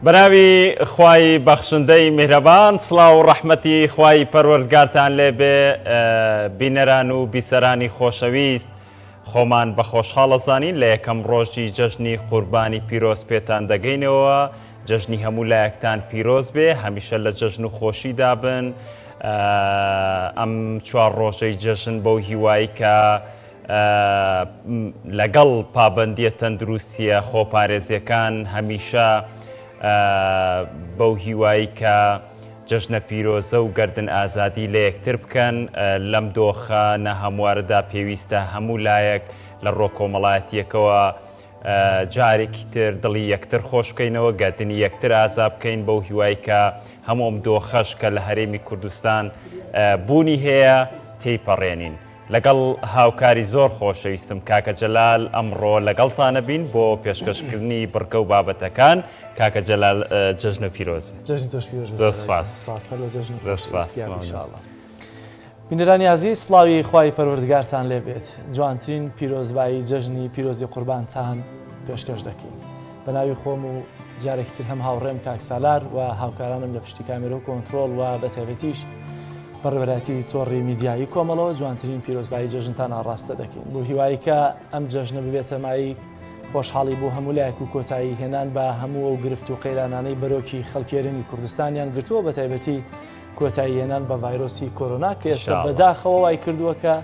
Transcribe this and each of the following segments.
بەناوی خوای بەخشندەی میهرەبان، سڵاو و ڕەحمەتی خوای پەروەردگارتان لێبێ. بینەران و بیسەرانی خۆشەویست، خۆمان بە خۆشحاڵەزانین لە یەکەم ڕۆژی جەژنی قوربانی پیرۆز پێتان دەگەینەوە. جەژنی هەموو لایەکتان پیرۆز بێ، هەمیشە لە جەژن و خۆشیدا بن. ئەم چوار ڕۆژەی جەژن بەو هیوایی کە لەگەڵ پابەندیە تەندروستیە خۆپارێزیەکان هەمیشە بەو هیوایی کە جەژنە پیرۆزە و گەردن ئازادی لە یەکتر بکەن. لەم دۆخە نە هەموارەدا پێویستە هەموو لایەک لە ڕۆکۆمەڵایەتیەکەوە جارێکی تر دڵی یەکتر خۆش بکەینەوە، گەردنی یەکتر ئازا بکەین بەو هیوایی کە هەموم دۆخەش کە لە هەرێمی کوردستان بوونی هەیە تێیپەڕێنین. لەگەڵ هاوکاری زۆر خۆشەویستم کاکە جەلال ئەمڕۆ لەگەڵتانە بین بۆ پێشکەشکردنی بڕکە و بابەتەکان. کاکە جەلال جەژنە پیرۆز بینەرانی عەزیز، سڵاوی خوای پەروەردگارتان لێبێت. جوانترین پیرۆزبایی جەژنی پیرۆزی قوربانتان پێشکەش دەکەین. بە ناوی خۆم و جارێکتر هەم هاوڕێم کاک سالار و هاوکارانم لە پشتی کامێرە و کۆنتڕۆڵ و بە تایبەتیش بەڕێوەبەتی تۆڕی میدیایی کۆمەڵەوە جوانترین پیرۆزبایی جەژنتان ئاڕاستە دەکەین بۆ هیوایی کە ئەم جەژنە ببێتە مای خۆشحاڵی بۆ هەموو لایەک و کۆتایی هێنان بە هەموو ئەو گرفت و قەیرانانەی بەرۆکی خەڵکێرنی کوردستانیان گرتووە، بە تایبەتی کۆتایی هێنان بە ڤایرۆسی کۆرۆنا کە ئێستا بەداخەوە وای کردووە کە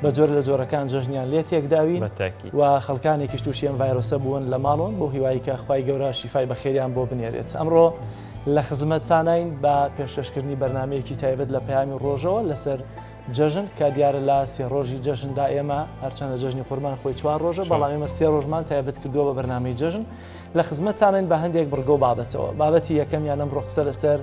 بە جۆر لە جۆرەکان جەژنیان لێ تێکداوین و خەڵکانێکیش تووشی ئەم ڤایرۆسە بوون لە ماڵۆن بۆ هیوایی کە خوای گەورە شیفای بەخێریان بۆ بنێرێت. ئەمڕۆ لە خزمەتتانین بە پێشکەشکردنی بەرنمەیەکی تایبەت لە پەیامی ڕۆژەوە لەسەر جەژن کە دیارە لە سێ ڕۆژی جەژندا ئێمە هەرچەندە جەژنی قوربان خۆی 4 ڕۆژە، بەڵام ئێمە 3 ڕۆژمان تایبەت کردووە بە بەرنامەی جەژن. لە خزمەتتانین بە هەندێک بڕگە و بابەتەوە. بابەتی یەکەمیان ئەمڕۆ قسە لەسەر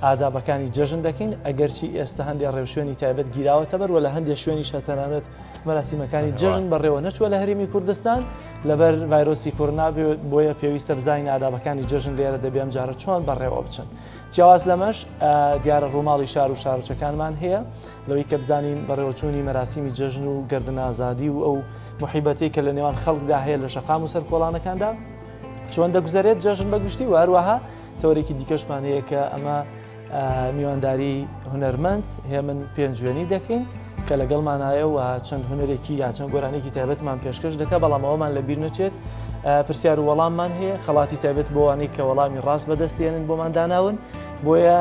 ئادابەکانی جەژن دەکەین، ئەگەرچی ئێستا هەندێک ڕێوشوێنی تایبەت گیراوەتە بەر و لە هەندێک شوێنی شەتەنانەت مەراسیمەکانی جەژن بەڕێوە نەچووە لە هەرێمی کوردستان لەبەر ڤایرۆسی کۆرۆنا، بۆیە پێویستە بزانین ئادابەکانی جەژن لێرە دەبێم جارە چۆن بەڕێوە بچن. جیاواز لەمەش دیارە ڕووماڵی شار و شارۆچەکانمان هەیە لەوەی کە بزانین بەڕێوەچوونی مەراسیمی جەژن و گەردن ئازادی و ئەو محیبەتی کە لە نێوان خەڵکدا هەیە لە شەقام و سەرکۆڵانەکاندا چۆن دەگوزارێت جەژن بەگشتی و هەروەها تەورێکی دیکەشمان هەیە کە ئەمە میوانداری هونەرمەند هەیە من پێنجوێنی دەکەین کە لەگەڵمانایە و چەند هونەرێکی یا چەند گۆرانێکی تایبەتمان پێشکەش دەکە، بەڵام ئەومان لەبیر نەچێت پرسیار و وەڵاممان هەیە خەڵاتی تایبەت بۆوانەی کە وەڵامی ڕاست بەدەستێنن بۆمان داناون. بۆیە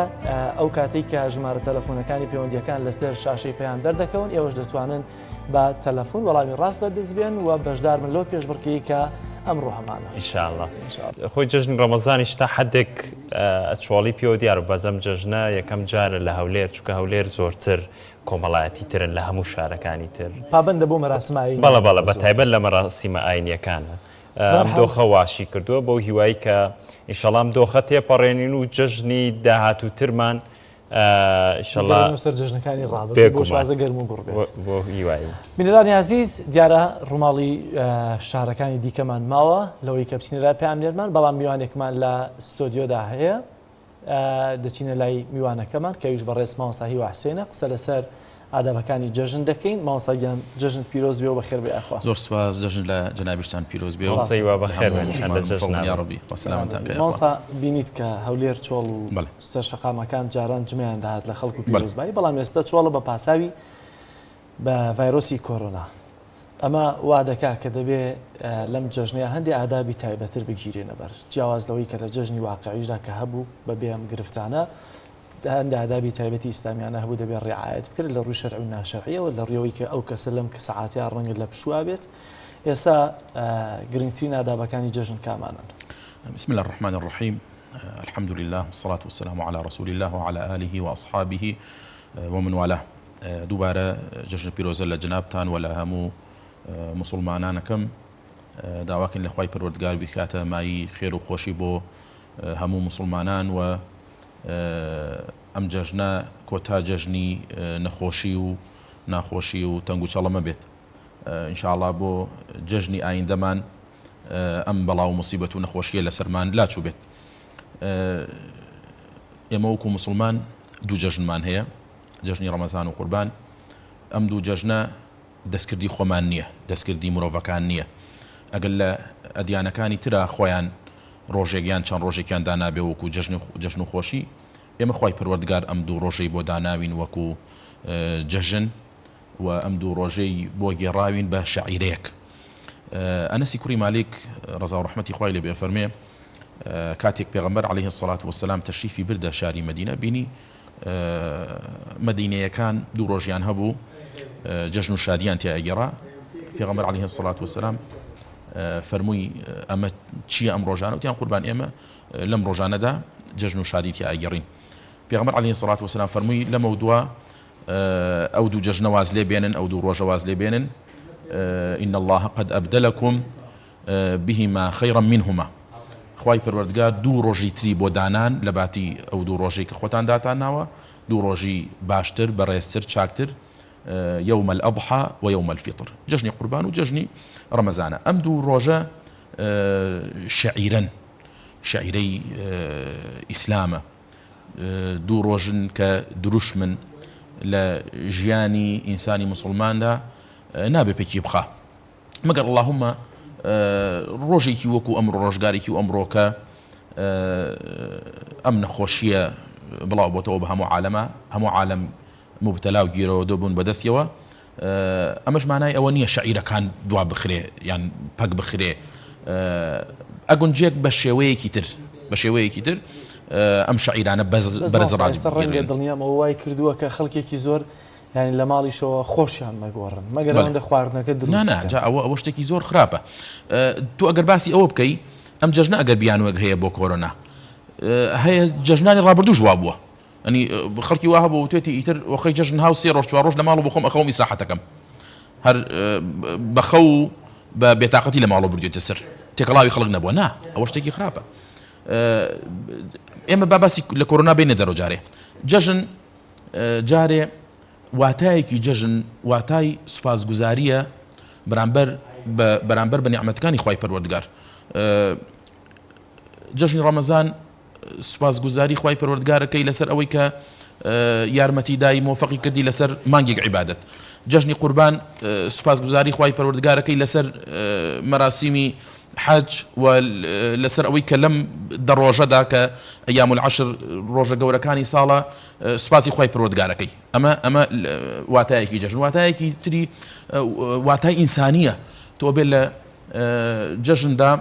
ئەو کاتێک کە ژمارە تەلەفۆنەکانی پەیوەندیەکان لەسەر شاشەی پێیان دەردەکەون، ئێوەش دەتوانن بە تەلەفۆن وەڵامی ڕاست بەدەست بێن و بەشدار من لەو پێشبڕکەی کە ئەمڕۆ هەمانە ئینشاءڵڵا. خۆی جەژنی ڕەمەزانیش تا حدێک ئەچۆڵی پێوە دیارە بەزەم جەژنە یەکەم جارە لە هەولێر، چونکە هەولێر زۆرتر کۆمەڵایەتی ترن لە هەموو شارەکانی تر، پابەندە بۆ مەراسمایی بەڵە بە تایبەت لە مەراسیمە ئاینیەکانە. ئەم دۆخە واشی کردووە بۆ هیوایی کە ئینشەڵڵا ئەم دۆخە تێپەڕێنین و جەژنی داهاتووترمان سەر جەژنەکانی ڕابێت گەرم و گوڕ بێت بۆ هیوایی. بینەرانی عەزیز، دیارە ڕووماڵی شارەکانی دیکەمان ماوە لەوەی کە بچینەرا پێیان لێرمان، بەڵام میوانێکمان لە ستۆدیۆدا هەیە دەچینە لای میوانەکەمان کەویش بەڕێز مامۆستا هیوا حسێنە قسە لەسەر ئادابەکانی جەژن دەکەین. مامۆستاگیان جەژن پیرۆز بێ و بەخێر بێ ئەخوا. زۆر سوپاس، جەژن لە جەنابیشتان پیرۆز بێ و سەیوا بەخێر بێنیشان لە جەژن یا ڕەبی وەسەلامەتان پێ. مامۆستا بینیت کە هەولێر چۆڵ و سەر شەقامەکان جاران جمعیان داهات لە خەڵک و پیرۆزبایی، بەڵام ئێستا چۆڵە بە پاساوی بە ڤایرۆسی کۆرۆنا. ئەمە وا دەکا کە دەبێ لەم جەژنەیە هەندێک ئادابی تایبەتر بگیرێنە بەر، جیاواز لەوەی کە لە جەژنی واقعیشدا کە هەبوو بەبێ ئەم گرفتانە هەندێک ئادابی تایبەتی ئیسلامیانە هەبوو دەبێت ڕێعایەت بکرد لە ڕووی شەرعی و ناشەرعیەوە لە ڕێەوەی کە ئەو کەسە لەم کە سەعاتیان ڕەنگە لە پشووا بێت. ئێستا گرنگترین ئادابەکانی جەژن کامانن؟ بسم الله الرحمن الرحيم، الحمد لله والصلاة والسلام على رسول الله وعلى آله وأصحابه ومن والاه. دووبارە جەژن پیرۆزە لە جنابتان و لە هەموو مسلمانانەکەم داواکەین لە خوای پەروەردگار بکاتە مای خێر و خۆشی بۆ هەموو مسلمانان و ئەم جەژنە کۆتا جەژنی نەخۆشی و ناخۆشی و تەنگ و چەڵەمە بێت. ئینشاءڵڵا بۆ جەژنی ئایندەمان ئەم بەڵاو موسیبەت و نەخۆشیە لەسەرمان لاچوو بێت. ئێمە وەکو مسلمان دوو جەژنمان هەیە، جەژنی ڕەمەزان و قوربان. ئەم دوو جەژنە دەستکردی خۆمان نییە، دەستکردی مرۆڤەکان نییە. ئەگەر لە ئەدیانەکانی ترا خۆیان ڕۆژێکیان چەند ڕۆژێکیان دانابێ وەکو جەژن و خۆشی ئێمە خوای پەروەردگار ئەم دوو ڕۆژەی بۆ داناوین وەکو جەژن و ئەم دوو ڕۆژەی بۆ گێڕاوین بە شەعیرەیەک. ئەنەسی کوڕی مالیک ڕەزا و ڕەحمەتی خوای لێ بێ فەرمێ کاتێک پێغەمبەر عەلەیهی السەڵات وەسەلام تەشریفی بردە شاری مەدینە بینی مەدینەیەکان دوو ڕۆژیان هەبوو جەژن و شادیان تیا ئەگەڕا. پێغەمبەر عەلەیهی السەڵات وەسەلام فەرمووی ئەمە چییە ئەم ڕۆژانە؟ وتیان قوربان ئێمە لەم ڕۆژانەدا جەژن و شادی تیا ئەگەڕین. پێغەمبەر عەلەیهی السەڵات وەسەلام فەرمووی لەمە دووە ئەو دوو جەژنە واز لێ بێنن ئەو دوو ڕۆژە واز لێ بێنن إن الله قد أبدلكم بهما خيرا منهما. خوای پەروەردگار دوو ڕۆژی تری بۆ دانان لە باتی ئەو دوو ڕۆژەی کە خۆتان داتانناوە دوو ڕۆژی باشتر بەڕێزتر چاکتر يوم الأضحى ويوم الفطر جەژنی قوربان و جەژنی ڕەمەزانە. ئەم دوو ڕۆژە شەعیرەی ئیسلامە دوو ڕۆژن کە دروشمن لە ژیانی ئینسانی موسڵماندا نابێ پێکی بخا مەگەر اللهم ڕۆژێکی وەکو ئەمڕۆ ڕۆژگارێکی و ئەمڕۆکە ئەم نەخۆشیە بڵاو بۆتەوە بە هەموو عالەم مبتەلا و گیرەوە دۆبوون بەدەستیەوە. ئەمەش مانای ئەوە نییە شەعیرەکان دوا بخرێ یان پەک بخرێ ئەگونجێک بە شێوەیەکی تر ئەم شەعیرانە بەرزڕادی ڕەنگە دڵنیامەوە وای کردووە کە خەڵکێکی زۆر ینی لە ماڵیشەوە خۆشیان نەگۆڕن مەگەر ئەوەندە خواردنەکە دروست ئەوە شتێکی زۆر خراپە. تو ئەگەر باسی ئەوە بکەی ئەم جەژنە ئەگەر بیانوەک هەیە بۆ کۆرۆنا هەیە جەژنانی ڕابردوو ژوا بووە ئەنی خەڵکی وا هەبوو توێتی ئیتر وەخەی جەژن هاو سێ ڕۆژ چوار ڕۆژ لە ماڵ بخۆم ئەخەوم ئیسراحەتەکەم هەر بەخەو بە بێتاقەتی لە ماڵەوە بردوێتە سەر تێکەڵاوی خەڵک نەبووە نا ئەوە شتێکی خراپە. ئێمە باسی لە کۆرۆنا بینێ دەرەوە جارێ جەژن جارێ واتایەکی جەژن واتای سوپاسگوزاریە بەرامبەر بە نیعمەتەکانی خوای پەروەردگار. جەژنی ڕەمەزان سوپاسگوزاری خوای پەروەردگارەکەی لەسەر ئەوەی کە یارمەتی دای مۆفەقی کردی لەسەر مانگێک عیبادەت. جەژنی قوربان سوپاسگوزاری خوای پەروەردگارەکەی لەسەر مەراسیمی حەج و لەسەر ئەوەی کە لەم دەڕۆژەدا کە ئەیام العەشر ڕۆژە گەورەکانی ساڵە سوپاسی خوای پەروەردگارەکەی. ئەمە واتایەکی جەژن. واتایەکی تری واتای ئینسانیە تۆ بێت لە جەژندا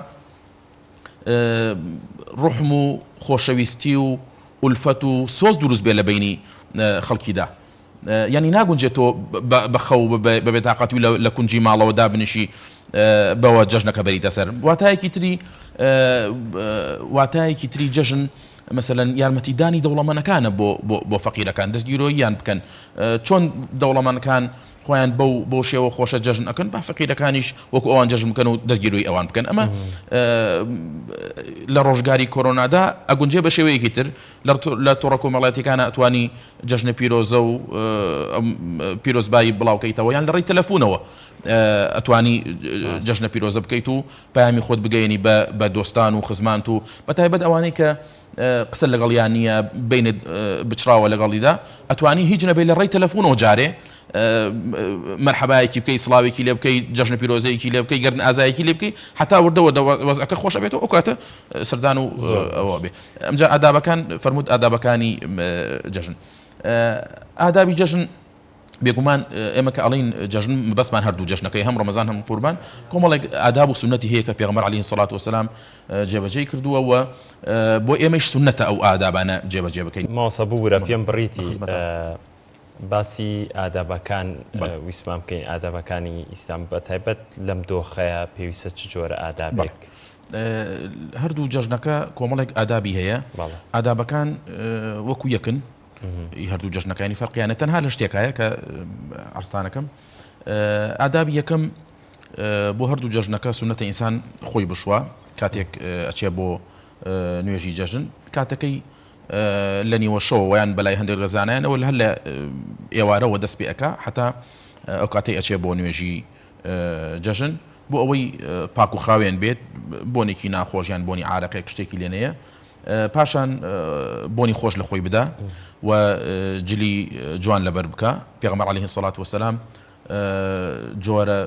ڕحم و خۆشەویستی و ئولفەت و سۆز دروست بێت لە بینی خەڵکیدا ینی ناگونجێتەوە بەخەو بەبێتاقەتی و لە کونجی ماڵەوە دابنیشی بەوە جەژنەکە بەریتە سەر. واتایەکی تری جەژن مثلەن یارمەتیدانی دەوڵەمەندەکانە بۆ فەقیرەکان دەستگیرۆییان بکەن چۆن دەوڵەمەندەکان خۆیان بەو شێوە خۆشە جەژن ئەکەن با فەقیرەکانیش وەکو ئەوان جەژن بکەن و دەستگیرۆی ئەوان بکەن. ئەمە لە ڕۆژگاری کۆرۆنادا ئەگونجێ بە شێوەیەکی تر لە تۆڕە کۆمەڵایەتیەکانە ئەتوانی جەژنە پیرۆزە و پیرۆزبایی بڵاوکەیتەوە یان لە ڕێی تەلەفۆنەوە ئەتوانی جەژنە پیرۆزە بکەیت و پامی خۆت بگەیەنی بە دۆستان و خزمانت و بەتایبەت ئەوانەی کە قسە لەگەڵیان نییە بینت بچراوە لەگەڵیدا ئەتوانی هیچ نەبێت لە ڕێی تەلەفۆنەوە جارێ مەرحەبایەکی بکەی سڵاوێکی لێ بکەی جەژنە پیرۆزەیەکی لێ بکەی گەردن ئازایەکی لێ بکەی حتا وردەوە وەزعەکە خۆشە بێتەوە ئەو کاتە سەردان و ئەوە بێ. ئەمجا ئادابەکان فەرمووت ئادابەکانی جەژن. ئادابی جەژن بێگومان ئێمە کە ئەڵین جەژن بەسمان هەردوو جەژنەکەی هەم ڕەمەزان هەم قوربان کۆمەڵێک ئاداب و سونەتی هەیە کە پێغەمبەر عەلەیهی السەڵات وەسەلام جێبەجێ کردووە و بۆ ئێمەش سونەتە ئەو ئادابانە جێبەجێ بکەین. ماوەسە بوورە پێم بڕیتی باسی ئادابەکان ویسمان بکەین ئادابەکانی ئیسلام بەتایبەت لەم دۆخەیە پێویستە چ جۆرە ئادابێک؟ هەردوو جەژنەکە کۆمەڵێک ئادابی هەیە ئادابەکان وەکو یەکن هەردوو جەژنەکانی فەرقیانە تەنها لە شتێکایە کە ئەرستانەکەم ئادابی یەکەم بۆ هەردوو جەژنەکە سونەتە ئینسان خۆی بشوە کاتێک ئەچێ بۆ نوێژی جەژن کاتەکەی لە نیوە شەوە یان بەلای هەندێک ڕێزانیانەوە هەر لە ئێوارەوە دەست پێ ئەکا حتا ئەو کاتەی ئەچێ بۆ نوێژی جەژن بۆ ئەوەی پاک و خاوێن بێت بۆنێکی ناخۆشیان بۆنی عارەقێک شتێکی لێنەیە پاشان بۆنی خۆش لە خۆی بدا و جلی جوان لەبەر بکە. پێغەمبەر عەلەیهی السەڵات وەسەلام جۆرە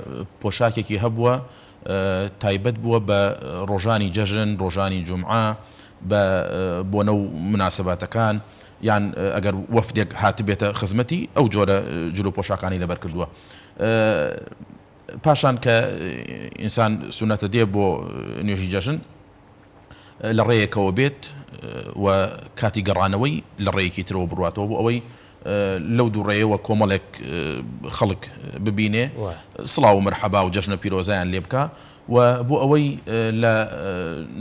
پۆشاکێکی هەبووە تایبەت بووە بە ڕۆژانی جەژن ڕۆژانی جومعە بۆ نەو مناسباتەکان یان ئەگەر وەفدێک هاتبێتە خزمەتی ئەو جۆرە جلو پۆشاکانی لەبەر کردووە پاشان کە ئینسان سونەتە دێ بۆ نوێژی جەژن لە ڕێیەکەوە بێت و کاتی گەڕانەوەی لە ڕێیەکی ترەوە بڕاتەوە بۆ ئەوەی لەو دووڕێەوە کۆمەڵێک خەڵک ببینێ سڵاو و مەرحەبا و جەژنە پیرۆزایان لێ بکە و بۆ ئەوەی لە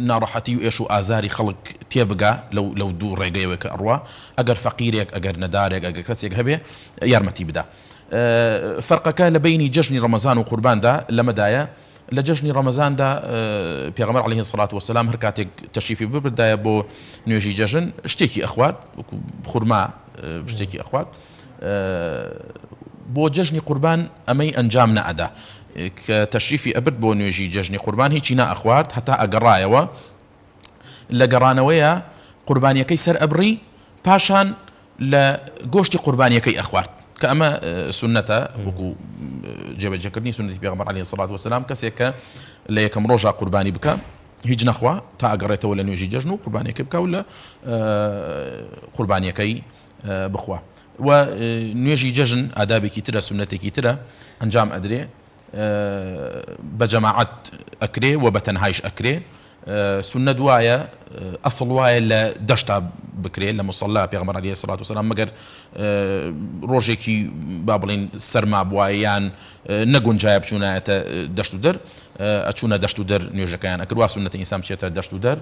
ناڕەحەتی و ئێش و ئازاری خەڵک تێبگا لەو دوو ڕێگەیەوە کە ئەڕوا ئەگەر فەقیرێک ئەگەر نەدارێک ئەگەر کەسێک هەبێ یارمەتی بدا فەرقەکە لە بینی جەژنی ڕەمەزان و قورباندا لەمەدایە لە جەژنی ڕەمەزاندا پێغەمبەر عەلەیهی سەڵات وەسەلام هەر کاتێک تەشریفی ببردایە بۆ نوێژی جەژن شتێکی ئەخوات خورما شتێکی ئەخوات بۆ جەژنی قوربان ئەمەی ئەنجام نەئەدا کە تەشریفی ئەبرد بۆ نوێژی جەژنی قوربان هیچی نائەخوات هەتا ئەگەڕایەوە لە گەڕانەوەیە قوربانیەکەی سەر ئەبڕی پاشان لە گۆشتی قوربانیەکەی ئەخوارد کە ئەمە سنەتە وەکو جێبەجێکردنی سنەتی پێغەمبەر عەلەیهی سەڵات وەسەلام کەسێک کە لە یەکەم ڕۆژا قوربانی بکە هیچ نەخوا تا ئەگەڕێتەوە لە نوێژی جەژن و قوربانیەکەی بکە و لە قوربانیەکەی بخوا و نوێژی جەژن ئادابێکی ترە سنەتێکی ترە ئەنجام ئەدرێ بە جەماعەت ئەکرێ و بە تەنهایش ئەکرێ سنە دوایە ئەسڵ وایە لە دەشتا بکرێ لە موسەڵا پێغەمبەر عەلەیهی سەڵات وسەلام مەگەر ڕۆژێکی با بڵێن سەرما بوایە یان نەگونجایە بچوونایەتە دەشت و دەر ئەچوونە دەشت و دەر نوێژەکەیان ئەکرد وا سنەتە ئینسان بچێتە دەشت و دەر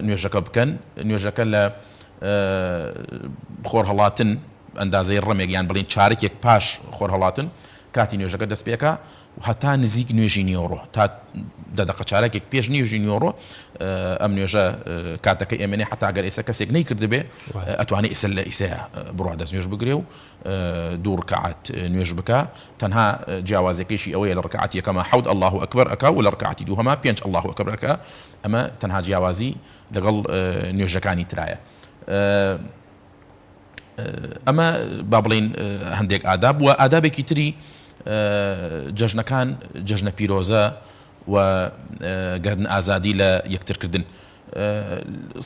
نوێژەکە بکەن نوێژەکە لە خۆر هەڵاتن ئەندازەی ڕەمێک یان بڵێن چارەکێک پاش خۆر هەڵاتن کاتی نوێژەکە دەست پێکە هەتا نزیک نوێژی نیۆڕۆ تا دەدەقە چارەکێک پێش نوێژی نیۆڕۆ ئەم نوێژە کاتەکەی ئێمەنێ حتا ئەگەر ئێستا کەسێک نەیکردبێ ئەتوانێت ئیسە لە ئیسەیە بڕوا دەست نوێژ بگرێ و دوو ڕکعات نوێژ بکە تەنها جیاوازەکەیشی ئەوەیە لە ڕکعات یەکەمە حەوت الله ئەکبەر ئەکا و لە ڕکعاتی دووهەما پێنج الله ئەکبەر ئەکا ئەمە تەنها جیاوازی لەگەڵ نوێژەکانی ترایە ئەمە با بڵێن هەندێک ئاداب و ئادابێکی تری جەژنەکان جەژنە پیرۆزە و گەردن ئازادی لە یەکترکردن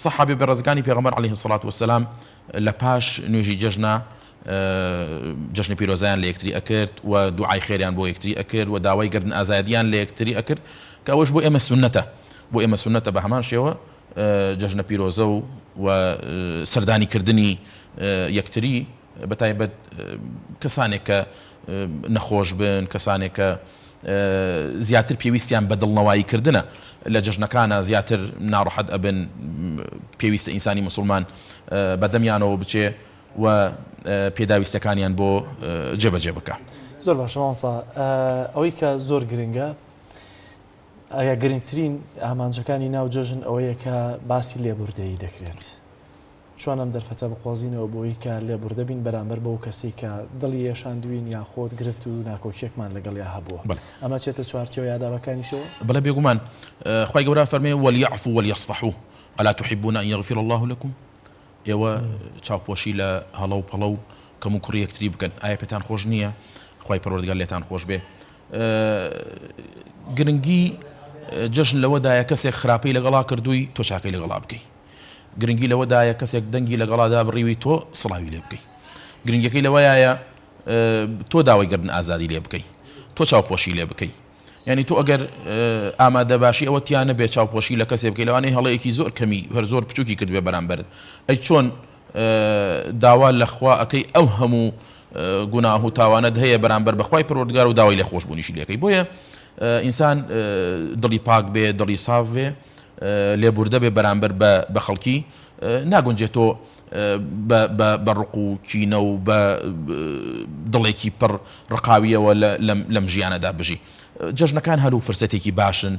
سەحابە بەڕێزەکانی پێغەمبەر عەلەیهی سەڵات وەسەلام لە پاش نوێژی جەژنە پیرۆزەیان لە یەکتری ئەکرد و دوعای خێریان بۆ یەکتری ئەکرد و داوای گەردن ئازادیان لە یەکتری ئەکرد کە ئەوەش بۆ ئێمە سونەتە بە هەمان شێوە جەژنە پیرۆزە و سەردانیکردنی یەکتری بەتایبەت کەسانێک کە نەخۆش بن کەسانێک کە زیاتر پێویستیان بە دڵنەواییکردنە لە جەژنەکانە زیاتر ناڕەحەت ئەبن پێویستە ئینسانی موسڵمان بەدەمیانەوە بچێ و پێداویستەکانیان بۆ جێبەجێ بکە زۆر باشە مامۆستا ئەوەی کە زۆر گرنگە ئایا گرنگترین ئامانجەکانی ناو جەژن ئەوەیە کە باسی لێبوردەیی دەکرێت چۆن ئەم دەرفەتە بخوازینەوە بۆی کە لێبوردە بین بەرامبەر بەو کەسی کە دڵی یێشاندوین یا خۆت گرفت و ناکۆچێکمان لەگەڵیا هەبووە ئەمە چێتە چوارچێوە یاداوەکانیشەوە بەڵێ بێگومان خوای گەورە فەرمێ وەلیعفوا وەلیەصفحوا ئەلا تحبون أن يغفر الله لكم ئێوە چاوپۆشی لە هەڵە و پەڵە و کەم و کوڕی یەکتری بکەن ئایا پێتان خۆش نییە خوای پەروەردگار لێتان خۆش بێ گرنگی جەژن لەوەدایە کەسێک خراپەی لەگەڵا کردووی تۆ چاکەی لەگەڵا بکەی گرنگی لەوەدایە کەسێک دەنگی لەگەڵادا بڕیوی تۆ سڵاوی لێ بکەی گرنگەکەی لەوەیە تۆ داوای گەردن ئازادی لێ بکەی تۆ چاوپۆشی لێ بکەی یعنی تۆ ئەگەر ئامادە باشی ئەوە تیانە بێ چاوپۆشی لە کەسێ بکەی لەوانەیە هەڵەیەکی زۆر کەمی هەر زۆر بچووکی کرد بێ بەرامبەرت ئەی چۆن داوا لەخوا ئەەکەی ئەو هەموو گوناه و تاوانت هەیە بەرامبەر بەخوای پەروەردگار و داوای لە خۆشبوونیشی لێکەی بۆیە ئینسان دڵی پاک بێ دڵی ساف بێ لێبوردە بێ بەرامبەر بە خەڵکی ناگونجێتۆ بە ڕق و کینە و بە دڵێکی پڕ ڕقاویەوە لەم ژیانەدا بژی جەژنەکان هەرو فرسەتێکی باشن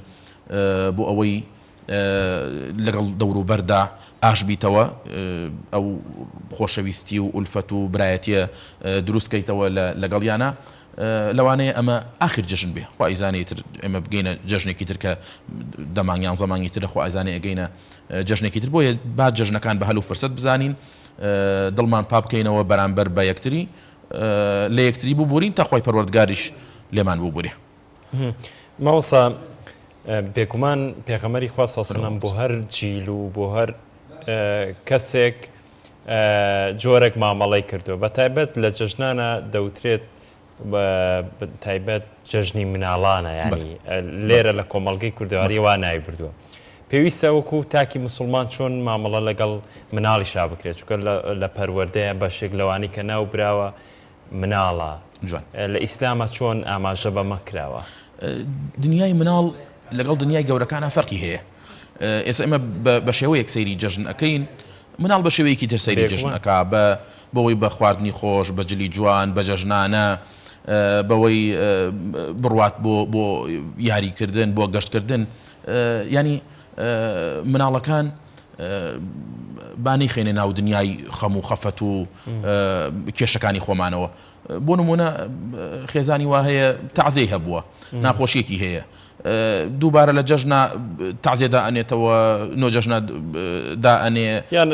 بۆ ئەوەی لەگەڵ دەوروبەردا ئاش بیتەوە ئەو خۆشەویستی و ئولفەت و برایەتیە دروستکەیتەوە لەگەڵیانە لەوانەیە ئەمە ئاخر جەژن بێ خوا ئیزانێت ئێمە بگەینە جەژنێکی تر کە دەمانگیان زەمانی ترە خوا ئیزانێ ئەگەینە جەژنێکی تر بۆیە با جەژنەکان بە هەلو فرسەت بزانین دڵمان پا بکەینەوە بەرامبەر بە یەکتری لە یەکتری ببورین تا خۆی پەروەردگاریش لێمان ببورێ. ماوەسا بێگومان پێغەمبەری خوا سەڵسەلام بۆ هەر جیل و بۆ هەر کەسێک جۆرێک مامەڵەی کردو بە تایبەت لە جەژنانە دەوترێت تایبەت جەژنی مناڵانە ینی لێرە لە کۆمەڵگەی کوردەواری وا نای بردووە. پێویستە وەکو تاکی مسلمان چۆن مامەڵە لەگەڵ مناڵی شا بکرێت چکە لە پەروەردەیە بەشێک لەوانی کە ناو براوە مناڵە لە ئیسلامە چۆن ئاماژە بەمە کراوە. دنیای مناڵ لەگەڵ دنیای گەورەکانە فەرقی هەیە. ئێستا ئێمە بە شێوەیەک سەیری جەژن ئەەکەین، مناڵ بە شێوەیەکی تر سەیری جەژن ئەکا بەوەی بە خواردنی خۆش، بە جلی جوان، بە جەژنانە، بەوەی بڕوات بۆ یاریکردن، بۆ گەشتکردن. ینی مناڵەکان بانی خێنێ ناو دنیای خەم و خەفەت و کێشەکانی خۆمانەوە. بۆ نمونە خێزانی وا هەیە تەعزیە هەبووە، ناخۆشیەکی هەیە، دووبارە لە جەژنە تەعزیە دائەنێتەوە، نۆ جەژنە دائەنێ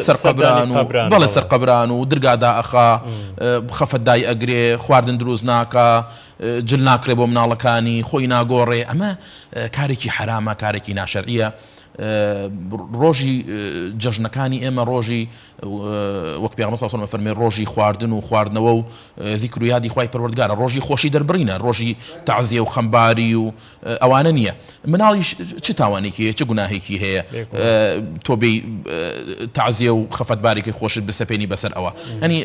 سەرقەبران و بەڵێ سەرقەبران و دەرگادا ئەخا، خەفەت دای ئەگرێ، خواردن دروست ناکە، جل ناکرێ بۆ مناڵەکانی، خۆی ناگۆڕێ. ئەمە کارێکی حرامە، کارێکی ناشەرعیە. ڕۆژی جەژنەکانی ئێمە ڕۆژی وەک پێغەمبەر صلی الله علیه و سلم فەرمێ ڕۆژی خواردن و خواردنەوە و ذیکر و یادی خوای پەروەردگارە، ڕۆژی خۆشی دەربڕینە، ڕۆژی تەعزیە و خەمباری و ئەوانە نییە. مناڵیش چ تاوانێکی هەیە، چ گوناهێکی هەیە تۆ بێی تەعزیە و خەفەتبارێکی خۆشت بسەپێنی بەسەر ئەوە؟ ینی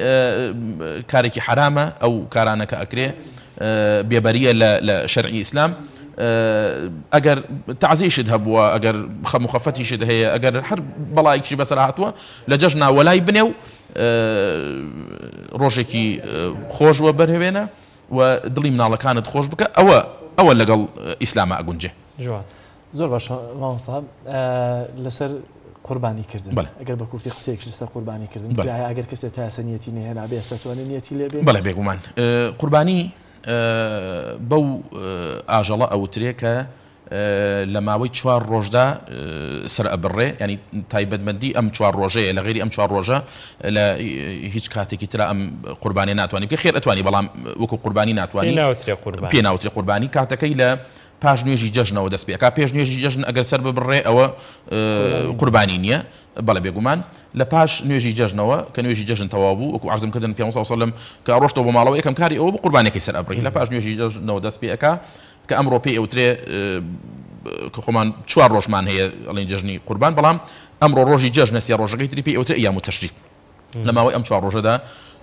کارێکی حرامە ئەو کارانە کە ئەکرێ، بێبەریە لە شەرعی ئیسلام. ئەگەر تەعزیەشت هەبووە، ئەگەر خەم و خەفەتیشت هەیە، ئەگەر هەر بەڵایەکیشی بەسەر هاتووە لە جەژنا وەلای بنێ و ڕۆژێکی خۆش وە بەرهێوێنە و دڵی مناڵەکانت خۆش بکە. ئەوە لەگەڵ ئیسلامە ئەگونجێ. زۆر باش مامۆستا، لەسەر قوربانیکردن ئەگەر بە کوفتی قسەیەکی لەسەر قوربانیکردن، ئەگەر کەسێک تا یاسەنیەتی نهێنا بێ ئێستاتوانێت نیەتی لێ بێ؟ بەڵێ بێگومان قوربانی بەو ئاژەڵە ئەوترێ کە لە ماوەی 4 ڕۆژدا سەر ئەبڕێ، ینی تایبەتمەندی ئەم 4 ڕۆژەیە، لە غێری ئەم 4 ڕۆژە لە هیچ کاتێکی ترە ئەم قوربانی ناتوانانی بکە. خێر ئەتوانی، بەڵام وەکو قوربانی ناتوانانی، پێ ناوترێ قوربانی. کاتەکەی لە پاش نوێژی جەژنەوە دەست پێ، پێش نوێژی جەژن ئەگەر سەر ببڕێ ئەوە قوربانی نییە. بەڵێ بێگومان لە پاش نوێژی جەژنەوە کە نوێژی جەژن تەواو بوو، وەکو عەرزم کردن پێغەمبەر صلی الله علیه و سلم کە ڕۆشتەوە بۆ ماڵەوە یەکەم کاری ئەوە بە قوربانیەکەی سەر ئەبڕی، لە پاش نوێژی جەژنەوە دەست پێ ئەکا کە ئەمڕۆ پێی ئەوترێ کە خۆمان 4 ڕۆژمان هەیە ئەڵێن جەژنی قوربان، بەڵام ئەمڕۆ ڕۆژی جەژنە، سێ ڕۆژەکەی تری پێی ئەوترێ ئەیام التەشریق. لە ماوەی ئەم 4 ڕۆژەدا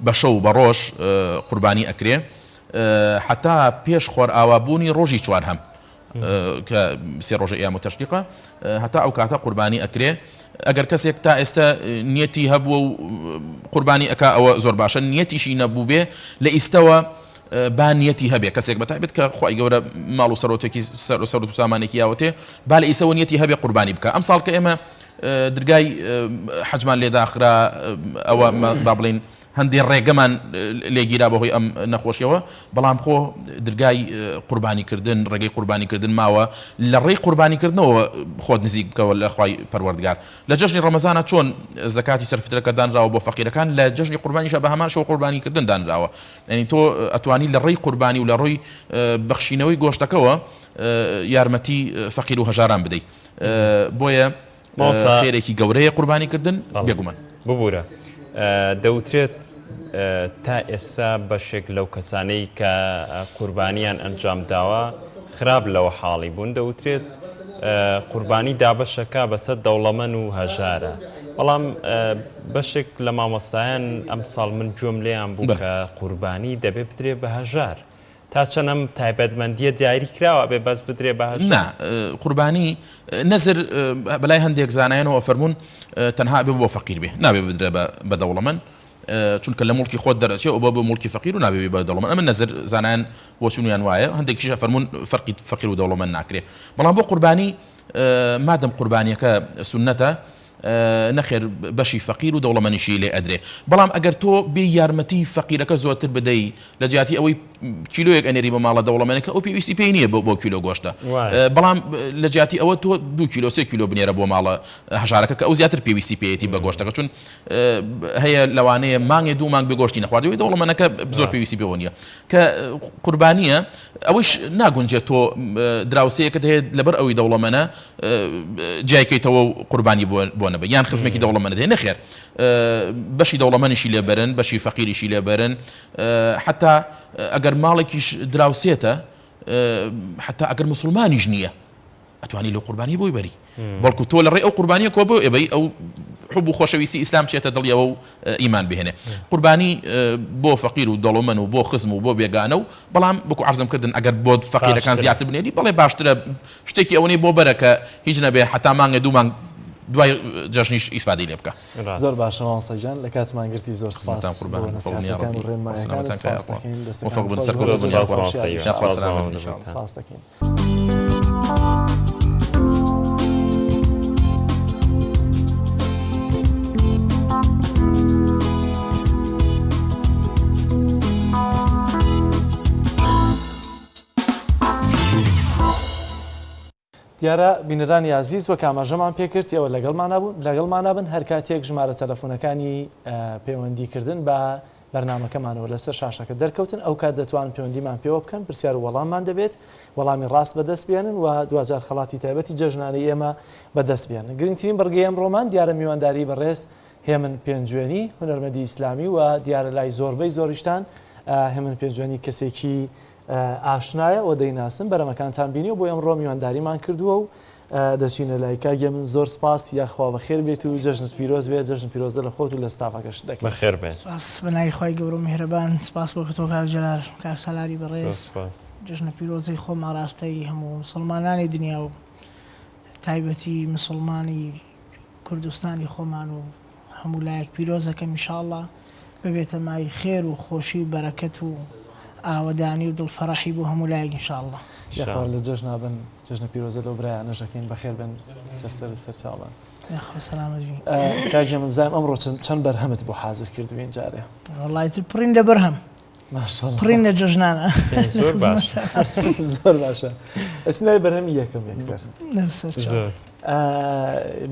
بە شەو بە ڕۆژ قوربانی ئەکرێ حتا پێش خۆر ئاوابوونی ڕۆژی 4 هەم کە سێ ڕۆژە ئەیام التەشریقە، هەتا ئەو کاتە قوربانی ئەکرێ. ئەگەر کەسێک تا ئێستا نیەتی هەبووە و قوربانی ئەکا ئەوە زۆر باشە، نیەتیشی نەبوو بێ لە ئیستەوە با نیەتی هەبێ، کەسێک بەتایبەت کە خوای گەورە ماڵ و سەرۆتێکی سەر و سامانێکی یاوەتێ، با لە ئیستەوە نیەتی هەبێ قوربانی بکە. ئەم ساڵ کە ئێمە دەرگای حەجمان لێداخرا، ئەوە با بڵین هەندێک ڕێگەمان لێگیرا بەهۆی ئەم نەخۆشیەوە، بەڵام خۆ دەرگای قوربانیکردن، ڕێگەی قوربانیکردن ماوە. لە ڕێی قوربانیکردنەوە خۆت نزیک بکەوە لە خوای پەروەردگار. لە جەژنی ڕەمەزانە چۆن زەکاتی سەرفترەکە دانراوە بۆ فەقیرەکان، لە جەژنی قوربانیشە بە هەمان شەو قوربانیکردن دانراوە. ینی تۆ ئەتوانی لە ڕێی قوربانی و لە ڕۆی بەخشینەوەی گۆشتەکەەوە یارمەتی فەقیر و هەژاران بدەیت. بۆیە خێرێکی گەورەیە قوربانیکردن. بێگومان ببوورە دەوترێت تا ئێستا بەشێک لەو کەسانەی کە قوربانیان ئەنجام داوە خراپ لەوە حاڵی بوون، دەوترێت قوربانی دابەشەکە بەسەر دەوڵەمەند و هەژارە. بەڵام بەشێک لە مامۆستایان ئەم ساڵ من گوێم لێیان بوو کە قوربانی دەبێت بدرێت بە هەژار. تا چەندەم تایبەتمەندیە دیاری کراوە بێ بەس بدرێ بە هەژار؟ نا، قوربانی نەزر بەلای هەندێک زانایانەوە فەرموون تەنها بێ بۆ فەقیر بێ، نابێ بدرێ بە دەوڵەمەند، چونکە لە مڵکی خۆت دەرەچێ و بۆ مڵکی فەقیر و نابێ بە دەوڵەمەند. ئەمە نەزر زانایان بۆ چونیان وایە، هەندێکیش فەرموون فەرقی فەقیر و دەوڵەمەند ناکرێ. بەڵام بۆ قوربانی مادەم قوربانیەکە سونەتە، نەخێر بەشی فەقیر و دەوڵەمەندیشی لێ ئەدرێ. بەڵام ئەگەر تۆ بێ یارمەتی فەقیرەکە زۆرتر بدەی لە جیاتی ئەوەی کیلۆیەک ئەنێری بە ماڵە دەوڵەمەنە کە ئەو پێویستی پێی نییە بۆ کیلۆ گۆشتە بەڵام لە جیاتی ئەوە تۆ 2 کیلۆ 3 کیلۆ بنێرە بۆ ماڵە هەژارەکە کە ئەو زیاتر پێویستی پێیەتی بە گۆشتەکە چون هەیە لەوانەیە مانگێ 2 مانگ بێ گۆشتی نەخواردەوەی دەوڵەمەنەکە زۆر پێویستی پێوە نییە کە قوربانیە ئەوش ناگونجێت تۆ دراوسەیەکت هەیە لەبەر ئەوەی دەوڵەمەنە جایکەیتەوە قوربانی بۆ نەبێ یان خزمێکی دەوڵەمەنە هەیە نەخێر بەشی دەوڵەمەنیشی لێبەرن بەشی فەقیریشی لێبەرن حتا ئەگەر ماڵێکیش دراوسێتە حتا ئەگەر مسلمانیش نییە ئەتوانی لەو قوربانی بۆی بەری بەڵکو تۆ لە ڕێ ئەو قوربانیە کۆ بۆ ئێبەی ئەو حب و خۆشەویستی ئیسلام چێتە دڵیەوە و ئیمان بهێنێ قوربانی بۆ فەقیر و دەوڵەمەن و بۆ خزم و بۆ بێگانە و بەڵام بکو عەرزمکردن ئەگەر بۆ فەقیرەکان زیاتر بنێری بەڵێ باشترە شتێکی ئەوەی بۆ بەرەکە هیچ نەبێ حتا مانگە 2 مانگ دوای جەژنیش ئیسفادەی لێ بکە زۆر باشە مامۆستاگیان لە کاتمانگرتی زۆر سپاس نەسیحەتەکان و ڕێنماییەکانت سپاس دەکەین موفق بن سەر کۆڵبوون سپاس دەکەین. دیارە بینەرانی عزیز وە کاماژەمان پێکرد ئێوە لەگەڵمانە بن هەر کاتێک ژمارە تەلەفۆنەکانی پەیوەندیکردن بە بەرنامەکەمانەوە لەسەر شاشەکە دەرکەوتن ئەو کات دەتوانن پەیوەندیمان پێوە بکەن پرسیار و وەڵاممان دەبێت وەڵامی ڕاست بەدەست بێنن و دوجار خەڵاتی تایبەتی جەژنانەی ئێمە بەدەست بێنن. گرنگترین بەڕگەی ئەمڕۆمان دیارە میوانداری بەڕێز هێمن پێنجوێنی هونەرمەندی ئیسلامی و دیارە لای زۆربەی زۆریشتان هێمن پێنجوێنی کەسێکی ئاشنایە و دەیناسن بەرەمەکانتان بینی و بۆ ئەمڕۆ میوانداریمان کردووە و دەچینە لای کاگە من زۆر سپاس یاخوا بەخێر بێت و جەژنت پیرۆز بێت جەژن پیرۆزە لە خۆت و لە ستافەکەش دەکەن بەخێر بێت بەناوی خۆی گەورە و میهرەبان سپاس بۆ کە تۆ کاک جەلال کاک سالاری بەڕێز جەژنە پیرۆزەی خۆمان ڕاستەی هەموو مسلمانانی دنیا و تایبەتی مسلمانی کوردستانی خۆمان و هەموو لایەک پیرۆزەکەم ئینشاءڵڵا ببێتە مای خێر و خۆشی و بەرەکەت و ئاوەدانی و دڵفەڕەحی بۆ هەموو لایەک ئینشاءڵڵا یاخوا لە جەژنا بن جەژنە پیرۆزە لەو برایانەژەکەین بەخێر بن سەر سەرچاوان یاخوا سەلامەت بین. کاک هێمن بزانم ئەمڕۆ چەند بەرهەمت بۆ حازر کردوین جارێ وەڵڵای تر پڕین لە بەرهەم پڕین لە جەژنانە زۆر باشە ئەسنای بەرهەمی یەکەم یەکسەر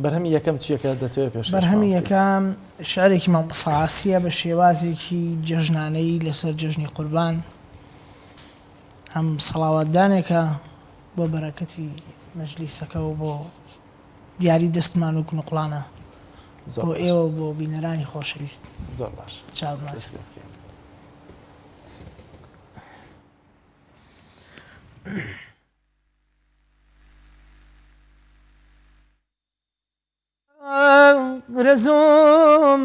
بەرهەمی یەکەم چیەکە دەتەوێت پێش بەرهەمی یەکەم شعرێکی مام قسەعاسیە بە شێوازێکی جەژنانەی لەسەر جەژنی قوربان هەم سەڵاواتدانێکە بۆ بەرەکەتی مەجلیسەکە و بۆ دیاری دەستمان و گونوقڵانە بۆ ئێوە بۆ بینەرانی خۆشەویست. زۆر باش چاوماس رزوم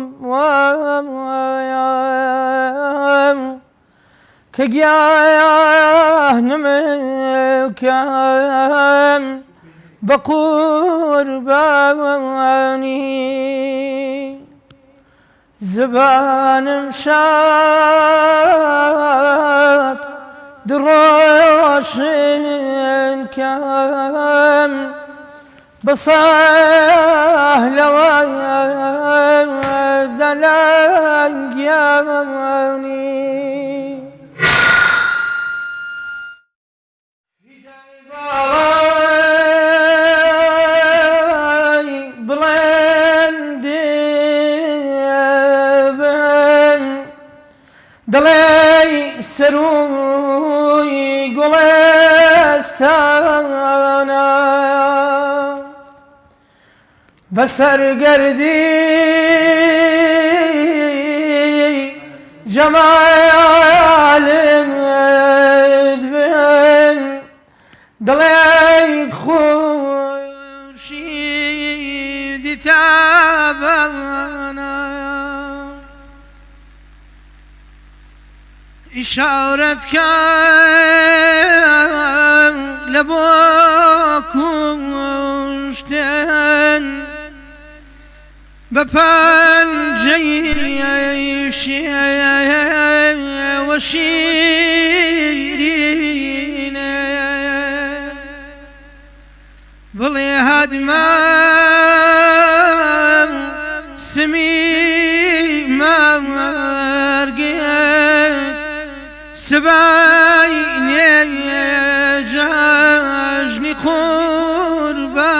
کە گیانمکەم بە قوربانی زبانم شاد دڕۆشن کەم بەسەهلەوە دەلەنگیانی دڵێ سەروی گوڵستانە بەسەرگەردی جەمالت بن دڵێ خورشیدی تابانە ئیشارەت کەم لە بۆ کوشتن بە پەنجەی شێوە شیرینە بڵێ هەدمەم سمی مەمەرگێت سبايني جاجني قربانا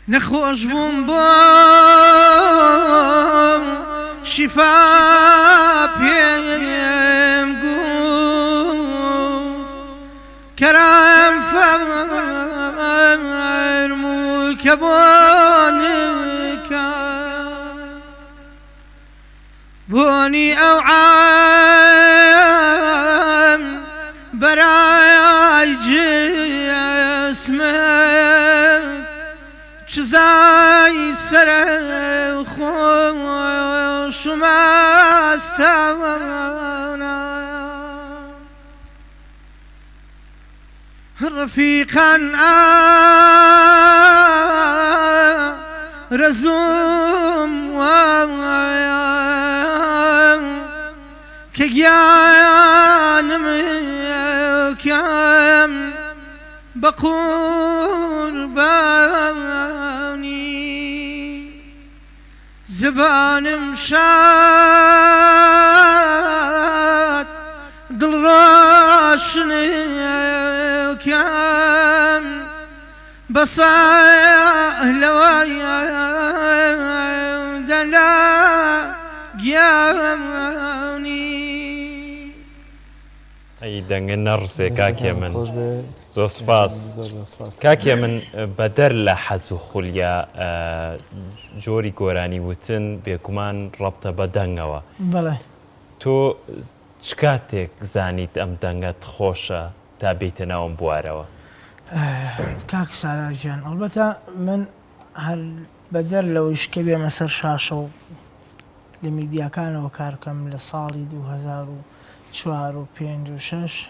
نخوش بوم شفا بيم قول كرام فرمو كبونك بوني أو عام براي جسمك چزای سر خوش مستوانا رفیقا رزوم که گیانم کم بقربانی زبانم شاد دل روشن کم بسهل دنا گیانی ئەی دەنگە نەڕسێ کاکێ من زۆر سپاس کاکێ من بەدەر لە حەز و خولیە جۆری گۆرانی وتن بێگومان ڕەبتە بە دەنگەوە بەڵێ تۆ چ کاتێک زانیت ئەم دەنگەت خۆشە تا بێتە ناوم بوارەوە کاک سالارجان ئەڵبەتە من هەر بەدەر لەوەیش کە بێمە سەر شاشە و لە میدیاکانەوە کارکەم لە ساڵی 2004 و 5 و 6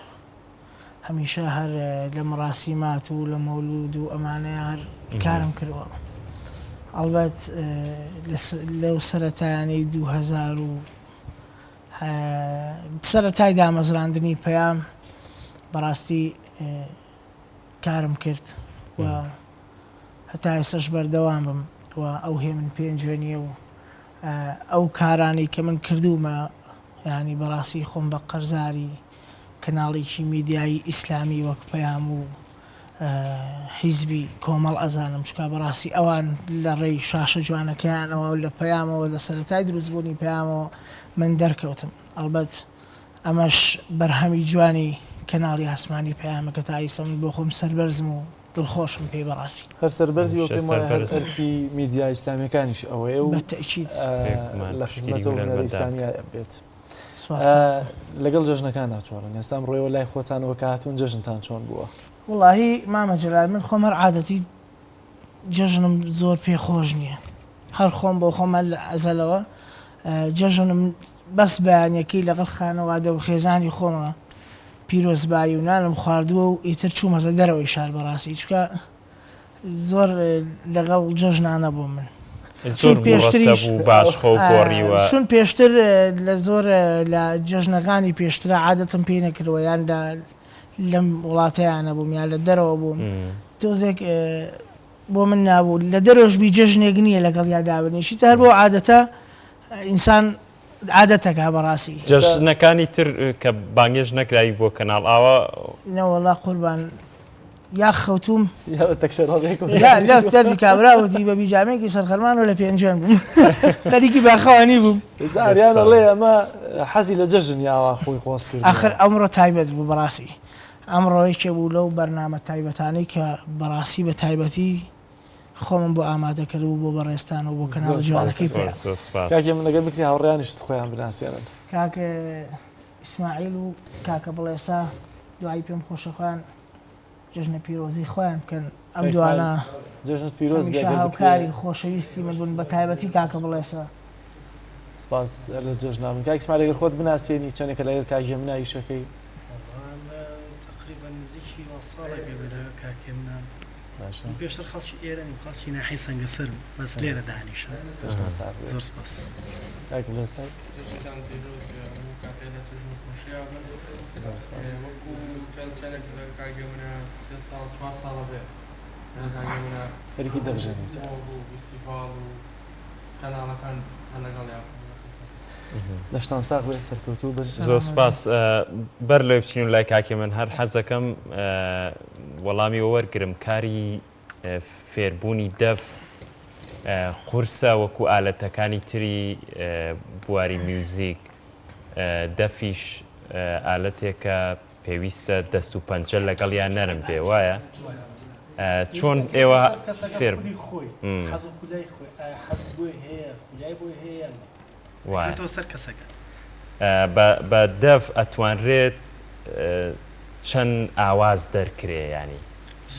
هەمیشە هەر لە مراسیمات و لە مەولود و ئەمانەیە هەر کارم کردووە ئەڵبەت لەو سەرەتایانەی 2000 و سەرەتای دامەزراندنی پەیام بەڕاستی کارم کرد و هەتا ئێستاش بەردەوام بم و ئەو هێ من پێنجێنیە و ئەو کارانی کە من کردومە یعنی بەڕاستی خۆم بە قەرزاری کەناڵێکی میدیایی ئیسلامی وەک پەیام و حیزبی کۆمەڵ ئەزانم چکە بەڕاستی ئەوان لە ڕێی شاشە جوانەکەیانەوە لە پەیامەوە لە سەرەتای دروستبوونی پەیامەوە من دەرکەوتم ئەڵبەت ئەمەش بەرهەمی جوانی کەناڵی ئاسمانی پەیامەکە تا ئێستا من بۆ خۆم سەربەرزم و دڵخۆشم پێی بەڕاستی هەر سەربەرزی وە پێم وایە هەرکی میدیای ئیسلامیەکانیش ئەوەیە و بەتەکید لە خزمەتەوە هونەری ئیسلامی بێت لەگەڵ جەژنەکان ناچۆڕن ئێستا ڕۆیەوە لای خۆتانەوە کە هاتوون جەژنتان چۆن بووە وڵاهی مامە جەلال من خۆم هەر عادەتی جەژنم زۆر پێخۆش نییە هەر خۆم بۆ خۆمە لە ئەزەلەوە جەژنم بەس بەیانیەکەی لەگەڵ خانەوادە و خێزانی خۆمە پیرۆزبایی و نانم خواردووە و ئیتر چوومەتە دەرەوەی شار بەڕاستی چکە زۆر لەگەڵ جەژنانە بۆ من چۆن پێشتریش باش خۆ گۆڕیوە چون پێشتر لە زۆر لە جەژنەکانی پێشترە عادەتم پێ نەکردەوە یان لەم وڵاتەیانە بووم یان لە دەرەوە بووم تۆزێک بۆ من نابوو لە دەرۆژبی جەژنێک نییە لەگەڵ یادابنیشی هەر بۆ عادەتە ئینسان عادەتەکە بەڕاستی جەژنەکانی تر کە بانگێژ نەکراوی بۆ کەناڵ ئاوە نەوەڵا قوربان یا خەوتوم یا تەری کابراوتی بە بیجامێکی سەرخەرمان و لە پێنجێن بووم خەریکی باخەوانی بووم زاریان ئەڵێ ئەمە حەزی لە جەژن یاوا خۆی خۆز کرد ئاخر ئەمڕۆ تایبەت بوو بەڕاستی ئەمڕۆیەکێ بوو لەو بەرنامە تایبەتانەی کە بەڕاستی بە تایبەتی خۆمم بۆ ئامادەکرد و بۆ بەڕێستان و بۆ کەناڵ جوانەکەی کاکێ من لەگەڵ بکری هاوڕێیانیشت خۆیان بناسیێنن کاکە ئیسماعیل و کاکە بڵێسا دوایی پێم خۆشەخۆیان جەژنە پیرۆزی خۆیان بکەن ئەم دوانە جەژنت پیرۆز هاوکاری خۆشەویستی من بوون بە تایبەتی کاکە بڵێسا سپاس لە جەژنام کاک ئیسماعیل ئەگەر خۆت بناسیێنی چەندێکە لەگەڵ کاک هێمنای ئیشەکەی تقریبا نزیکی ساڵێک بێ کاکێ منان پێشتر خەڵکی ئێرەنی خەڵکی ناحی سەنگەسەرم بەس لێرە دانیشە زۆر سپاس کاک بڵێسا وەکو چەندێک لە کاگەمونە 3 ساڵ 4 ساڵە بێ کاگەمونە هەرکی دەبژێنیت فیستیڤال و کەناڵەکان هەر لەگەڵ لە شتانساق بێ سەرکەوتوو بەر زۆر سپاس بەر لێ بچین و لای کاکی من هەر حەزەکەم وەڵامی وەرگرم کاری فێربوونی دەف قورسە وەکو ئالەتەکانی تری بواری میوزیک دەفیش ئالەتێکە پێویستە دەست و پەنجە لەگەڵیان نەرم بێ وایە چۆن ئێوە فێر وایە بە دەف ئەتوانرێت چەند ئاواز دەرکرێ ینی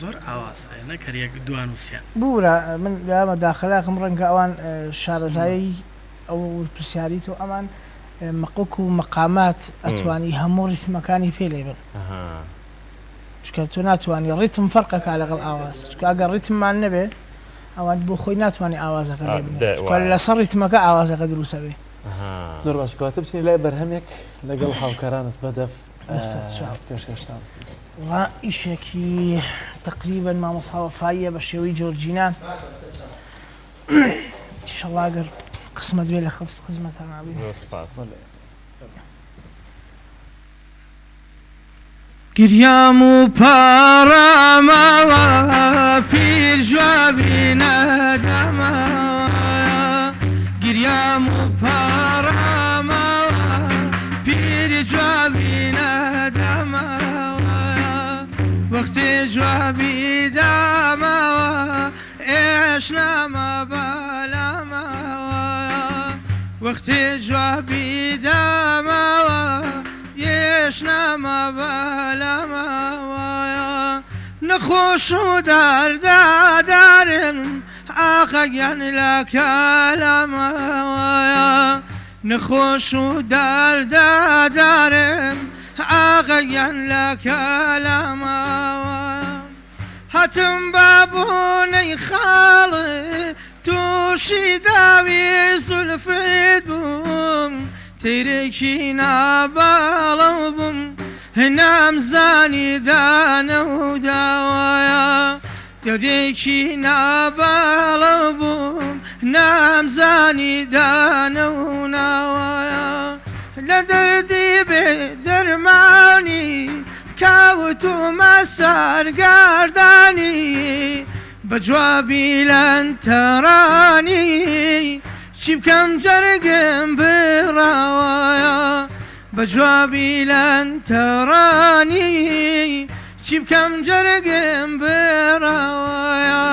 زۆر ئاواز نەکەریەک دوان وسیان بورە من لامە داخلاکم ڕەنگە ئەوان شارەزایی ئەو پرسیاریت و ئەمان مەقۆک و مەقامات ئەتوانی هەموو ڕیتمەکانی پێ لێ بن چکە تۆ ناتوانانی ڕیتم فەرقەکە لەگەڵ ئاواز چکە ئەگەر ڕیتممان نەبێ ئەوان بۆ خۆی ناتوانانی ئاوازەکە لێ بن لەسەر ڕیتمەکە ئاوازەکە دروستە بێ زۆر باش کاتە بچنی لای بەرهەمێک لەگەڵ هاوکارانت بەدەف پێشکەشتان ئیشێکی تقریبا مامۆساوەفاییە بە شێوەی جۆرجینان شەڵاگەر قسمت بێ لە خزمەتان نابێ گریام و پارامەوە پیر جوابی نەدەمەوە گریام و پارامەوە پیر جوابی نەدەمەوە وەختی جوابی دامەوە ئێش نامە بەلامەوە وەختی جوابی دامەوە ئێش نامە بەلامەوە نەخۆش و دەردادارم ئاخەگیان لە کەلامەوە نەخۆش و دەردادارم ئاخەگیان لە کەلامەوە هەتم بابوونەی خاڵێ تووشی داوی زولفت بووم تیرێکی ناباڵە بووم نامزانی دانە و داوایە دەورێکی ناباڵە بووم نامزانی دانە و ناوایە لە دەردی بێ دەرمانی کاوتومە سەرگاردانی بە جوابی لەن تەڕانی چی بکەم جەرگم بڕاوایە بە جوابی لەن تەڕانی چی بکەم جەرگم بڕاوایە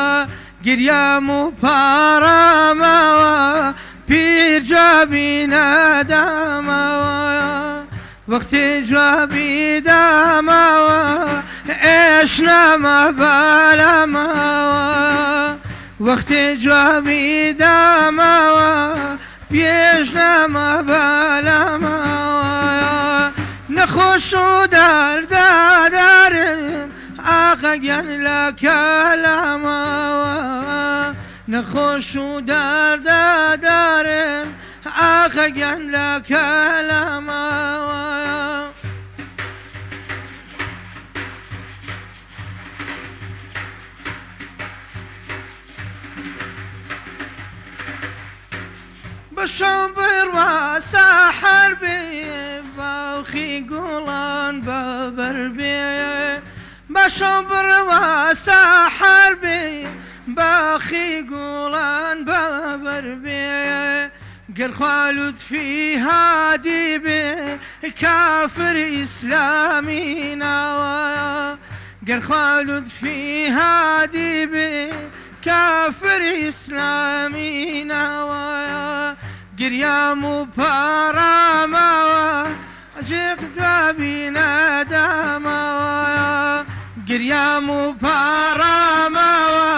گریام و پارامەوە پیر جوابی نەدامەوە وەختی جوابی دامەوە ئێش نامە بەلامەوە وەختی جوابی دامەوە پێش نامە بەلامەوە نەخۆش و دەردادارم ئاخەگیان لە کەلامەوە نەخۆش و دەردادارم ئاخەگیان لە کەلامەوە بەشەو بڕوا ساحەر بێ باوخی گوڵان بەبەر بێ بەشەو بڕوا ساحەر بێ باخی گوڵان بەبەر بێ گەرخوا لوتفی هادی بێ کافر ئیسلامی ناوە گەرخوا لوتفی هادی بێ کافر ئیسلامی ناوە گریام و پارامەوە جێق جوابی نەدامەوە گریام و پارامەوە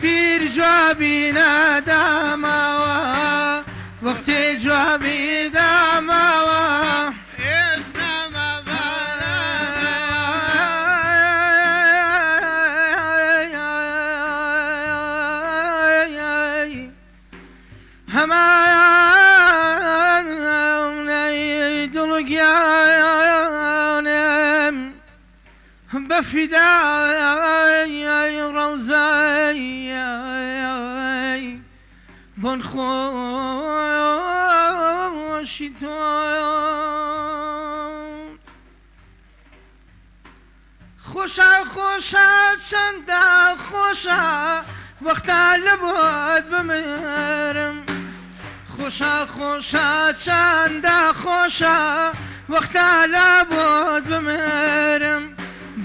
پیر جوابی نەدامەوە وەختی جوابی دامەوە ئێش نامە هەمانەی دڵگیانم بەفیدای ڕەوزای بۆن خۆ خۆشی تۆ خۆشە خۆشە چەندە خۆشە وەختە لە بۆت بمرم خۆشە خۆشە چەندە خۆشە وەختە لە بۆت بمرم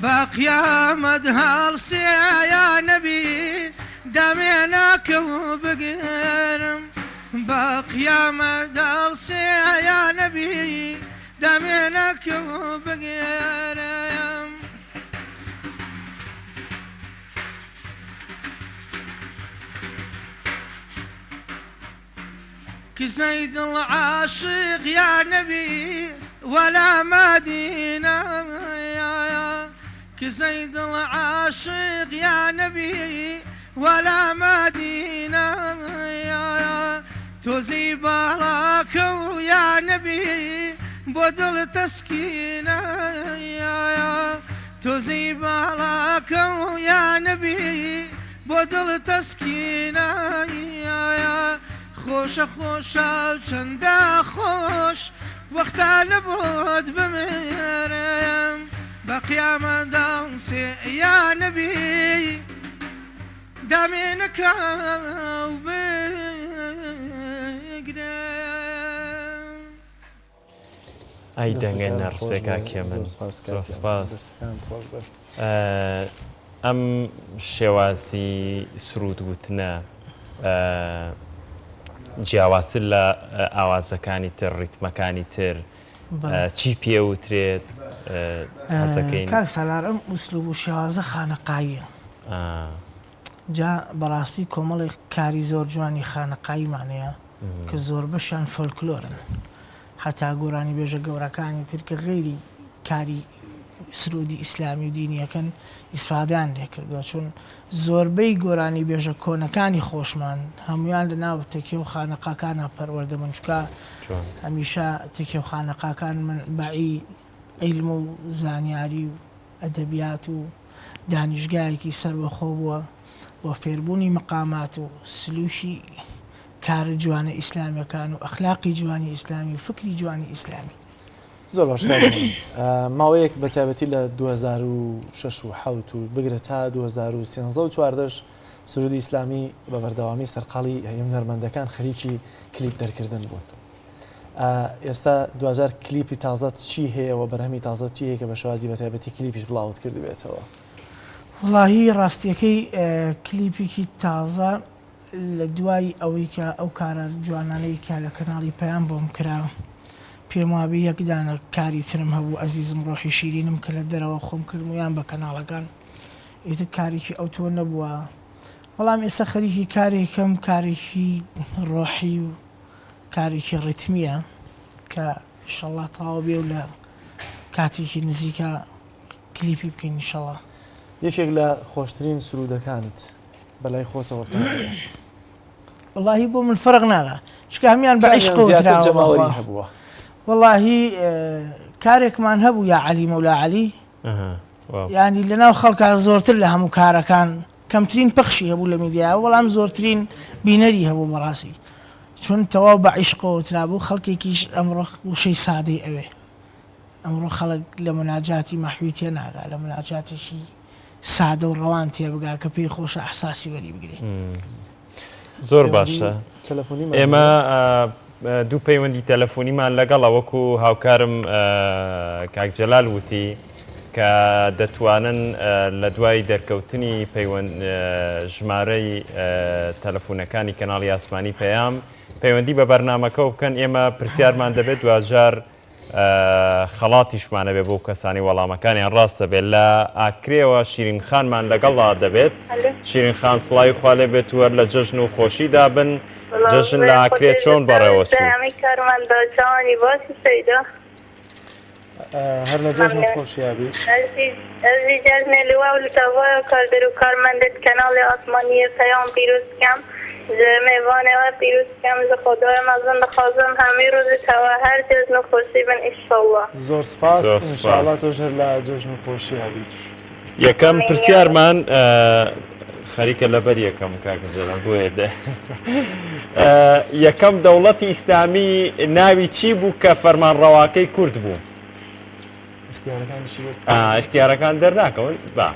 بە قیامەت هەڵسێیا نەبی دامێنەکە و بگرم بە قیامەت هەڵسێیا نەبی دامێنەکە و بگرم كسي دل عاشق يا نبي ولا مدينة كسي دل عاشق يا نبي ولا مدينة توزي بالك يا نبي بدل تسكينة توزي بالك يا نبي بدل تسكينة خۆشە خۆشە چەندە خۆش وەختە لە بۆت بمێرم بە قیامەتدا یا نەبی دامێنەکە و بگرم ئەی دەنگە نەرسێکا کێ من سپاس ئەم شێوازی سرود وتنە جیاوازتر لە ئاوازەکانی تر ڕیتمەکانی تر چی پێوترێت حەزەکەین کاک سالار ئەم ئوسلوب و شێوازە خانەقاییە جا بەڕاستی کۆمەڵی کاری زۆر جوانی خانەقاییمانەیە کە زۆر بەشیان فۆلکلۆرن هەتا گۆرانی بێژە گەورەکانی تر کە غێری کاری سرودی ئیسلامی و دینیەکەن ئیسفادیان لێکردووە چون زۆربەی گۆرانی بێژە کۆنەکانی خۆشمان هەمویان لە ناو تەکێ و خانەقاکانە پەروەردەبن چکە هەمیشە تەکێ و خانەقاکان منبعی عیلم و زانیاری و ئەدەبیات و دانیشگایەکی سەربەخۆ بووە بۆ فێربوونی مەقامات و سلووشی کارە جوانە ئیسلامیەکان و ئەخلاقی جوانی ئیسلامی و فکری جوانی ئیسلامی زۆر باش ماوەیەک بەتابەتی لە 2006 و 7 و بگرە تا 2013 و 14 سرودی ئیسلامی بە بەردەوامی سەرقاڵی هەیە هونەرمەندەکان خەریکی کلیپ دەرکردن بوون ئێستا 2000 کلیپی تازە چی هەیەەوە بەرهەمی تازە چی هەیە کە بە شێوازی بەتابەتی کلیپیش بڵاوت کردبێتەوە وڵاهی ڕاستیەکەی کلیپێکی تازە لە دوای ئەوەی کە ئەو کارە جوانانەی کە لە کەناڵی پەیام بۆم کرا پێم وابێ یەکدانە کاری ترم هەبوو ئەزیزم ڕۆحی شیرینم کە لە دەرەوە خۆم کردمویان بە کەناڵەکان ئیتر کارێکی ئەو تۆ نەبووە بەڵام ئێستا خەریکی کارێکم کارێکی ڕۆحی و کارێکی ڕیتمیە کە ئینشەڵڵا تەواو بێ و لە کاتێکی نزیکە کلیپی بکەین ئینشەڵڵا یەکێک لە خۆشترین سرودەکانت بەلای خۆتەوە وڵاهی بۆ من فەرق ناغا چکە هەمیان بە عیشق وتراوە هەبووە وڵاهی کارێکمان هەبوو یا عەلی مەولا عەلی ینی لەناو خەڵکا زۆرتر لە هەموو کارەکان کەمترین پەخشی هەبوو لە میدیا وەڵام زۆرترین بینەری هەبوو بەڕاستی چون تەواو بە عیشقەوە ترابوو خەڵکێکیش ئەمڕۆ وشەی سادەی ئەوێ ئەمڕۆ خەڵک لە مناجاتی مەحوی تێ ناگا لە مناجاتێکی سادە و ڕەوان تێبگا کە پێی خۆشە ئەحساسی وەری بگرێ زۆر باشە ئێمە دوو پەیوەندی تەلەفۆنیمان لەگەڵە وەکو هاوکارم کاک جەلال وتی کە دەتوانن لە دوای دەرکەوتنی ژمارەی تەلەفۆنەکانی کەناڵی ئاسمانی پەیام پەیوەندی بە بەرنامەکە بکەن ئێمە پرسیارمان دەبێت دوجار خەڵاتیشمانە بێ بۆ کەسانی وەڵامەکانیان ڕاستە بێت لە ئاکرێەوە شیرین خانمان لەگەڵا دەبێت شیرین خان سڵاوی خوا لێ بێت وەر لە جەژن و خۆشیدا بن جەژن لە ئاکرێت چۆن بەڕێوە چوو هەر لە جەژن خۆشیابی ئەزی جەژنێ لەوا و لەتەوایە کاردەر و کارمەندت کەناڵی ئاسمانیە پەیام پیرۆز بکەم میوانەوە پیرۆز بکەم لە خۆدای مەزن دەخوازم هەمووی ڕۆژتەوە هەر جەژن و خۆشی بن ئینشەڵڵا زۆر سپاس ئینشەڵڵا تۆش هەر لە جەژن و خۆشیابی یەکەم پرسیارمان خەریکە لەبەر یەکەم کاکەجەڵ بۆیە یەکەم دەوڵەتی ئیسلامی ناوی چی بوو کە فەرمانڕەواکەی کورد بوو؟ اختیارەکان دەرناکەون با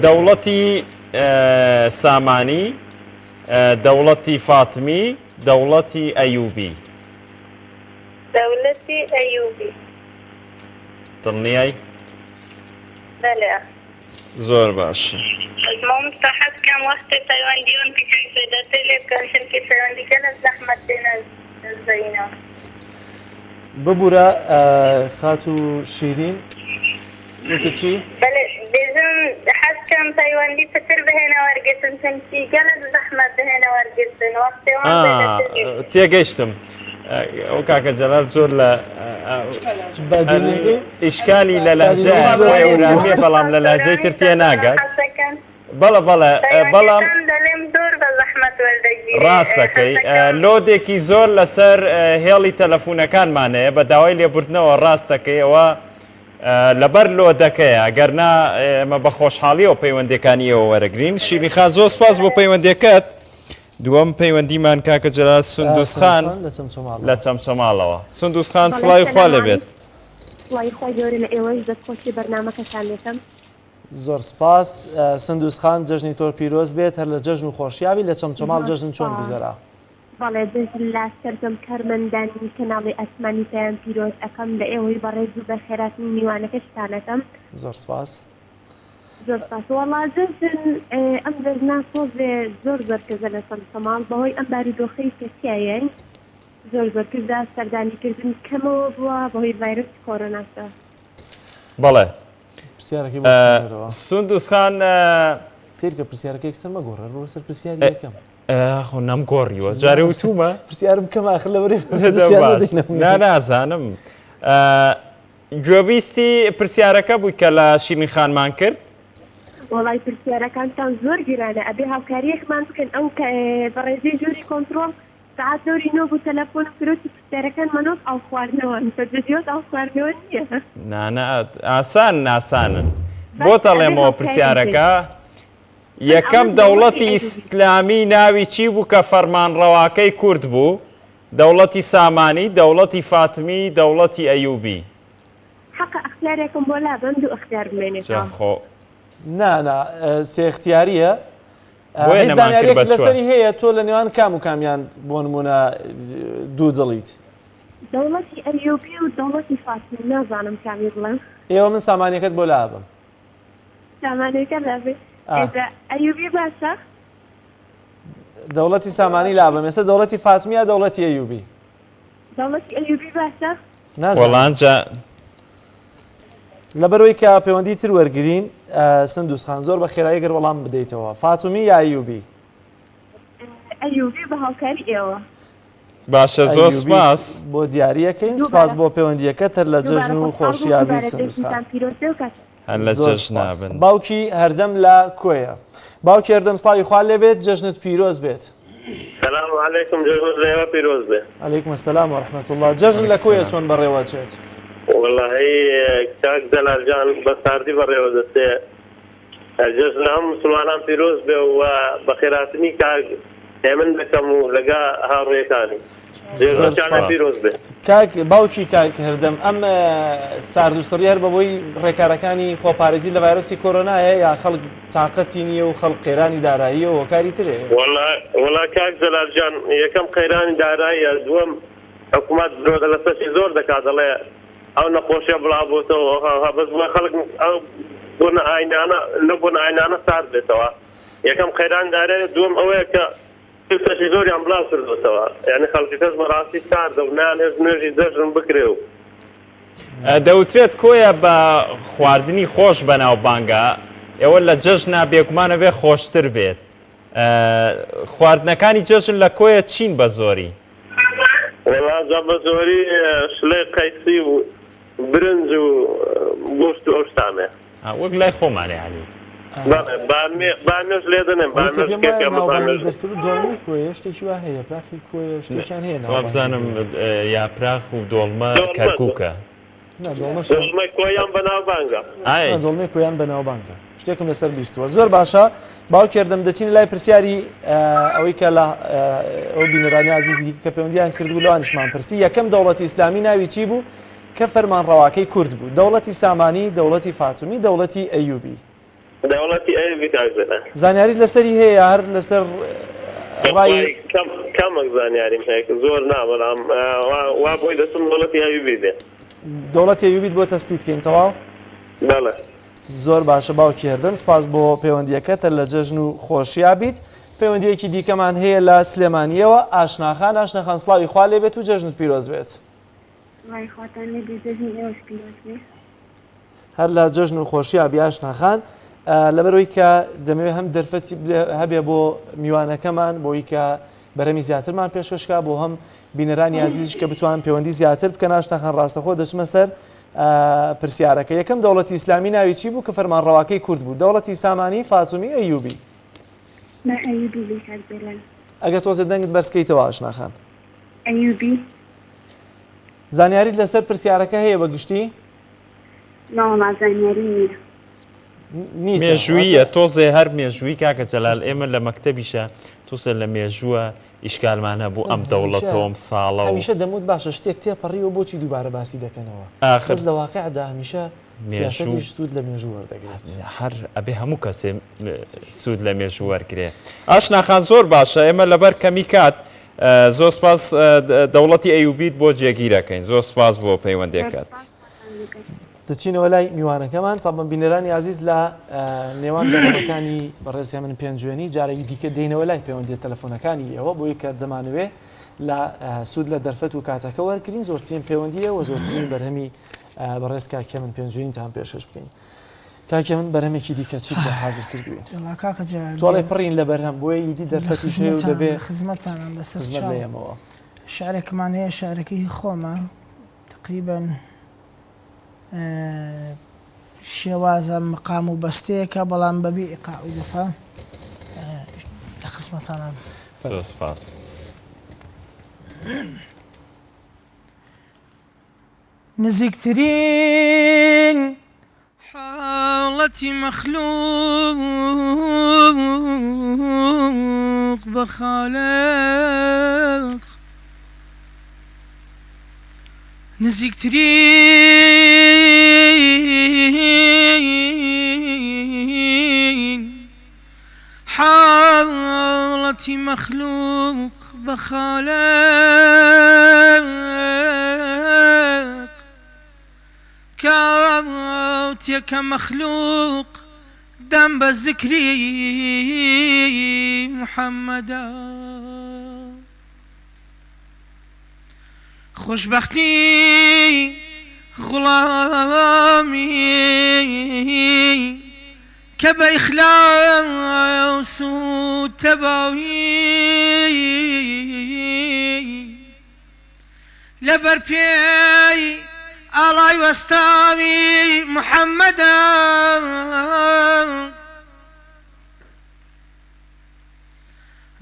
دەوڵەتی سامانی، دەوڵەتی فاتمی، دەوڵەتی ئەیوبی. دەوڵەتی ئەیوبی. دڵنیای؟ بەڵێ. زۆر باش. مستحب كم وقت تايوانديون في كيف تلك شركة تايواندي كانت زحمة زينا ببورە خات و شیرین وتە چی؟ بله بێژم حەز کەم تایواندی پتر بهێنە وەرگتن چەندی گەلت زەحمەت بهێنە وەرگتن وەختێوان تێگەیشتم ئەو کاکە جەلال زۆر لە ئیشکالی لە لەهجەیە وەرامێ بەڵام لە لەهجەی تر تێ ناگات بەڵە بەڵام دەڵێم زۆر بە زەحمەت وەردەگیری ڕاستەکەی لۆدێکی زۆر لەسەر هێڵی تەلەفونەکانمانەیە بە داوای لێبوردنەوە ڕاستەکەیەوە لەبەر لۆدەکەیە گەرنا ئێمە بە خۆشحاڵیەوە پەیوەندەکانیەوە وەرەگرین. شیرینخان زۆر سپاس بۆ پەیوەندەکەت. دووەم پەیوەندیمان کاکە جەلال سندوسخان لە چەمچەماڵەوە. سندوسخان سڵاوی خوا لەبێت. سڵاوی خۆی گەورە لە ئێوەش دەستخۆشی بەرنامەکەتان لێتم. زۆر سپاس سندوسخان جژنی تۆر پیرۆز بێت هەر لە جەژن و خۆشیاوی لە چەمچەماڵ جەژن چۆن گوزەرا؟ بەڵێ جژن لە سەردەم کارمەندانی کەناڵی ئەسمانی پێیان پیرۆز ئەەکەم لە ئێوەی بەڕێز و بە خێراتنی میوانەکەشتانەکەم. زۆر سپاس. زۆر سپاس وەڵا جژن ئەم جەژنا سۆزێ زۆر زۆرکەزە لە چەمچەماڵ بەهۆی ئەم بارودۆخەی کەسیایە زۆر زۆرکردا سەردانیکردن کەمەوە بووە بەهۆی ڤایرۆسی کۆرۆناسە. بەڵێ پرسیارەکەی سندوسخان سیرکە پرسیارەکە یەکسەر مەگۆڕە ڕۆ سەر پرسیاری یەکەم. خۆ نەمگۆڕیوە جارێ وتومە پرسیارم کەم ئاخر لەبەرێ نازانم گوێبیستی پرسیارەکە بووی کە لە شیرینخانمان کرد. وڵای پرسیارەکانتان زۆر گرانە ئەبێ هاوکاریەکمان بکەن ئەو بەڕێزەی ژووری کۆنتڕۆڵ سعات زۆری نۆ بوو تەلەفۆن فرۆتی پرسیارەکان مەنۆت ئەو خواردنەوە بەجددیۆت ئەو خواردنەوە نییە. نانە ئاسان ناسانن بۆ تەڵێمەوە پرسیارەکە یەکەم دەوڵەتی ئیسلامی ناوی چی بوو کە فەرمانڕەواکەی کورد بوو؟ دەوڵەتی سامانی، دەوڵەتی فاتمی، دەوڵەتی ئەیوبی. حەقە ئەختیارێکم بۆ لابند و ئەختیار بمێنێتەوە. خۆ نانا سێ اختیاریە هیچ لەسەری هەیە تۆ لە نێوان کام و کامیان بۆ نمونە دوو دڵیت؟ دەوڵەتی ئەیوبی و دەوڵەتی فاتمی نازانم کامی بڵێم. ئێوە من سامانیەکەت بۆ لابم. سامانەکە لابێ ئەیوبی باشە؟ دەوڵەتی سامانی لابم ئێستا دەوڵەتی فاتمی یا دەوڵەتی ئەیوبی؟ دەوڵەتی ئەیوبی باشە؟ وەڵانجا لەبەرەوەی کە پەیوەندی تر وەرگرین سندوسخان زۆر بە خێرایی گەر وەڵام بدەیتەوە فاتمی یا ئەیوبی؟ ئەیوبی بە هاوکاری ئێوە. باشە زۆر سپاس بۆ دیاریەکەین سپاس بۆ پەیوەندیەکەت هەر لە جەژن و خۆشییابی سندوسخان هەر لە جەژن نابن. باوکی هەردەم لە کۆیە باوکی هەردەم سڵاوی خوا لێبێت جەژنت پیرۆز بێت. سلام علیکم جەژن لێوە پیرۆز بێ. عەلەیکم السەلام وەرەحمەتوڵڵاه الله. جەژن لە کۆیە چۆن بەڕێوەچێت؟ والله کاک جەلالجان بە ساردی بەڕێوە دەستێ جەژن هەموو مسلمانان پیرۆز بێ و بە خێراتنی کاک هێمن دەکەم و لەگا هاوڕێیەکانی جێژنەکانە پیرۆز بێ. کاک باوکی کاک هەردەم ئەم ساردوسڕی هەر بەبووی ڕێکارەکانی خۆپارێزی لە ڤایرۆسی کۆرۆنایە یا خەڵک تااقەتی نییە و خەڵک قەیرانی داراییە و کاری ترێ؟ وەڵا کاک جەلالجان یەکەم قەیرانی داراییە دووەم حکوومەت درۆدە لەسەرشی زۆر دەکات دەڵێ ئەو نەخۆشیە بڵاوبووتەوە بەس بۆ خەڵک ئەو بۆنە ئاینانە نەبوون ئاینانە سارد بێتەوە. یەکەم قەیران دارەیە دووەم ئەوەیە کە سەشی زۆریان بڵاو کردوتەوە یعنی خەڵکی کەس بەڕاستی ساردە و نانێز نوێژی جەژن بکرێ و دەوترێت کۆیە بە خواردنی خۆش بەناو بانگە ئێوە لە جەژنا بێگومانە بێ خۆشتر بێت. خواردنەکانی جەژن لە کۆیە چین بە زۆری؟ وەڵا بە زۆری شلەی قەیسی و برنج و گۆشت و ئەو شتانێ وەک لای خۆمانێ عەلی. بامێش لێ دەنێم دۆڵمی کۆیە شتێکی وا هەیە پراخی کۆیە شتێکیان هەیە بزانم یاپراخ و دۆڵمە کەرکووکە دڵمەی کۆیان بەناوبانگە دڵمەی کۆیان بەناوبانگە شتێکم لەسەر بیستووە زۆر باشە باوکێردم دەچین لای پرسیاری ئەوەی کە لە ئەو بینەرانی عزیزی کە پەیوەندیان کردبوو لەوانشمان پرسی یەکەم دەوڵەتی ئیسلامی ناوی چی بوو کە فەرمانڕەواکەی کورد بوو دەوڵەتی سامانی دەوڵەتی فاتومی دەوڵەتی ئەیوبی دەوڵەتی ئەیوبی کاکزەلا زانیاری لەسەری هەیە هەر لەسەر ڕای کامێک زانیاریم هەیە زۆر نابەڵام وا بۆی دەچم دەوڵەتی ئەیوبی بێ دەوڵەتی ئەیوبیت بۆ تەسبیت کەین تەواو بەڵێ زۆر باشە باوکێردم سپاس بۆ پەیوەندیەکەتە لە جەژن و خۆشیابیت پەیوەندیەکی دیکەمان هەیە لە سلێمانیەوە ئاشناخان سڵاوی خوا لێ بێت و جەژنت پیرۆز بێت هەر لە جەژن و خۆشیابی ئاشناخان لەبەرەوەی کە دەمەوێت هەم دەرفەتی هەبێ بۆ میوانەکەمان بۆی کە بەرەمی زیاترمان پێشکەشکا بۆ هەم بینەرانی عزیزش کە بتوان پەیوەندی زیاتر بکەن ئاشناخان ڕاستەخۆ دەچمە سەر پرسیارەکە یەکەم دەوڵەتی ئیسلامی ناوی چی بوو کە فەرمانڕەواکەی کورد بوو دەوڵەتی سامانی فاتومی ئەیوبی ئەگە تۆزە دەنگت بەرزکەیتەوە ئاشناخان ئەیوبی زانیاریت لەسەر پرسیارەکە هەیە بەگشتی زانیاری مێژوویە تۆزێ هەر مێژووی کاکە جەلال ئێمە لە مەکتەبیشە تووسە لە مێژووە ئیشکالمان هەبوو ئەم دەوڵەتۆم ساڵە و هەمیشە دەموت باشە شتێک تێپەڕیەوە بۆچی دووبارە باسی دەکەنەوە ئاخر لە واقعدا هەمیشە سیاسەتیش سوود لە مێژوو وەردەگرێت هەر ئەبێ هەموو کەسێ سوود لە مێژوو وەرگێ ئاشناخان زۆر باشە ئێمە لەبەر کەمی کات زۆر سپاس دەوڵەتی ئەیوبیت بۆ جێگیرەکەین زۆر سپاس بۆ پەیوەندێکات دەچینەوە لای میوانەکەمان تاڵبم بینەرانی عزیز لە نێوان دەرەوەکانی بەڕێزی من پێنجوێنی جارێکی دیکە دێنەوە لای پەیوەندی تەلەفۆنەکانی ئێوە بۆی کە دەمانوێت لە سوود لە دەرفەت و کاتەکە وەرگرین زۆرترین پەیوەندیە و زۆرترین بەرهەمی بەڕێز کاکە من پێنجوێنیتان پێشکەش بکەین کاکە من بەرهەمێکی دیکە چیت بۆ حاضر کردوین تۆڵێ پڕین لە بەرهەم بۆیە ئیدی دەرفەتی پێ و دەبێ خزمەتانم بەسەر لەیەمەوە شعرێکمان هەیە شعرەکەی خۆمە تقریبا شێوازە مقام و بەستەیەکە بەڵام بەبێ ئیقاع و دفا لە خزمەتانە سپاس نزیکترین حاڵەتی مەخلوق بە خالق نزیکترین حاڵەتی مەخلوق بە خالق کاتێکە مەخلوق دەم بە زیکری محەممەدە خوشبختی غلامی که به اخلاص و تباوی لبر پی آلای وستاوی محمد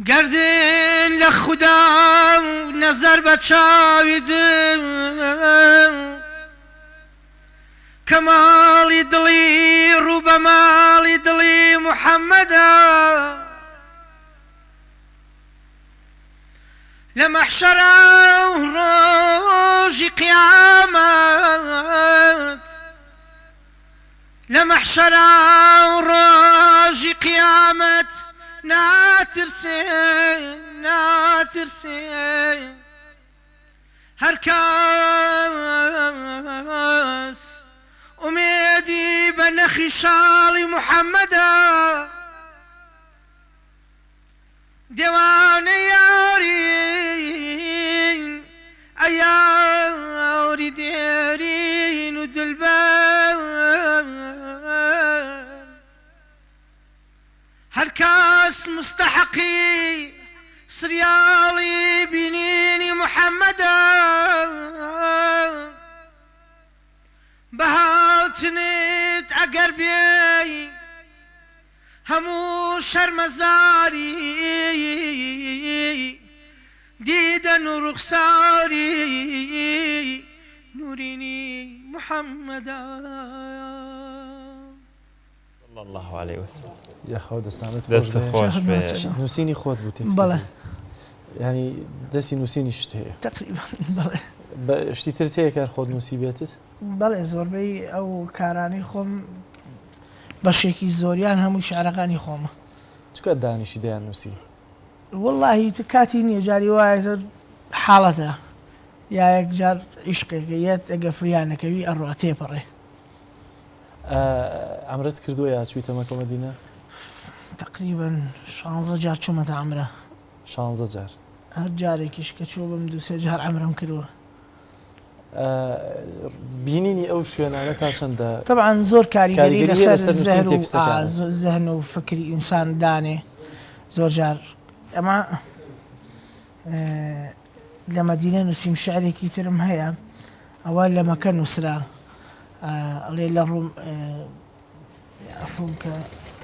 گردن لخدا نظر بچاوی دل کمالی دلی رو بمالی دلی محمد لمحشر روج قيامت لمحشر روج قيامت ناترسي هركاس أميدي بنخي شالي محمدا ديوان يارين أياري ديرين ودلبان هركاس مستحقي سريالي بنيني محمدا بهاتنت أقربي همو شرمزاري ديدا ورخساري تذكرني محمدا صلى الله عليه وسلم. یاخۆ دەستانت دەست خۆش بێ. نووسینی خۆت بوو تێکست بەڵێ ینی دەستی نووسینی شت هەیە تقریبا بەڵێ بە شتی تر هەیە کار خۆت نووسی بێتت بەڵێ زۆربەی ئەو کارانی خۆم بەشێکی زۆریان هەموو شعرەکانی خۆمە چکە دانیشی دەیان نووسی واللهی کاتی نییە جاری وایە حاڵەتە یا یەک جار عیشقێکە یەت ئەگە فریانەکەوی ئەڕوا تێپەڕێ ئەمرت کردووە یا چوویتە مەکە مەدینە تقریبا 16 جار چوومەتە عەمرە 16 جار هەر جارێکیش کە چوە بم 2-3 جار عەمرەم کردووە بینینی ئەو شوێنانە تا چەندە طبعا زۆر کاریگەری لەسەر زەهر و تێکستەکان زەهن و فکری ئینسان دانێ زۆر جار ئەمە لە مەدینە نووسیم شعرێکی ترم هەیە ئەوە لە مەکە نووسرا ئەڵێ لە ڕووم ئەفۆم کە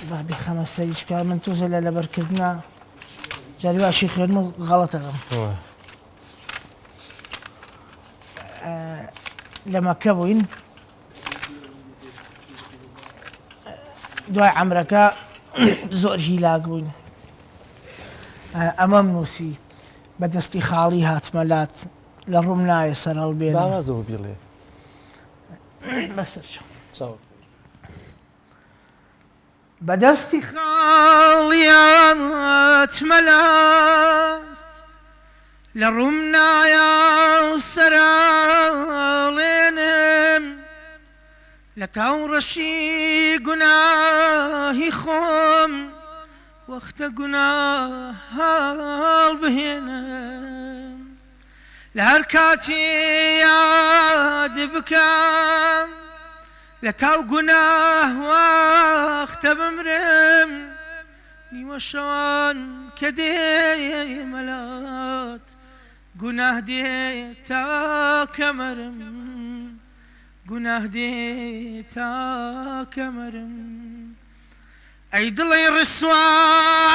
بابی خەمە سەریش کار من تۆزە لە لەبەرکردنا جاری واشی خوێن و غەڵەتەکەم لە مەکە بووین دوای عەمرەکە زۆر هیلاک بووین ئەمەم نووسی بەدەستی خاڵی هاتمەلات لە ڕووم نایە سەر هەڵبێنم باوازەوە بیڵێ بەسەر چاو بەدەستی خاڵیان هاتمەلات لە ڕووم نایە سەراڵێنم لە تاوڕەشی گوناهی خۆم وەختە گوناه هەڵبهێنم لە هەر کاتی یاد بکەم لە تاو گوناه وەختە بمرم نیوە شەوان کە دێمەلات گوناه دێ تا کەمەرم گوناه دێ تا کەمەرم ئەی دڵی ڕسوا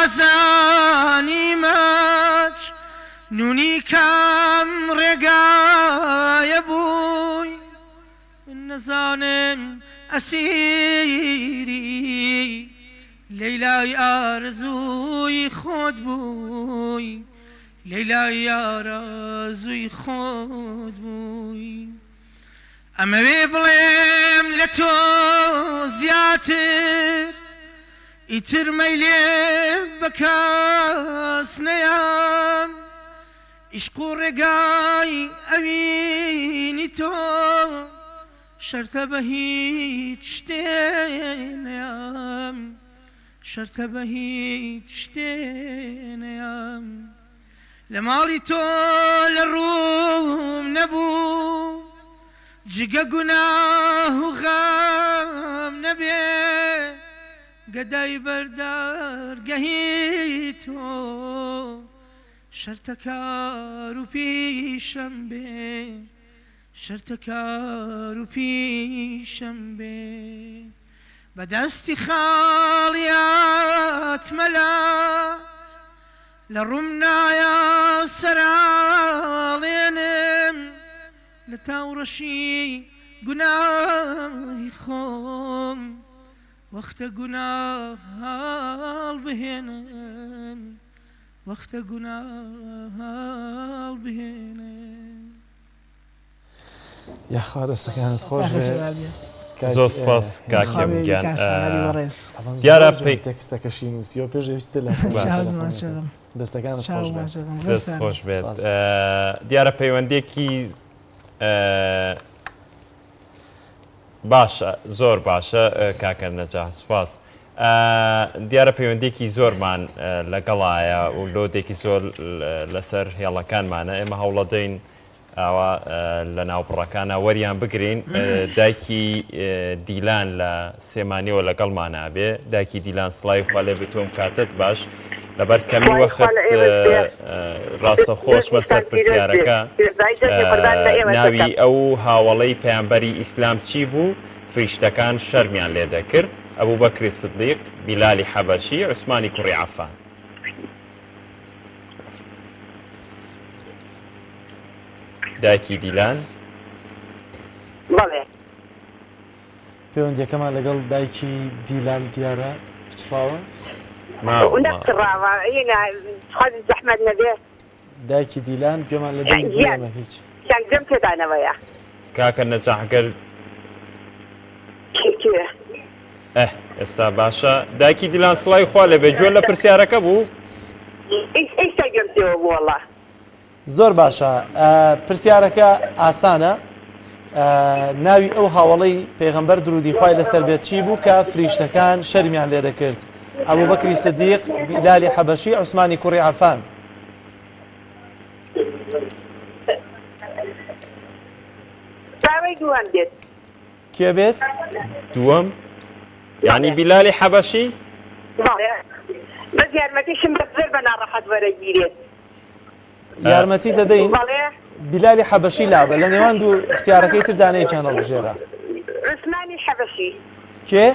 عەزانی ماچ نونی کام ڕێگایە بووی من نەزانم ئەسیری لەیلای ئارزووی خۆت بووی لەیلای ئارزووی خۆت بووی ئەمەوێ بڵێم لە تۆ زیاتر ئیتر مەیلێ بە کەس نەیەم عیشق و ڕێگای ئەوینی تۆ شەرتە بە هیچ شتێ نەیەم شەرتە بە هیچ شتێ نەیەم لە ماڵی تۆ لە ڕووم نەبوو جگە گوناه و غەم نەبێ گەدای بەردەرگەهی تۆ شەرتە کار و پیشەم بێ شەرتە کار و پیشەم بێ بەدەستی خاڵیات مەلات لە ڕووم نایە سەراڵێنم لە تاوڕەشی گوناهی خۆم وەختە گوناه هەڵبهێنم وەختە گوناه هەڵبهێنم یاخوا دەستەکانت خۆش بێ زۆر سپاس کاکەم گیان دیارە تێکستەکەشی نووسی و پێش ویستە لە دەستەکانت خۆش بێت دەست خۆش بێت دیارە پەیوەندێکی باشە زۆر باشە کاکە نەجاح سپاس دیارە پەیوەندێکی زۆرمان لەگەڵایە و لۆدێکی زۆر لەسەر هێڵەکانمانە ئێمە هەوڵەدەین ئاوا لە ناوپڕەکانە وەریان بگرین دایکی دیلان لە سێمانیەوە لەگەڵمانە بێ دایکی دیلان سڵاوی خوا لێ بتۆم کاتت باش لەبەر کەمی وەخت ڕاستە خۆشمە سەر پرسیارەکە ناوی ئەو هاوڵەی پەیامبەری ئیسلام چی بوو فریشتەکان شەرمیان لێ دەکرد ئەبوو بەکری سدیق بیلالی حەبەشی عوسمانی کوڕی عەفان دایکی دیلان بەڵێ پەیوەندیەکەمان لەگەڵ دایکی دیلان دیارە چفاوە نەقڕاوە خۆی زەحمەت نەبێ دایکی دیلان گوێمان لە دەمە هیچ جەم پێدانەوەیە کاکە نەجاحگەر ئێستا باشە دایکی دیلان سڵای خوا لەبێ گوێ لە پرسیارەکە بوو ئێستا گەم پێوە بوو وەڵڵا زۆر باشە پرسیارەکە ئاسانە ناوی ئەو هاوڵەی پێغەمبەر درودی خوای لەسەر بێت چی بوو کە فریشتەکان شەرمیان لێ دەکرد ئەبوو بەکری سدیق بیلالی حەبەشی عوسمانی کوڕی عەفان داوای دووەم بێت کێ بێت دووەم یعنی بیلالی حەبەشی بەس یارمەتیشم بەس زۆر بە ناڕەحەت وەرەگیرێت یارمەتی دەدەین بیلالی حەبەشی لابە لە نێوان دوو اختیارەکەی تر دانەیەکیان هەڵبژێرە عوسمانی حەبەشی کێ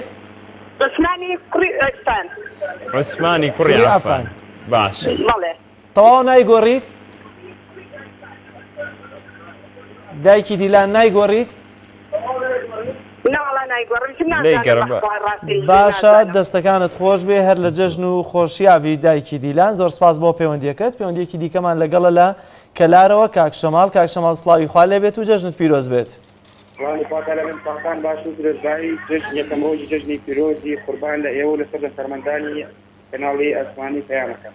عوسمانی کوڕی عەفان عوسمانی کوڕی عەفان باش بەڵێ تەواو نایگۆڕیت دایکی دیلان نایگۆڕیت باشە دەستەکانت خۆش بێ هەر لە جەژن و خۆشیابی دایکی دیلان زۆر سپاس بۆ پەیوەندیەکەت پەیوەندیەکی دیکەمان لەگەڵە لە کەلارەوە کاک شەماڵ سڵاوی خوا لێ بێت و جەژنت پیرۆز بێت باش و درێژایی جژن یەکەم ڕۆژی جژنی پیرۆزی قوربان لە ئێوە لەسەر لە سەرمەندانی کەناڵی ئەسمانی پەیامەکە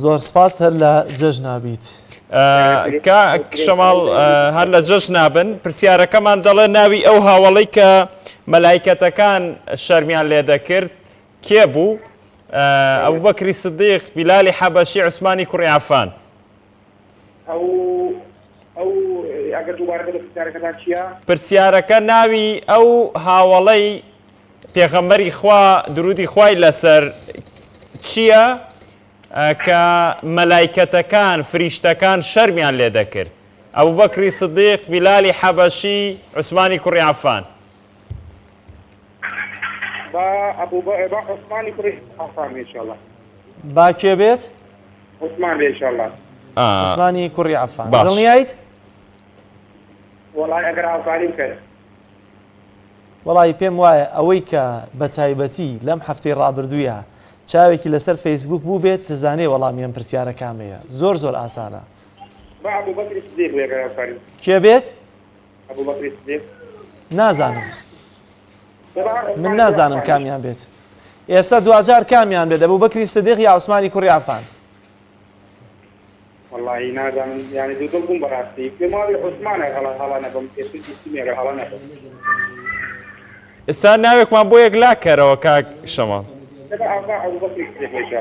زۆر سپاس هەر لە جەژنابیت شەماڵ هەر لە جەژ نابن پرسیارەکەمان دەڵێ ناوی ئەو هاوڵەی کە مەلایکەتەکان شەرمیان لێ دەکرد کێ بوو ئەبوو بەکری سدیق بیلالی حەبەشی عوسمانی کوڕی عەفان پرسیارەکە ناوی ئەو هاوڵەی پێغەمبەری خوا درودی خوای لەسەر چییە کە مەلایکەتەکان فریشتەکان شەرمیان لێ دەکرد ئەبوو بەکری سدیق بیلالی حەبەشی عوسمانی کوڕی عەفان عوسمانی کوڕی عەفان ئینشاءالله با کێ بێت عوسمان بێ ئینشاءالله عوسمانی کوڕی عەفان دڵنیایت وەڵای ئەگەر ئاسانی بکەیت وەڵی پێم وایە ئەوەی کە بە تایبەتی لەم هەفتەی ڕابردوویە چاوێکی لەسەر فەیسبوک بوو بێت دەزانێ وەڵامی ئەم پرسیارە کامەیە زۆر ئاسانە کێ بێت نازانم من نازانم کامیان بێت ئێستا دوجار کامیان بێت ئەبوو بەکری سدیق یا عوسمانی کوڕی عەفان والله نازانم یعنی دوو دڵ بووم بەڕاستی پێماوی عوسمانە هەڵا نەبم پێسویمێگە هەڵا نەبم ئێستا ناوێکمان بۆ یەک لاکەرەوە کاک شەماڵ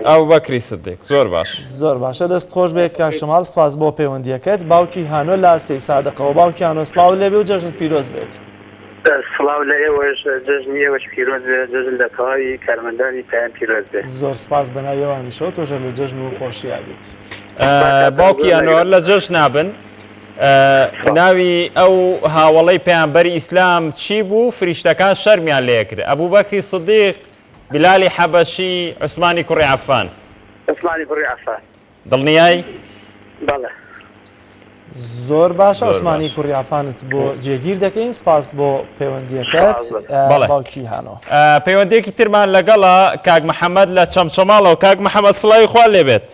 ئەو بەکری سدیق زۆر باش زۆر باشە دەست خۆش بێ کاک شەماڵ سپاس بۆ پەیوەندیەکەت باوکی هانۆ لا سەی سادقەوە باوکی هانۆ سڵاو لێبێ و جەژنت پیرۆز بێت سڵاو لە ئێوەش جەژنی ئێوەش پیرۆز بێت جەژن لە تەواوی کارمەندانی پایان پیرۆز بێت زۆر سپاس بە ناوێوانیشەوە تۆژە لە جەژن و خۆشیابیت باوکی هانۆ لە جەژ نابن ناوی ئەو هاوڵەی پەیامبەری ئیسلام چی بوو فریشتەکان شەرمیان لێ کرد ئەبوو بەکری سدیق بیلالی حەبەشی عوسمانی کوڕی عەفان عوسمانی کوڕی عەفان دڵنیایی بەڵێ زۆر باشە عوسمانی کوڕی عەفانت بۆ جێگیر دەکەین سپاس بۆ پەیوەندیەکەت باوکی هانۆ پەیوەندیەکی ترمان لەگەڵە کاک محەممەد لە چەمچەماڵەوە کاک محەممەد سڵاوی خوا لێ بێت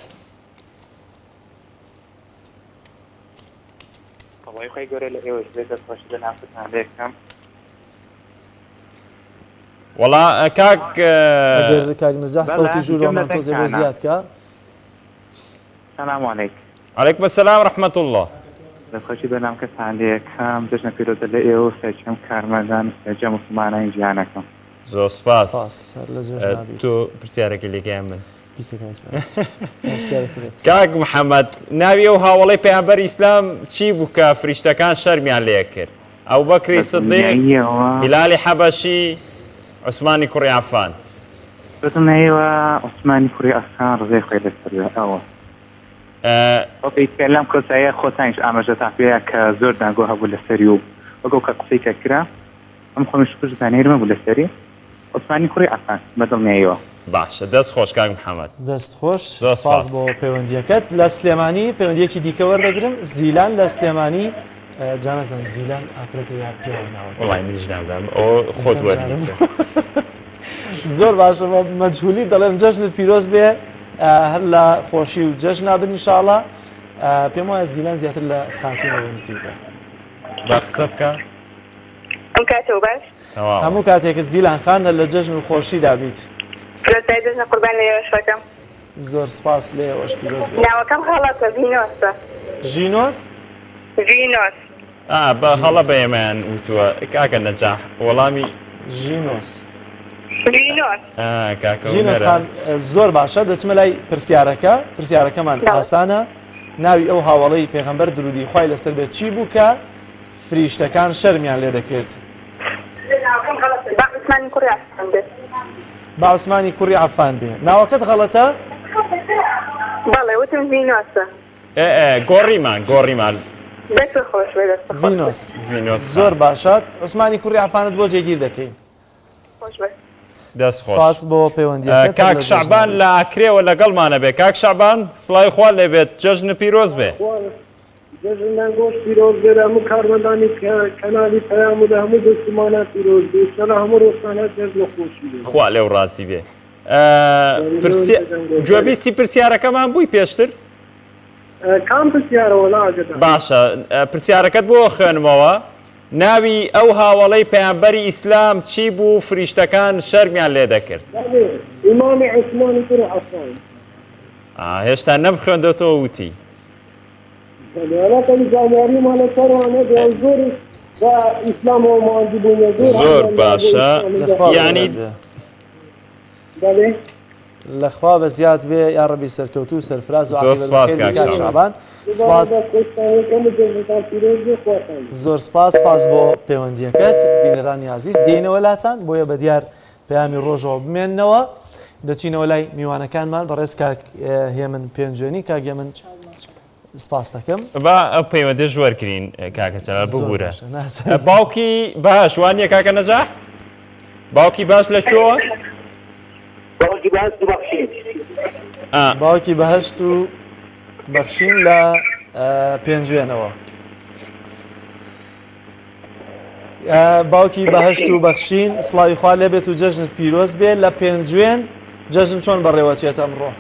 خۆی گەورە لە ئێوەش بێتە خۆش لە نافتان لێکم وەڵا کاک کاک نەجاح سەوتی ژوورەوەمان تۆزێ بۆ زیادکە سەلام عەلەیکم عەلەیکم السەلام ڕەحمەت الله لەخۆشی بەنامکەتان لێکم جەژنە پیرۆزە لە ئێوە سەرجەم کارمەندان سەرجە موسڵمانانی جیهانەکەم زۆر سپاس تۆ پرسیارێکی لێگەیان من کاک محەممەد ناوی ئەو هاوڵەی پەیامبەری ئیسلام چی بوو کە فریشتەکان شەرمیان لێ کرد ئەو بەکری سدیق بیلالی حەبەشی عوسمانی کوڕی عەفان بتونەوە عوسمانی کوڕی عەفان ڕزای خۆی لەسەر ئەوە لەم کۆسایە خۆتانیش ئاماژەتان پێەیە کە زۆر داگۆ هەبوو لەسەری و وەگەڵ کە قسەی کە کرا ئەم خۆمیش پشتدانێرمە بوو لەسەری عوسمانی کوڕی عەفان بەدڵنیاییەوە باشە دەست خۆش کاک محەممەد دەست خۆش سپاس بۆ پەیوەندیەکەت لە سلێمانی پەیوەندیەکی دیکە وەردەگرم زیلان لە سلێمانی جانەزان زیلان ئافرەتە یا پیاوەناوە وڵای منیش نازانم ئەو خۆت وەرگرتە زۆر باشە مەجهولی دەڵێن جەژنت پیرۆز بێ هەر لە خۆشی و جەژن نابن ئینشاڵڵا پێم وایە زیلان زیاتر لە خاتونەوە نزیکە با قسە بکە ئەم کاتەوە باش هەموو کاتێکت زیلان خانە لە جەژن و خۆشیدا بیت فرۆستای جەژنە قوربان لە ئێوەشەکەم زۆر سپاس لێەوەش پیرۆز بێت ناوەکەم هەڵاتە ڤینۆسە ژینۆس ڤینۆس بە هەڵە بە ئێمەیان وتووە کاکە نەجاح وەڵامی ژینۆس ژینۆس خان زۆر باشە دەچمە لای پرسیارەکەمان ئاسانە ناوی ئەو هاوڵەی پێغەمبەر درودی خوای لەسەر بێت چی بوو کە فریشتەکان شەرمیان لێ دەکرد با عوسمانی کوڕی عەفان بێ ناوەکەت غەڵەتە بەڵێ وتم ڤینۆسە گۆڕیمان دەست خۆش بێ ڤینۆس زۆر باشات عوسمانی کوڕی عەفانت بۆ جێگیر دەکەین دەست خۆش بۆ پەیوەندیەکەت کاک شەعبان لە ئاکرێوە لەگەڵمانە بێ کاک شەعبان سڵای خوا لێ بێت جەژن پیرۆز بێ جەژنان گۆشت پیرۆز بێ هەموو کارمەندانی کەنالی پەیام و لە هەموو دەستمانە پیرۆز بێ لە هەموو ڕۆژانە جەژن خۆشی بێ خوا لێو ڕاستی بێ گوێبیستی پرسیارەکەمان بووی پێشتر کام پرسیارەوە لاگەدا باشە پرسیارەکەت بۆ خوێنمەوە ناوی ئەو هاوڵەی پەیامبەری ئیسلام چی بوو فریشتەکان شەرمیان لێ دەکرد ئیمامی عوسمانی کوڕی عەفان هێشتا نەمخوێندێتەوە وتی زۆر باشە یعنی لەخوا بە زیاد بێ یا ڕەبی سەرکەوتو و سەرفراز و شعبان زۆر سپاس بۆ پەیوەندیەکەت بینەرانی عزیز دێنەوە لاتان بۆیە بە دیار پەیامی ڕۆژەوە بمێننەوە دەچینەوە لای میوانەکانمان بەڕێز کاک هێمن پێنجێنی کاگە من سپاس دەکەم با ئەو پەیوەندیش وەرگرین کاکە چەلال ببوورە باوکی باش وانییە کاکە نەجاح باوکی باش لە چۆوە باوکی بەهشت و بەخشین لە پێنجوێنەوە باوکی بەهشت و بەخشین سڵاوی خوا لێ بێت و جەژنت پیرۆز بێت لە پێنجوێن جەژن چۆن بەڕێوەچێت ئەمڕۆ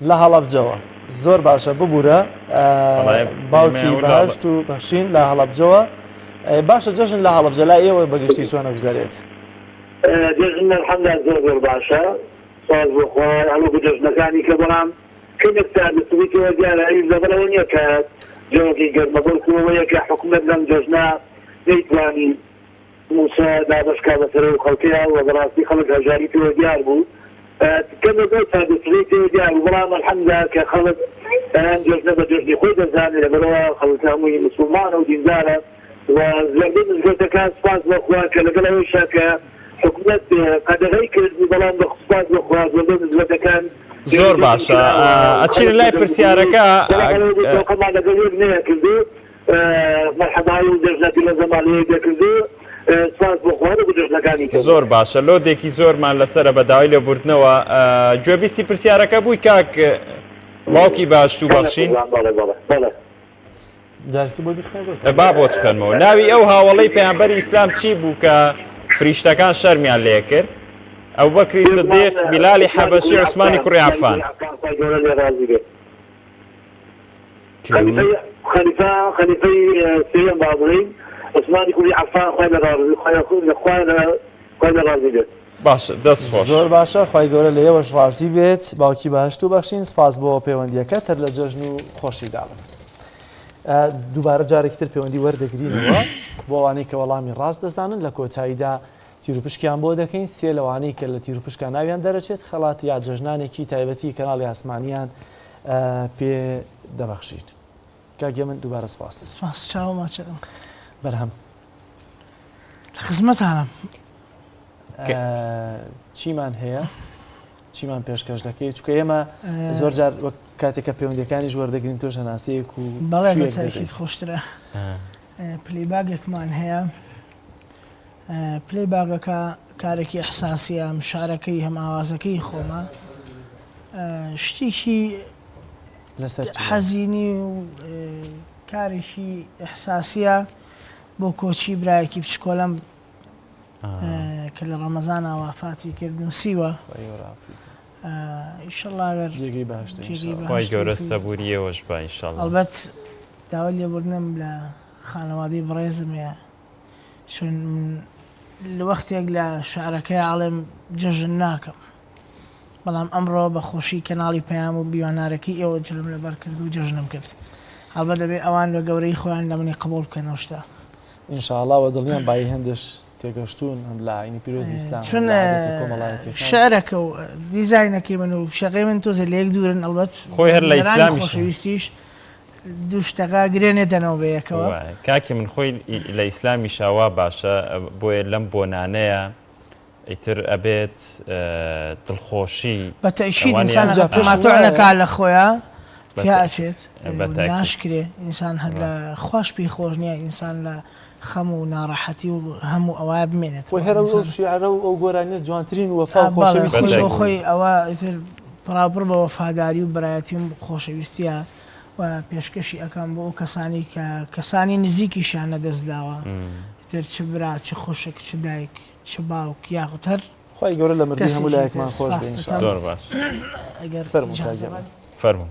لە هەڵەبجەوە زۆر باشە ببوورە باوکی بەهشت و بەخشین لە هەڵەبجەوە باشە جەژن لە هەڵەبجە لای ئێوە بەگشتی چۆنە گوزارێت جەژن الحەمدە زۆر باشە ساز بۆ خوا هەموو جەژنەکانی کە بەڵام کەمێکتا دەسویتەوە دیارایی لەبەرەوە نییە کە جەوەکی گەرمە بەڵکوەوەیە کە حکومەت لەم جەژنە نەیتوانی موسا دابشکا بەسەرەوەی خەڵکەیە و بەڕاستی خەڵک هەژاری پێوە دیار بوو كما قلت هذا السويت ديال البرام الحمد لله كخلط جزنا بجزني خوي دزاني لما خلطها مي مسلمان وديندارة وزردين قلت كان سباس بأخوان كلا وشاك حكومة قد غيكر ببلان بخصباس بأخوان زردين قلت كان زۆر باشە ئەچین لای پرسیارەکە زۆر باشە لۆدێکی زۆرمان لەسرە بەداوای لێبوردنەوە گوێبیستی پرسیارەکە بووی کاک باوکی باش و بەخشین با بۆ بخێنمەوە ناوی ئەو هاوڵەی پەیامبەری ئیسلام چی بوو کە فریشتەکان شەرمیان لێ کرد ئەو بەکری سدیق بیلالی حەبەشی عوسمانی کوڕی عەفان خەلیفەی سێیەم بابڕین عوسمانی کوڕی عەفان خوای لە ڕازی بێت باش دەست خۆش زۆر باشە خوای گەورە لە ئێوەش ڕازی بێت باوکی بەهشت و بەخشین سپاس بۆ پەیوەندیەکە تر لە جەژن و خۆشی داڵن دووبارە جارێکی تر پەیوەندی وەردەگرینەوە بۆ ئەوانەی کە وەڵامی ڕاست دەزانن لە کۆتاییدا تیرروپشکیان بۆ دەکەین سێ لەوانەی کە لە تیرروپشکان ناویان دەرەچێت خەڵات یا جەژنانێکی تایبەتی کەناڵی ئاسمانیان پێ دەبەخشیت کاگە من دووبارە سپاس چاوماچەم بەرهەم لە خزمەتانم چیمان هەیە چیمان پێشکەش دەکەیت چکە ئێمە زۆر جار وەک کاتێکە پەیوەندەکانیش وەردەگرین تۆش هەناسەیەک و بەڵێ بەتاکیت خۆشترە پلەیباگێکمان هەیە پلەی باگەکە کارێکی ئەحساسیە شارەکەی هەم ئاوازەکەی خۆمە شتێکی حەزینی و کارێکی ئەحساسیە بۆ کۆچی برایەکی بچکۆلم کە لە ڕەمەزان ئاوافاتی کرد نووسیوە ئیشەڵڵا جێگەی باشتر گەورە سەبووریەوەش بە ئیشەڵڵا ئەلبەت داوا لێبوردنم لە خانەوادەی بڕێزمەیە چون لە وەختێک لە شعرەکەی ئاڵێم جەژن ناکەم بەڵام ئەمڕۆ بە خۆشی کەناڵی پەیام و بیوانارەکەی ئێوە جلم لەبەر کرد و جەژنم کرد هەڵبەت دەبێت ئەوان لە گەورەی خۆیان لە منی قبول بکەنەوە شتا ئینشاءڵڵاوە دڵنیان بای هەندش تێگەشتون هەم لە عینی پیرۆزی ئیسلام چون شعرەکە و دیزاینەکەی من و شەقەی من تۆزە لە یەک دوورن ئەلبەت خۆی هەر لە ئیسلامی خۆشەویستیش دوو شتەکە گرێنێتەنەوە بەیەکەوە کاکی من خۆی لە ئیسلامی شاوا باشە بۆیە لەم بۆنانەیە ئیتر ئەبێت دڵخۆشی بەتەشید ئینسانەکە لە خۆیان تیاچێت ناشکرێ ئینسان هەر لە خۆش پێی خۆش نییە ئینسان لە خەم و ناڕەحەتی و هەموو ئەوە بمێنێت هێرە شیعرە و ئەو گۆرانیە جوانترین وەفا خۆشەویستی بۆ خۆی ئەوە ئیتر پڕاپڕ بە وەفاداری و بەرایەتی و خۆشەویستیە و پێشکەشی ئەەکەم بۆ ئەو کەسانی کە کەسانی نزیکیشیان نەدەستداوە تر چ برا چ خۆشک چ دایک چ باوک یاخود هەر خۆی گەورە لە مردی هەموو لایەکمان خۆش بێن زۆر باش ئەگەر فەرموو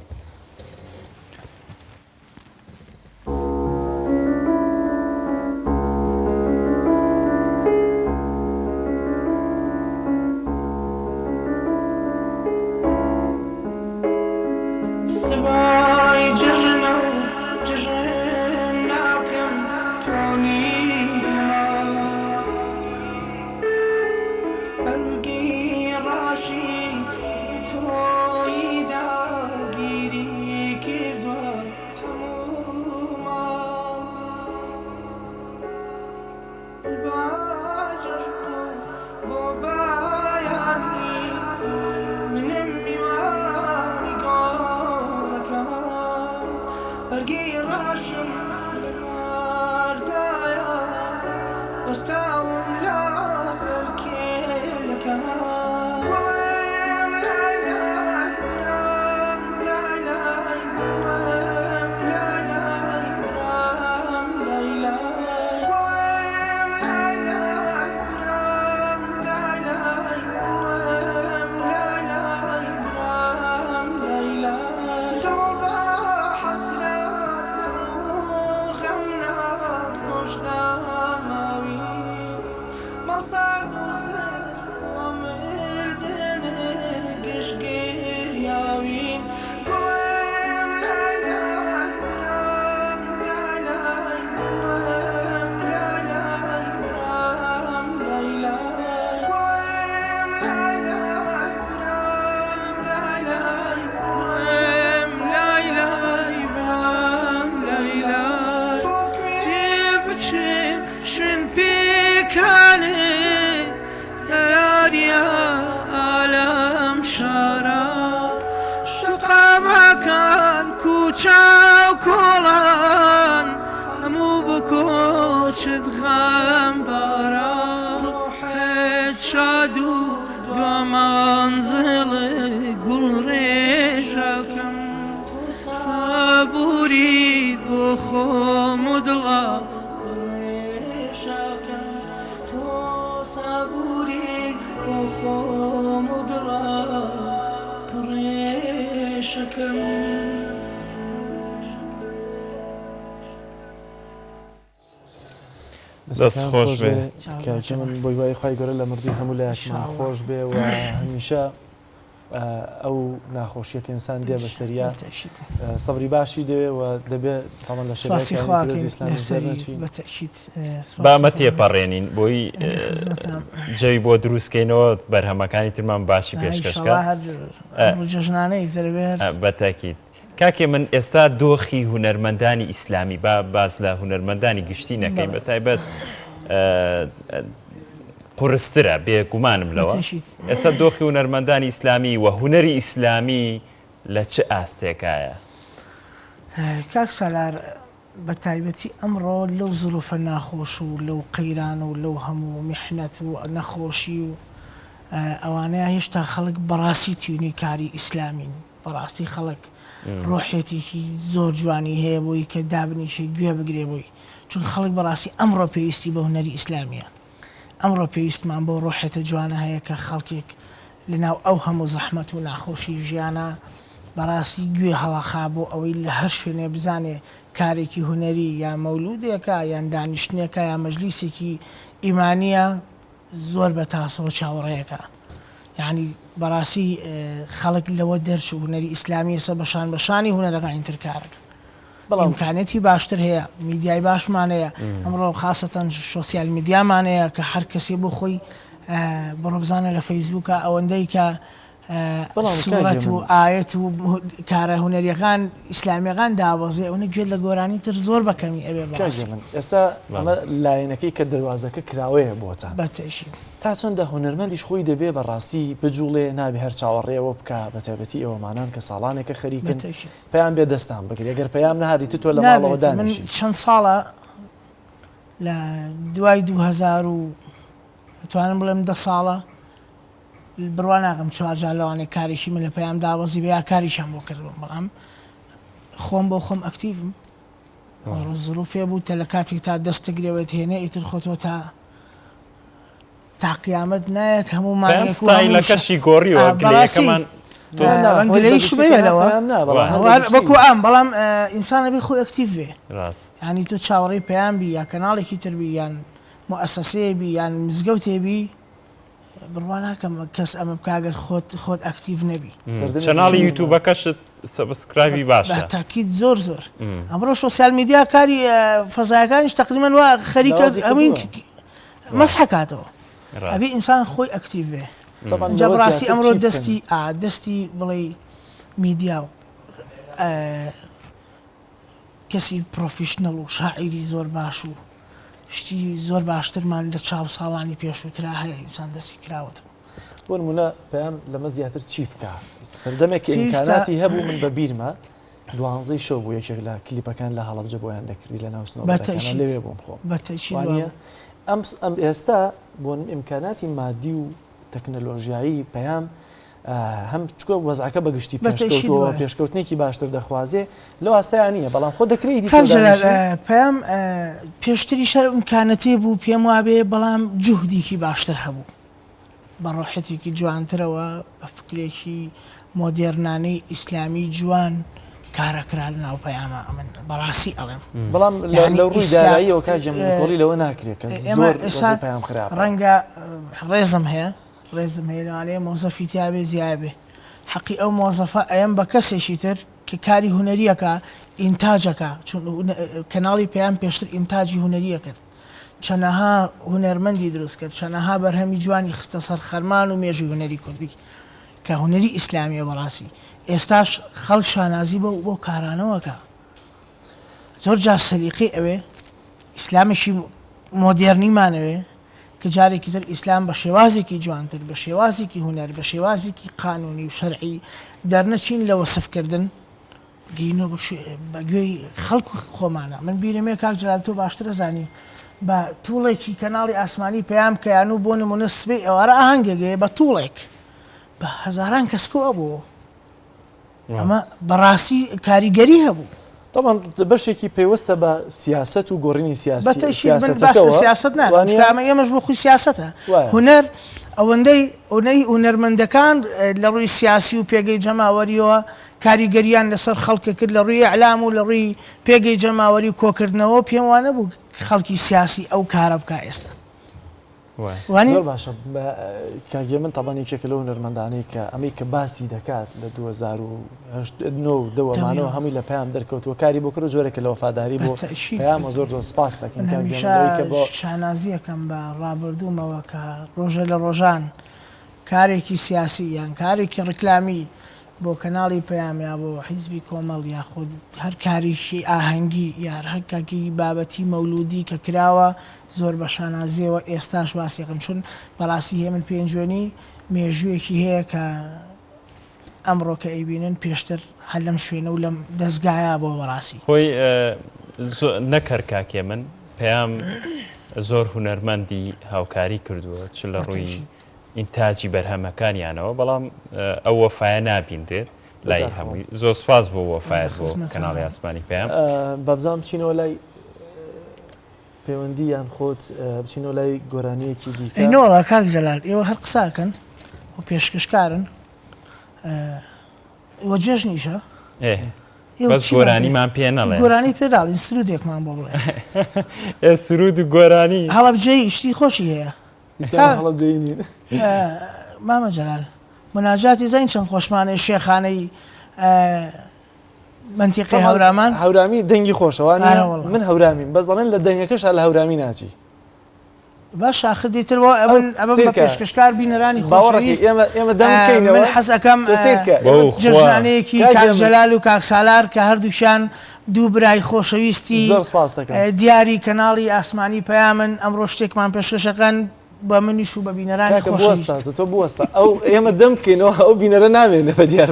دەست خۆش بێ کاچ من بۆی وای خی گەورە لە مردی هەموو لایەکمان خۆش بێ و هەمیشە ئەو ناخۆشیەکە ئینسان دێ بەسەریا سەبری باشی دەوێ و دەبێت تامان لە شێئسلامی بامە تێپەڕێنین بۆی جەوی بۆ دروستکەینەوە بەرهەمەکانی ترمان باسی پێشکەشکە جژنانەی دەبێت بەتاکیت کاکێ من ئێستا دۆخی هونەرمەندانی ئیسلامی باز لە هونەرمەندانی گشتی نەکەین بە تایبەت قورسترە بێگومانم لەوە ئێستا دۆخی هونەرمەندانی ئیسلامی و هونەری ئیسلامی لە چه ئاستێکایە؟ کاک سالار بە تایبەتی ئەمڕۆ لەو زلوفە ناخۆش و لەو قەیران و لەو هەموو میحنەت و نەخۆشی و ئەوانەیە هێشتا خەڵک بەڕاستی تیونی کاری ئیسلامین بەڕاستی خەڵک ڕۆحێتێکی زۆر جوانی هەیە بۆی کە دابنیشی گوێ بگرێ بۆی چون خەڵک بەڕاستی ئەمڕۆ پێویستی بە هونەری ئیسلامیە ئەمڕۆ پێویستمان بۆ ڕۆحێتە جوانە هەیە کە خەڵکێک لەناو ئەو هەموو زەحمەت و ناخۆشی ژیانە بەڕاستی گوێ هەڵەخا بۆ ئەوەی لە هەر شوێنێ بزانێ کارێکی هونەری یا مەولودێکە یان دانیشتنێکە یا مەجلیسێکی ئیمانیە زۆر بە تاسەوە چاوەڕێیەکە یعنی بەڕاستی خەڵک لەوە دەرچ و هونەری ئیسلامی ئێستا بەشان بەشانی هونەرەکانی تر کارەکە ئیمکانەتی باشتر هەیە میدیای باشمانەیە ئەمڕۆ خاستەن سۆسیال میدیامانەیە کە هەر کەسێ بۆ خۆی بڕۆ بزانە لە فەیسبووکە ئەوەندەی کە سوورەت و ئاەت و کارە هونەریەکان ئیسلامیەکان دابەزێ ئەوە گوێت لە گۆرانی تر زۆر بەکەمی ئەوێ ئێستا ئەمە لایەنەکەی کە دەواازەکە کراوەیە بۆتان بەتەشی تا چۆندە هونەرمەندیش خۆی دەبێ بەڕاستی بجوڵێ نابێ هەر چاوەڕێەوە بکە بە تایبەتی ئەوەمانان کە ساڵانێکە خەریکن پێیان بێ دەستان بگرێ گەر پێیان نهادی تۆ لە ماڵەوە دانیشی من چەند ساڵە لە دوای 2000 و توانم بڵێم 10 ساڵە بڕوا ناکەم چوارجار لەوانێ کاریشی من لە پێیان داوەزی بە یا کاریشان بۆ کردم بەڵام خۆم بۆ خۆم ئەکتیڤم زڵوفێ بوو تە لە کاتێک تا دەستەگرێوێت هێنێ ئیتر خۆتۆ تا قیامەت نایەت هەموو مانگەکەشی گۆڕیەوە گلەکەمان ئەنگلەیش بێلەوە وەکو ئەم بەڵام ئینسانە بێ خۆی ئەکتیڤ بێ ینی تۆ چاوەڕێی پێیان بی یا کەناڵێکی تربی یان مؤسسەیەبی یان مزگەوتێبی بڕوا ناکەم کەس ئەمە بکگەر خۆت ئەکتیڤ نەبی چەناڵی یوتوبەکەشت سبسکرایبی باشە تاکیید زۆر ئەمڕۆ سۆسیال میدیا کاری فەزایەکانیش تقریبا وە خەریکە ئەمین مەسحەکاتەوە ئەبێ ئینسان خۆی ئەکتیڤ بێ جا بڕاستی ئەمڕۆ دەستی بڵێ میدیا و کەسی پرۆفیشنەڵ و شاعیری زۆر باش و شتی زۆر باشترمان لە چاو ساڵانی پێشووترا هەیە ئینسان دەستی کراوەتەوە بۆ نمونە پێیان لەمە زیاتر چی بکە سەردەمێک ئیمکاناتی هەبوو من بە بیرمە 12 شەو بوو یەکێک لە کلیپەکان لە هەڵەبجە بۆیان دەکردی لە ناو سنەوەرەکان لەوێ بۆم خۆم ئەم ئێستا بۆ ئیمکاناتی مادی و تەکنەلۆژیایی پەیام هەم چکۆ وەزعەکە بەگشتی پێشکەوتنێکی باشتر دەخوازێ لەو ئاستایان نییە بەڵام خۆ دەکرێتی پێم پێشتری شەر ئیمکانەتێ بوو پێم وابێ بەڵام جوهدێکی باشتر هەبوو بە ڕۆحەتێکی جوانترەوە بە فکرێکی مۆدێرنانەی ئیسلامی جوان کارەکرا لە ناو پەیامە من بەڕاستی ئەڵێم بەڵام لەو ڕووی داراییەوە کاجەمەڵی لەوە ناکرێت کە زۆر پەیام خراپ ڕەنگە ڕێزم هەیە لەوانەیە مۆزەفی تیاابێ زیابێ حەقی ئەو مۆزەفە ئەم بە کەسێکی تر کە کاری هونەریەکە ئینتاجەکە چون کەناڵی پێیان پێشتر ئینتاجی هونەریە کرد چەنەها هونەرمەندی دروست کرد چەنەها بەرهەمی جوانی خستە سەر خەرمان و مێژوی هونەری کوردی کە هونەری ئیسلامیە بەڕاستی ئێستاش خەڵک شانازی بۆ کارانەوەکە زۆر جار سەلیقی ئەوێ ئیسلامێکی مۆدێرنیمانەوێ کە جارێکی تر ئیسلام بە شێوازێکی جوانتر بە شێوازێکی هونەر بە شێوازێکی قانونی و شەرعی دەرنەچین لە وەسفکردن گەینۆ بەگوێی خەڵک و خۆمانە من بیرمێ کاک جلال تۆ باشترە زانی بە تووڵێکی کەناڵی ئاسمانی پێیام کەیان و بۆ نمونە سبەی ئەوارە ئاهەنگێگەیە بە تووڵێک بە هەزاران کەسکۆ بوو ئەمە بەڕاستی کاریگەری هەبوو طبعا بەشێکی پێوەستە بە سیاست و گۆڕینی سیاست نامە ئێمەش بۆ خۆی سیاستە هونەر ئەوەندەی هونەرمەندەکان لە ڕووی سیاسی و پێگەی جەماوەریەوە کاریگەریان لەسەر خەڵکە کرد لە ڕووی ئەعلام و لە ڕووی پێگەی جەماوەری و کۆکردنەوە پێم وانە بوو خەڵکی سیاسی ئەو کارە بکە ئێستا زۆر باشە کاگێ من تەبانێکێکە لەو هونەرمەندانەی کە ئەمەی کە باسی دەکات لە 2009 هەمووی لە پێیان دەرکەوتووە کاری بۆ کرد جۆرێکە لە وەفاداری بۆ پەیامە زۆر سپاس دەکەن بۆ شانازیەکەم بە ڕابردوومەوە کە ڕۆژە لە ڕۆژان کارێکی سیاسی یان کارێکی ڕکلامی بۆ کەناڵی پەیامیا بۆ حیزبی کۆمەڵ یاخود هەر کاریشی ئاهەنگی یار هەرکاکی بابەتی مەولودی کە کراوە زۆر بە شانازیەوە ئێستاش باسیەکەم چون بەڕاستی هێ من پێنجێنی مێژوویەکی هەیە کە ئەمڕۆ کە ئەیبینن پێشتر هەر لەم شوێنە و لەم دەستگایە بۆ بەڕاستی خۆی نەکەر کاکێ من پێیام زۆر هونەرمەندی هاوکاری کردووە چ لە ڕووی ئینتاجی بەرهەمەکانیانەوە بەڵام ئەو وەفایە نابیندرێت لای هەمووی زۆر سپاس بۆ وەفایەت بۆ کەناڵی ئاسمانی پێیان بەبزانم بچینەوە لای پەیوەندی یان خۆت بچینەوە لای گۆرانیەکی دیکە نۆڵە کاک جەلال ئێوە هەر قساکەن و پێشکەشکارن ئێوە جێژنیشە بەس گۆرانیمان پێ نەڵێ گۆرانی پێداڵین سرودێکمان بۆ بڵێ سرود و گۆرانی هەڵەبجەی شتی خۆشی هەیە مامە جەلال مناجاتی زین چەند خۆشمانەی شێخانەی منتیقی هەورامان هەورامی دەنگی خۆشەوە من هەورامیم بەس دەڵێن لە دەنگەکەش لە هەورامی ناچی باش آخر دیتر ئەمە بە پێشکەشکار بینەرانی خۆشەویست ئێمە دەمکەینەوە من حەز ئەەکەم جژنانەیەکی کاک جەلال و کاک سالار کە هەردووشیان دوو برای خۆشەویستی دیاری کەناڵی ئاسمانی پەیامن ئەمڕۆ شتێکمان پێشکەشەکەن بە منیش و بە بینەرانی خۆشەویست تۆ بوەستە ئەو ئێمە دەم بکەینەوە ئەو بینەرە نامێنە بە دیار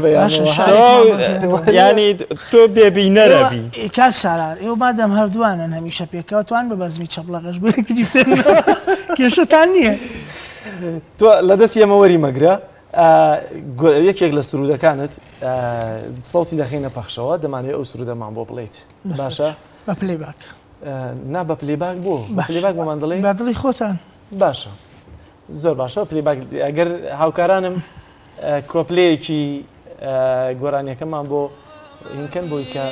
ینی تۆ بێبینەرەبی کاک سالار ئێوە مادەم هەردووانن هەمیشە پێکەوە توان بە بەزمی چەپڵەقەش بەیەکتری بسێن کێشەتان نییە تۆ لە دەست ئێمە وەری مەگرە یەکێک لە سرودەکانت سەوتی دەخینە پەخشەوە دەمانێت ئەو سرودەمان بۆ بڵێیت باشە بە پلەیباک نا بە پلەیباک بۆ پلەیباک بۆمان دەڵێ بە دڵی خۆتان باشە زۆر باشە پلەیباک ئەگەر هاوکارانم کۆپلەیەکی گۆرانیەکەمان بۆ هینکەن بۆی کە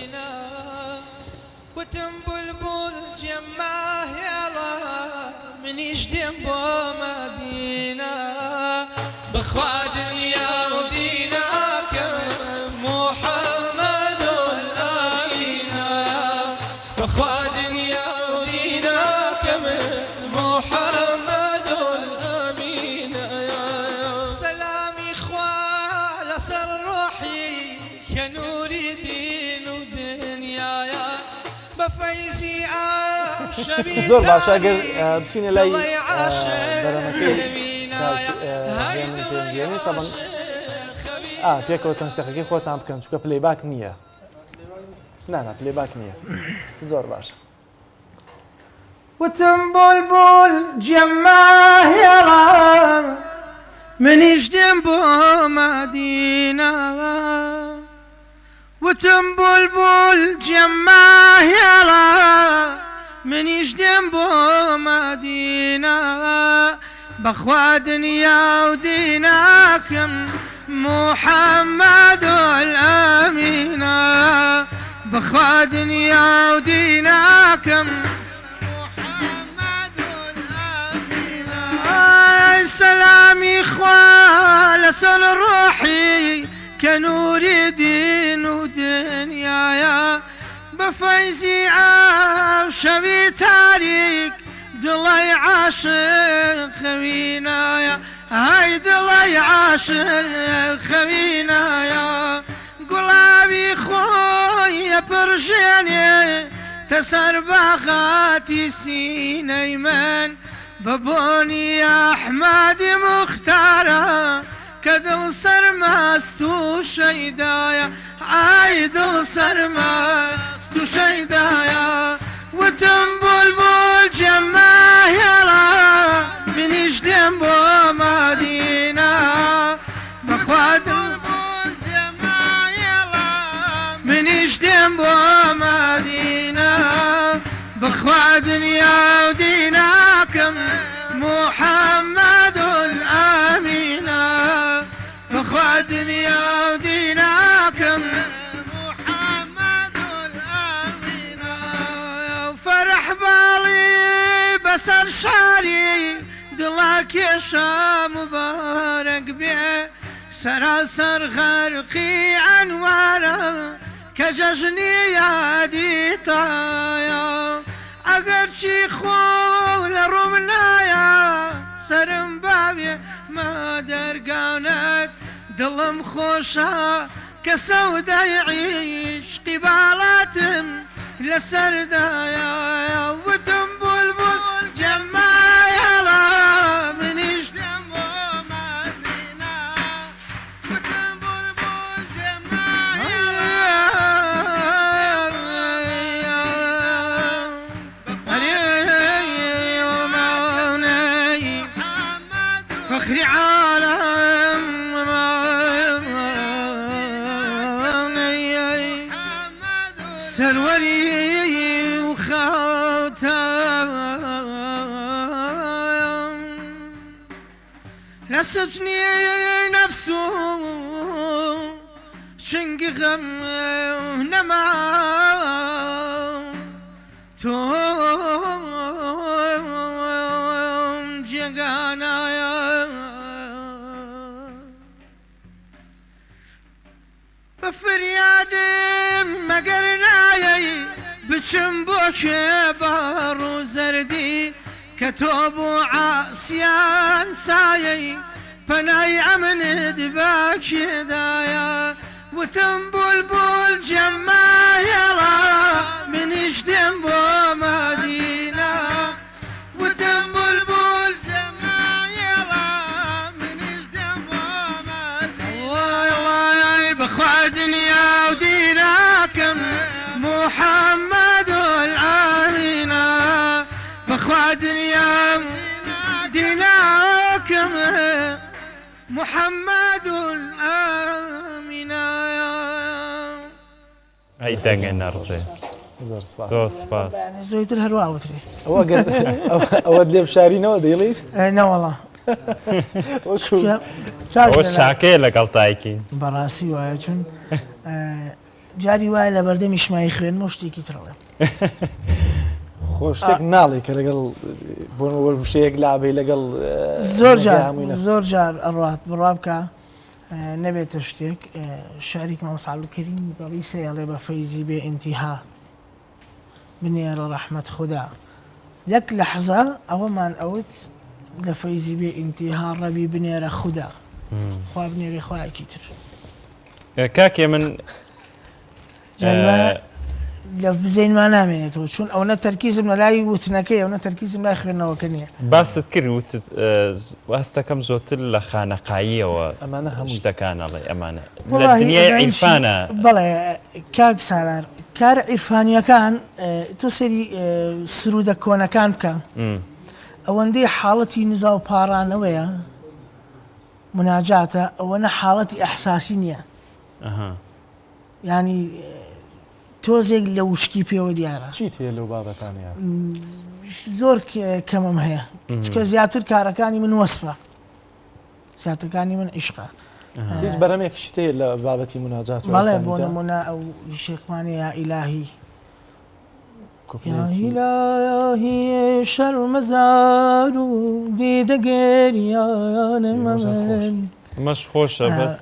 وتم بلبل جماه يلا منيش دم بمدينة بخواد يا ودينك محمد الأمينة بخواد يا ودينك محمد الأمينة سلامي خوال أسر روحي كنور دين ودنيايا بفيزي زۆر باشە ئەگەر بچینە لای بەرەمەکەی پێکەوە تەنسیقەکەی خۆتان بکەن چونکە پلەیباک نییە نانا پلەیباک نییە زۆر باشە وتم بلبل جماه يلا منيش دم بمدينة وتم بلبل جماه يلا منيش دم بمدينة بخوا دنيا وديناكم محمد الأمينة بخوا دنيا وديناكم محمد الأمينة سلامي خوال سن روحي كنور دين ودنيايا بفيزي عاشبي تاريك دلي عاشق خوينايا هاي دلي عاشق خوينايا قلابي خويا برجاني تسر باغاتي سيني من ببوني أحمد مختارة كدل سرمستو شيدايا عايدل سرمستو شيدايا وتم بلبل جماه يلا منيش دم بمدينة بخواد بلبل جماه يلا منيش دم بمدينة بخوا دنيا وديناكم محمد الأمينة بخوا دنيا وديناكم محمد الأمينة فرح بالي بسر شاري دلاك يا شام مبارك بيه سراسر غرقي عنواره كججني يا ديتايا اگر چی خول رومنایا سرم بابی ما درگاونت دلم خوشا كسوداي عشق بالاتم لسردايا وتم بلبل جمايا لا منيش دمو مدينة وتم بلبل جمايا فخر عالم سروري وخاتم لسجني نفسه شنق غم نما توم جگانا بفرياد مقرناي بچم بوك بارو زردي كتوب عاسيان سايي بناي امن دباك دايا وتم بلبل جما يلا من اشتم بو مدينة وتم بلبل جما يلا من اشتم بو مدينة والله بخوا دنيا وديناكم محمد الآمنة بخوا دنيا ديناكم محمد الآمنة هاي دنگن نرزه زۆر سپاس زۆرتر هەروە وترێ ئەوە لێ بشارینەوە دەیڵیت نەوەڵا ئەوە شاکەیە لەگەڵ تایکی بەڕاستی وایە چون جاری وایە لە بەردەمی شمای خوێنمە شتێکی تڕڵێ خۆشتێک ناڵێ کە لەگەڵ بۆ وەرشەیەک لابێ لەگەڵ زۆر جار ئەڕات بڕوا بکە نەبێتە شتێک شعرێک مامۆستا کەریم بەڵی سەیەڵێ بە فەیزی بێ ئینتیها بنێرە ڕەحمەت خوددا یەک لەحزە ئەوەمان ئەوت لە فەیزی بێ ئینتیها ڕەبی بنێرە خوددا خوا بنێرێ خوایەکی تر کاکێ من لە زەینمان نامێنێتەوە چون ئەوە تەرکیزم لە لای وتنەکەی ئەوە تەرکیزم لای خوێندنەوەکە نییە باست کرد وتت واستەکەم زۆتر لە خانەقاییەوە ئەمانە هەموو شتەکانەڵێ ئەمانە لە دنیای عیرفانە بەڵێ کاک سالار کار عیرفانیەکان تۆ سەری سرودە کۆنەکان بکە ئەوەندەی حاڵەتی نزا و پارانەوەیە مناجاتە ئەوەنە حاڵەتی ئەحساسی نییە ینی تۆزێک لە وشکی پێوە دیارە چیت هەیە لەو بابەتانەیە زۆر کەمم هەیە چکە زیاتر کارەکانی من وەسفە زیاترەکانی من عیشقە هیچ بەرەمێک شتەیە لە بابەتی مناجات بەڵێ بۆ نمونە ئەو شێخمانی یا ئیلاهی یا ئیلاهی شەرمەزار و دیدە گێریانە مەمن مەش خۆشە بەس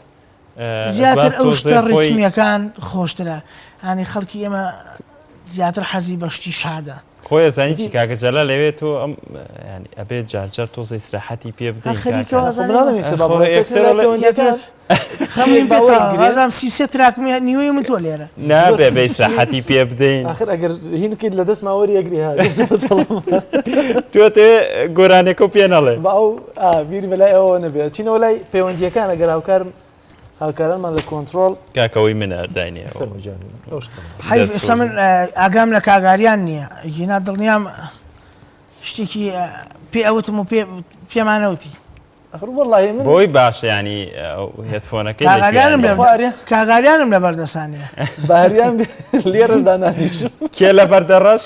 زیاتر ئەو شتە ڕیتمیەکان خۆشترە ینی خەڵکی ئێمە زیاتر حەزی بەشتی شادە خۆی زانیی کاکە جەلال لەوێت تۆ ئەم ینی ئەبێت جارجار تۆزە ئیسراحەتی پێ بدەیتم سی تراکمی نیوەی من تۆ لێرە نابێ بە ئیسراحەتی پێ بدەین آخر ئەگەر هینکەیت لە دەست ماوەری ئەگری ها تۆ تێ گۆرانێکە و پێ نەڵێ باو بیری بەلای ئەوە نەبێت چینەوە لای پەیوەندیەکان ئەگەر هاوکارم هاوکارانمان لە کۆنتترۆل کاکەوەی منە داینێ حیف ئێستا من ئاگام لە کاگاریان نییە گینا دڵنیام شتێکی پێ ئەوتم و پێمانەوتی بۆی باشە ینی هێدفۆنەکەی کاگاریانم لە بەردەسانەیە باریان لێرەشدا نانیش کێ لە بەردەڕەش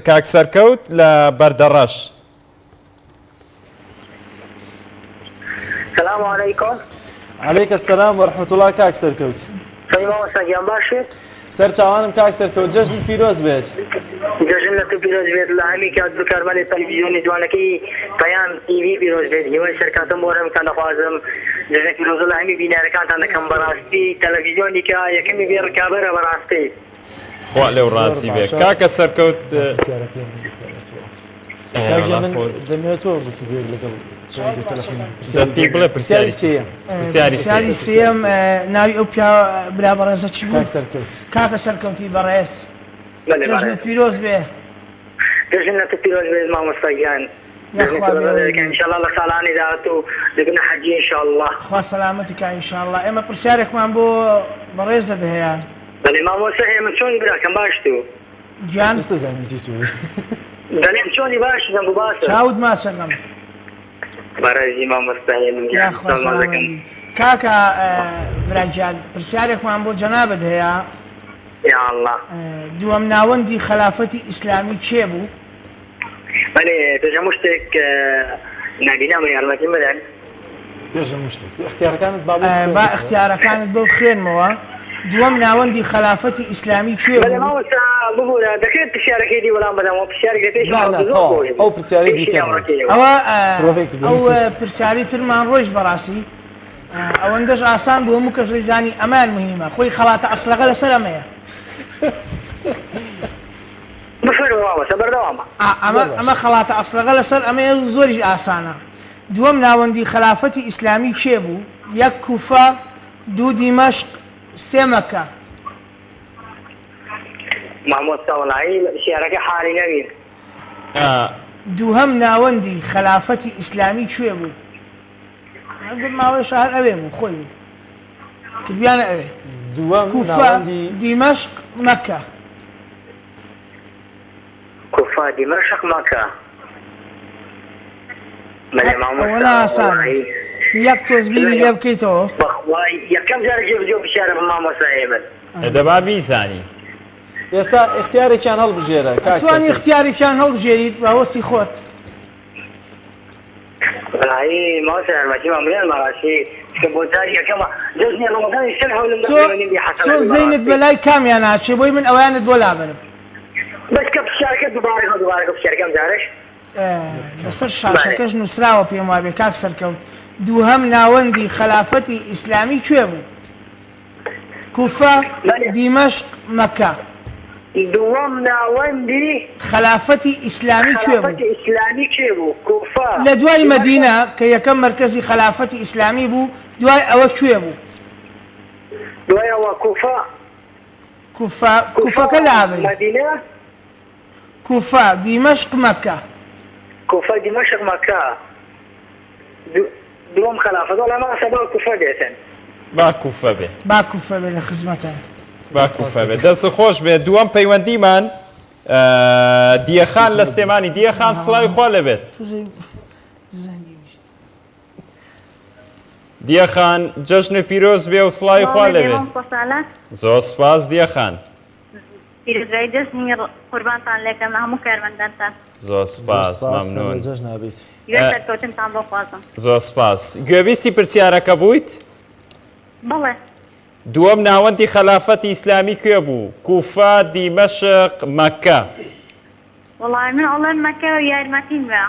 کاک سەرکەوت لە بەردەڕەش السلام عليكم. عليك السلام ورحمة الله كاك سركوت. سلام ساجان باشید. سر چاوانم کاک سرکوت جشن پیروز بید. جشن پیروز بید لامی که از بکاربال تلویزیونی جوانکی پیام تیوی پیروز بید. یه شرکتم بورم کند خوازم جشن پیروز لامی بینار کند نکم براستی تلویزیونی که یکمی بیر کابر براستی. خوا لێو ڕاستی بێ کاکە سەرکەوت دەمێتەوە بێت لەگەڵ بڵێ پرسیاری سێم ناوی ئەو پیا برا بەڕێزە چی بوو کاکە سەرکەوتی بەڕێز جژنت پیرۆز بێ جژنت پیرۆز بێ مامۆستاگیان انشاءالله لە ساڵانی داهاتوو دەبنە حەجی انشاءالله خوا سەلامەتی کا انشاءالله ئێمە پرسیارێکمان بۆ بەڕێزت هەیە بەڵێ مامۆستا ئێمە چۆن براکەم باش تو گیان زانیتی تو دەڵێم چۆنی باش دەم بۆ باشە چاوت ماچەکەم بەڕێزی مامۆستای کاکە براگیان پرسیارێکمان بۆ جەنابەت هەیە یا الله دووەم ناوەندی خلافەتی ئیسلامی کێ بوو؟ بەێ پێشەم شتێک نبینامە یارمەتی بدەن پێشەم شتێک اختیارەکانت با اختیارەکانت بەو خوێنمەوە دووەم ناوەندی خلافەتی ئیسلامی کوێ بوو؟ ببوورە دەکرێت پرسیارەکەی دی وەڵام بدەمەوە پرسیارێکە پێش ئەو پرسیاری دیکە ئەوە پرسیاری ترمان ڕۆژ بەڕاستی ئەوەندەش ئاسان بوو هەموو کەس ڕێزانی ئەمان مهمە خۆی خەڵاتە ئەسلەغە لەسەر ئەمەیە ئەمە خەڵاتە ئەسلەغە لەسەر ئەمەیە زۆریش ئاسانە دووەم ناوەندی خلافەتی ئیسلامی کێ بوو؟ یەک کوفە دوو دیمەشق سێ مەکە مامۆستا وەڵایی شیارەکە حالی نەبین دووهەم ناوەندی خلافەتی ئیسلامی کوێ بوو؟ ماوەی شەهر ئەوێ بوو خۆی بوو کردویانە ئەوێ کوفە دیمەشق مەکە کوفە دیمەشق مەکە ئەوە ناسانە یەک تۆزبیری لێ بکەیتەوە یەکەم جارێکی بجۆ بشارە بە مامۆستای من دەبا بیزانی ئێستا اختیارێکیان هەڵبژێرە توانی اختیارێکیان هەڵبژێریت باوەسی خۆت ماوەسە یارمەتی مامریان مەڕاستی بۆ جاری یەکەمە جەژنی ڕەمەزانی سەر هەولم تۆ زەینت بەلای کامیان ناچێ بۆی من ئەویانت بۆ لابنم بەس کە پرسیارەکە دووبارەکە پرسیارەکەم جارش لەسەر شاشەکەش نووسراوە پێم وابێ کاک سەرکەوت دووهەم ناوەندی خلافەتی ئیسلامی کوێ بوو؟ کوفە دیمەشق مەکە دووەم ناوەندی خلافەتی ئیسلامی کوێ بوو؟ کوفە لە دوای مەدینە کە یەکەم مەرکەزی خلافەتی ئیسلامی بوو دوای ئەوە کوێ بوو؟ دوای ئەوە کوفەکە لابێ کوفە دیمەشق مەکە کوفە دیمەشق مەکە دووەم خلافەت وەڵام ئەسەبا کوفە دێتن با کوفە بێ با کوفە بێ لە خزمەتە با کوفە بێ دەست خۆش بێ دووەم پەیوەندیمان دیەخان لە سلێمانی دیەخان سڵاوی خوا لەبێت دیەخان جەژن پیرۆز بێ و سڵاوی خوا لەبێت زۆر سپاس دیەخان پیرۆزبایی جەژنی قوربانتان لێکەم هەموو کارمەندانتان زۆر سپاس مەمنون سەرکەوتنتان بۆ خوازم زۆر سپاس گوێبیستی پرسیارەکە بوویت؟ بەڵێ دووەم ناوەندی خلافەتی ئیسلامی کوێ بوو؟ کوفە دیمەشق مەکە وەڵای من ئەڵێم مەکە و یارمەتیم بە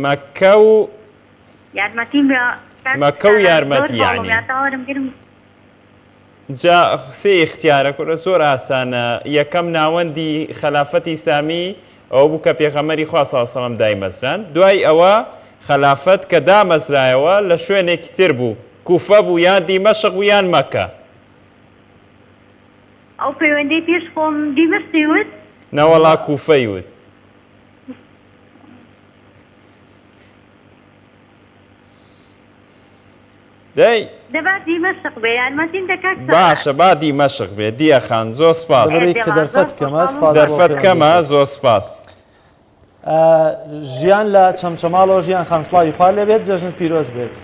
مەکە و یارمەتیم بە مەکە و یارمەتی یعنی جا سێ اختیارە کورە زۆر ئاسانە یەکەم ناوەندی خلافەتی ئیسلامی ئەوە بوو کە پێغەمبەری خوا صلی الله علیه و سلم دایمەزران دوای ئەوە خلافەت کە دامەزرایەوە لە شوێنێکی تر بوو کوفە بوو یان دیمەشق بوو یان مەکە ئەو پەیوەندی پێش خۆم دیمەشقی وت نەوەڵا کوفەی وت دەی دەبات دیمەشق بێ یارمەتیم دەکات باشە با دیمەشق بێ دیەخان زۆر سپاس دەرفەت کەمە زۆر سپاس ژیان لە چەمچەماڵەوە ژیان خان سڵاوی خوا لەبێت جەژنت پیرۆز بێت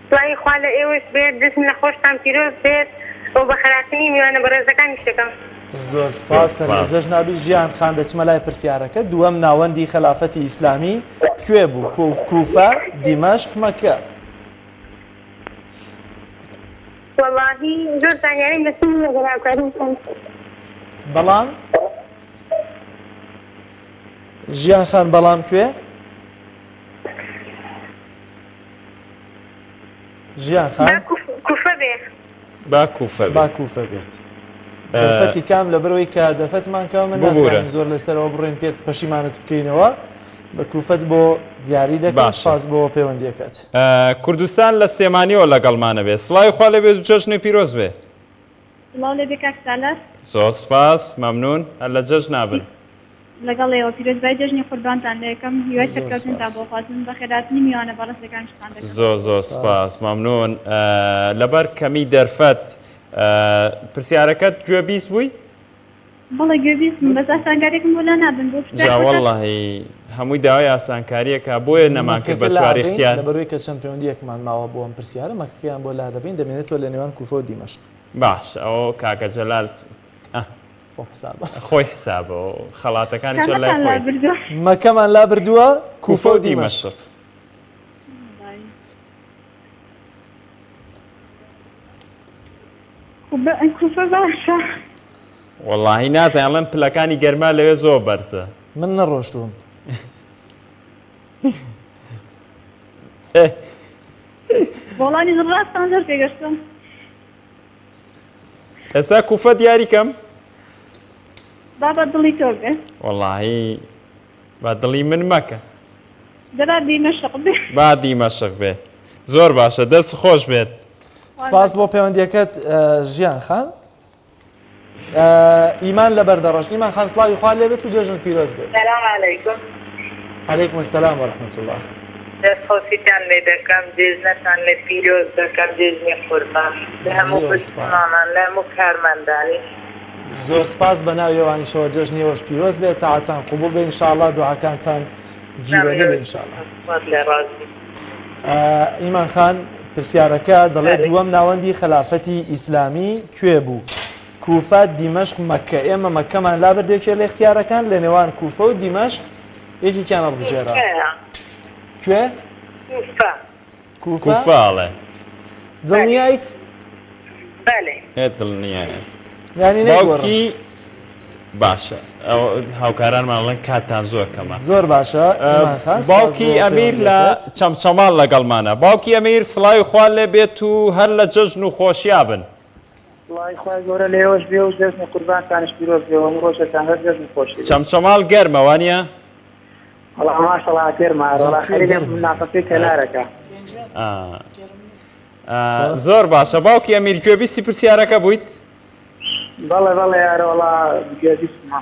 سڵاوی خوا لە ئێوەش بێت دەستم لە خۆشتان پیرۆز بێت ئەو بە خراپنی میوانە بەڕێزەکانی شتەکەم زۆر سپاس جەژنابی ژیان خان دەچمە لای پرسیارەکە دووەم ناوەندی خلافەتی ئیسلامی کوێ بوو؟ کوفە دیمەشق مەکە وەڵاهی زۆر زانیاریم لەسەر نەگەڕاوکاری بەڵام ژیان خان بەڵام کوێ؟ ژیان خان کوفە بێ با کوفە بێت دەرفەتی کام لە بەرەوەی کە دەرفەتمان کەم من ناتوانین زۆر لەسەرەوە بڕێن پێت پەشیمانت بکەینەوە بە کوفەت بۆ دیاری دەکەن سپاس بۆ پەیوەندیەکەت کوردستان لە سێمانیەوە لەگەڵمانە بێ سڵاوی خوا لەبێت و جەژنی پیرۆز بێ زۆر سپاس مەمنون هەر لە جەژن نابن لەگەڵ ئێوە پیرۆزبای جەژنی قوربانتان لێکەم هیوای سەرکەوتنتان بۆ خوازم بە خێراتنی میوانە بەڕێزەکانتان دەکەم زۆر سپاس مەمنون لەبەر کەمی دەرفەت پرسیارەکەت گوێبیست بووی؟ بەڵێ گوێبیستم بەس ئاسانکاریێکم بۆ لا نابن بۆ جا وەڵڵاهی هەمووی داوای ئاسانکاریەکە بۆیە نەمان کرد بە چوار اختیار لەبەرەوەی کە چەمپیۆنیەکمان ماوە بۆ ئەم پرسیارە مەکەکەیان بۆ لا دەبین دەمێنێتەوە لە نێوان کوفە و دیمەشق. باش ئەوە کاکە جەلال خۆی حسابەوە خەڵاتەکانی چۆن لای خۆی مەکەمان لا بردووە کوفە و دیمەشق. کوفە باشە. وەڵڵاهی نازانڵێن پلەکانی گەرما لەوێ زۆر بەرزە. من نەڕۆشتوم. وەڵانی ڕاستان زۆر پێگەشتم. ئێستا کوفە دیاریکەم؟ بابا دڵی تۆ بێ. وەڵڵاهی با دڵی من مەکە. دەرا دیمەشق بێ. با دیمەشق بێ. زۆر باشە دەست خۆش بێت. سپاس بۆ پەیوەندیەکەت ژیان خان. ئیمان لە بەردەڕۆژ ئیمان خان سڵاوی خوا لێ بێت و جێژن پیرۆز بێت. سلام علیکم. عەلەیکم السلام وەرەحمەتوڵ الله. دەستخۆشیتان لێ دەکەم جێژنەتان لێ پیرۆز دەکەم جێژنی قوربان لە هەموو مسلمانان لە هەموو کارمەندانی. زۆر سپاس بە ناو ئێوانیشەوە جێژنیەوەش پیرۆز بێت تاعاتان قوبوڵ بێ ئینشاءالله دوعاکانتان گیرۆدە بێ ئینشاءالله. ئیمان خان پرسیارەکە دەڵێت دووەم ناوەندی خلافەتی ئیسلامی کوێ بوو؟ کوفە دیمەشق مەکە. ئێمە مەکەمان لا بردێکێ لە اختیارەکان لە نێوان کوفە و دیمەشق یەکێکیان هەڵبژێرا. کوێ؟ کوفەڵێ. دڵنیایت؟ بەڵێ. دڵنیایە. یانی باوکی باشە ئەو هاوکارانمانڵێن کاتان زۆر کەمە. زۆر باشە. باوکی ئەمیر لە چەمچەماڵ لەگەڵمانە. باوکی ئەمیر سڵاوی خوا لێ بێت و هەر لە جەژن و خۆشیا بن. سڵاوی خوای گەورە لێوەش بێ و جەژنی قوربانتانش پیرۆز بێ و ڕۆژتان هەر جەژن خۆشی. چەمچەماڵ گەرمە وانە؟ وەڵا ماشەڵڵا گەرمە خەری لێ ناقەسەی کەلارەکە. زۆر باشە. باوکی ئەمیر گوێبیستی پرسیارەکە بوویت؟ بەڵێ بەڵێ یارەوەڵا گوێبیستمە.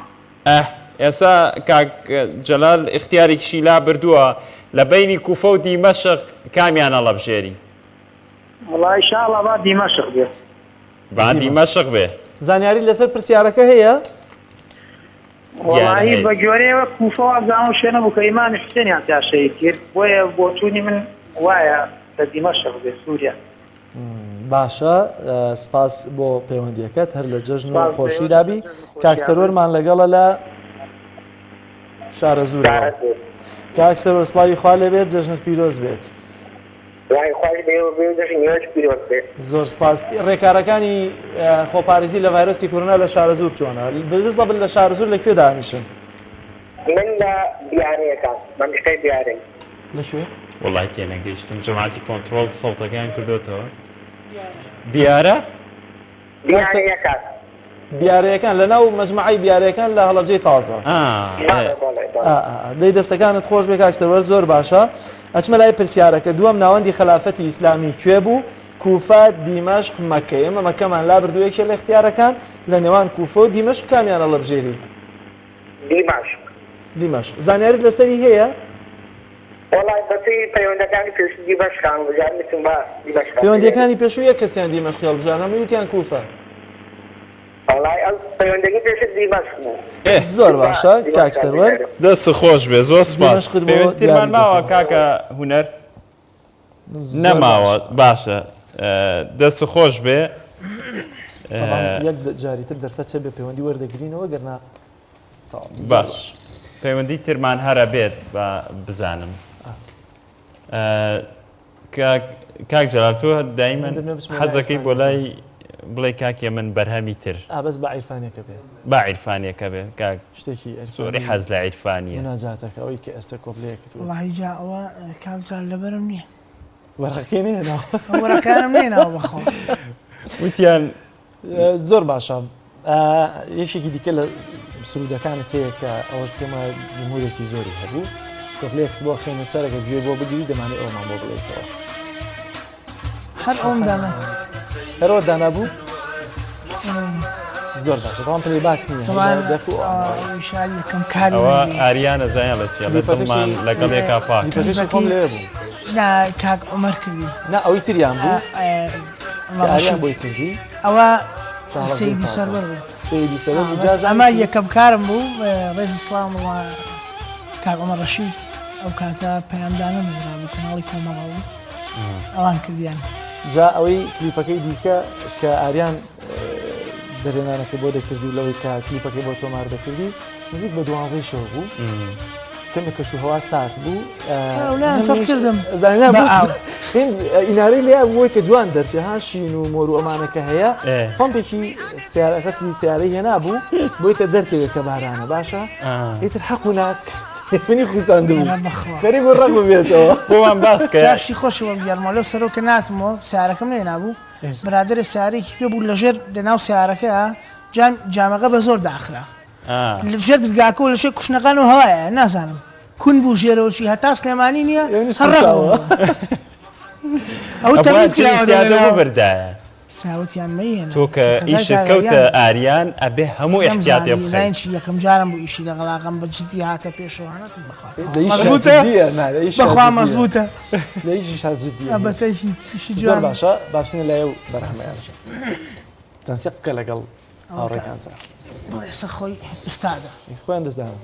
ئێستا کاک جەلال اختیارێکیشی لا بردووە لە بینی کوفە و دیمەشق کامیان هەڵەبژێری؟ وەڵا ئینشاءڵڵا با دیمەشق بێ. با دیمەشق بێ. زانیاری لەسەر پرسیارەکە هەیە؟ وەڵاهی بە گوێرەوە کوفە وابزانم شوێنە بوو کە ئیمامی حوسێنیان تاشەی کرد بۆیە بۆچوونی من وایە لە دیمەشق بێ سووریا. باشە سپاس بۆ پەیوەندیەکەت هەر لە جەژن و خۆشی دابی. کاک سەرۆرمان لەگەڵە لە شارە زوورەوە. کاک سەرۆر سڵاوی خوا لێ بێت جەژنت پیرۆز بێت. زۆر سپاس. ڕێکارەکانی خۆپارێزی لە ڤایرۆسی کۆرۆنا لە شارە زوور چۆنە؟ بزڵ لە شارە زوور لەکوێ دانیشن؟ من لە دیارەکان مەنطقەی دیارەی. لەکوێ؟ وڵای تێنەگەیشتم جەماعەتی کۆنتڕۆڵ سەڵتەکەیان کردوتەوە. دیارە؟ بیارەیەکان لە ناو مەجموعەی بیارەکان لە هەڵەبجەی تازە. دەی دەستەکانت خۆش بێ کاک سەرۆر زۆر باشە. ئەچمە لای پرسیارەکە دووەم ناوەندی خلافەتی ئیسلامی کوێ بوو؟ کوفە دیمەشق مەکە. ئێمە مەکەمان لا بردووە یەکێک لە اختیارەکان لە نێوان کوفە و دیمەشق کامیان هەڵەبژێری؟ دیمەشق. زانیاریت لەسەری هەیە؟ وڵای بەسی پەیوەندەکانی پێشووی دیمەشقان بژار میتون با دیمەشق. پەیوەندیەکانی پێشووی یەک کەسیان دیمەشقی هەڵبژار هەمووی وتیان کوفە. وڵای ئەو پەیوەندەکەی پێشووی دیمەشق بوو. زۆر باشە کاک سەرۆر. دەست خۆش بێ زۆر سپاس. پەیوەندیمان ماوە کاکە هونەر؟ نەماوە. باشە دەست خۆش بێ. یەک جاریتر دەرفەت بێ پەیوەندی وەردەگرینەوە گەرنا باش. پەیوەندی ترمان هەرە بێت بە بزانم. کاک جەلال تۆ دایمەن حەزەکەی بۆ لای بڵێ کاکێ من بەرهەمی تر بەس بە عیرفانیەکە بێ. با عیرفانیەکە بێ کاک شتێکی زۆری حەز لە عیرفانیە. ناجاتەکە ئەوەی کە ئێستا کۆبلەیەکت وڵی جا ئەوە کاکجار لەبەرم نییە. وەرەقەکەی نێنەوە. وەرەکانم نێنەوە بەخۆ. وتیان زۆر باشە. یەکێکی دیکە لە سرودەکانت هەیە کە ئەوەش پێمە جمهورێکی زۆری هەبوو. کۆپلەیەکت بۆ خێنە سەرەکە گوێ بۆ بگری دەمانێت ئەومان بۆ بڵێیتەوە. هەر ئەوم دانا. هەرەوە دانا بوو؟ زۆر باشە تەوان پلەی باک نییە. شاری یەکەم کاری ئەوە ئاریانە زانیان لە چیە لە دڵمان لەگەڵ یەکا پاک. دیپەکەشی خۆم لێ بوو. نا کاک عومەر کردی. نا ئەوەی تریان بوو؟ ئاریان بۆی کردی؟ ئەوە سيدي سرور سيدي سرور بس أما يكب كارم بو رئيس الإسلام وكاب عمر رشيد أو كاتا بيام دانا مزرعة وكنالي كومارو أوان كرديان جا ئەوەی کلیپەکەی دیکە کە ئاریان دەرێنانەکە بۆ دەکردی و لەوەی کە کلیپەکەی بۆ تۆمار دەکردی نزیک بە 12 شەو بوو کەمێک کەشوهەوا سارد بوو ئینارەی لێ بووی کە جوان دەرچێ ها شین و مۆر و ئەمانەکە هەیە پمپێکی فەسلی سیارەی هێنا بوو بۆی کە دەرکەوێت کە بارانە باشە ئیتر حەق و ناک منی خوستاندبوو خەریک و ڕەق ببێتەوە بۆمان باسکە جاشی خۆشی وەم گەرمە لەو سەرەوە کە ناتمەوە سیارەکەم لێ نابوو برادرە سیارێکی پێ بوو لەژێر لەناو سیارەکە جامەکە بە زۆر داخرا لەژێر دەرگاکە و لەشێ کوشنەکان و هەوایە نازانم کون بوو ژێرەوەشی هەتا سلێمانی نییە هەڕەوە ئەو تەمیزیادەوە بەردایە ساوتیان مەیەنە تۆ کە ئیشت کەوتە ئاریان ئەبێ هەموو احتیاطی بخەین یەکەم جارم بوو ئیشی لە غەڵاقم بە جدی هاتە پێشەوانەتم بەخوا مەزبوطە بەتەیشی زۆر باشە بابچینە لای ئەو بەرهەمەیانشە تەنسیق بکە لەگەڵ هاوڕێکانجا ئێستا خۆی ئوستادە خۆیان دەستدان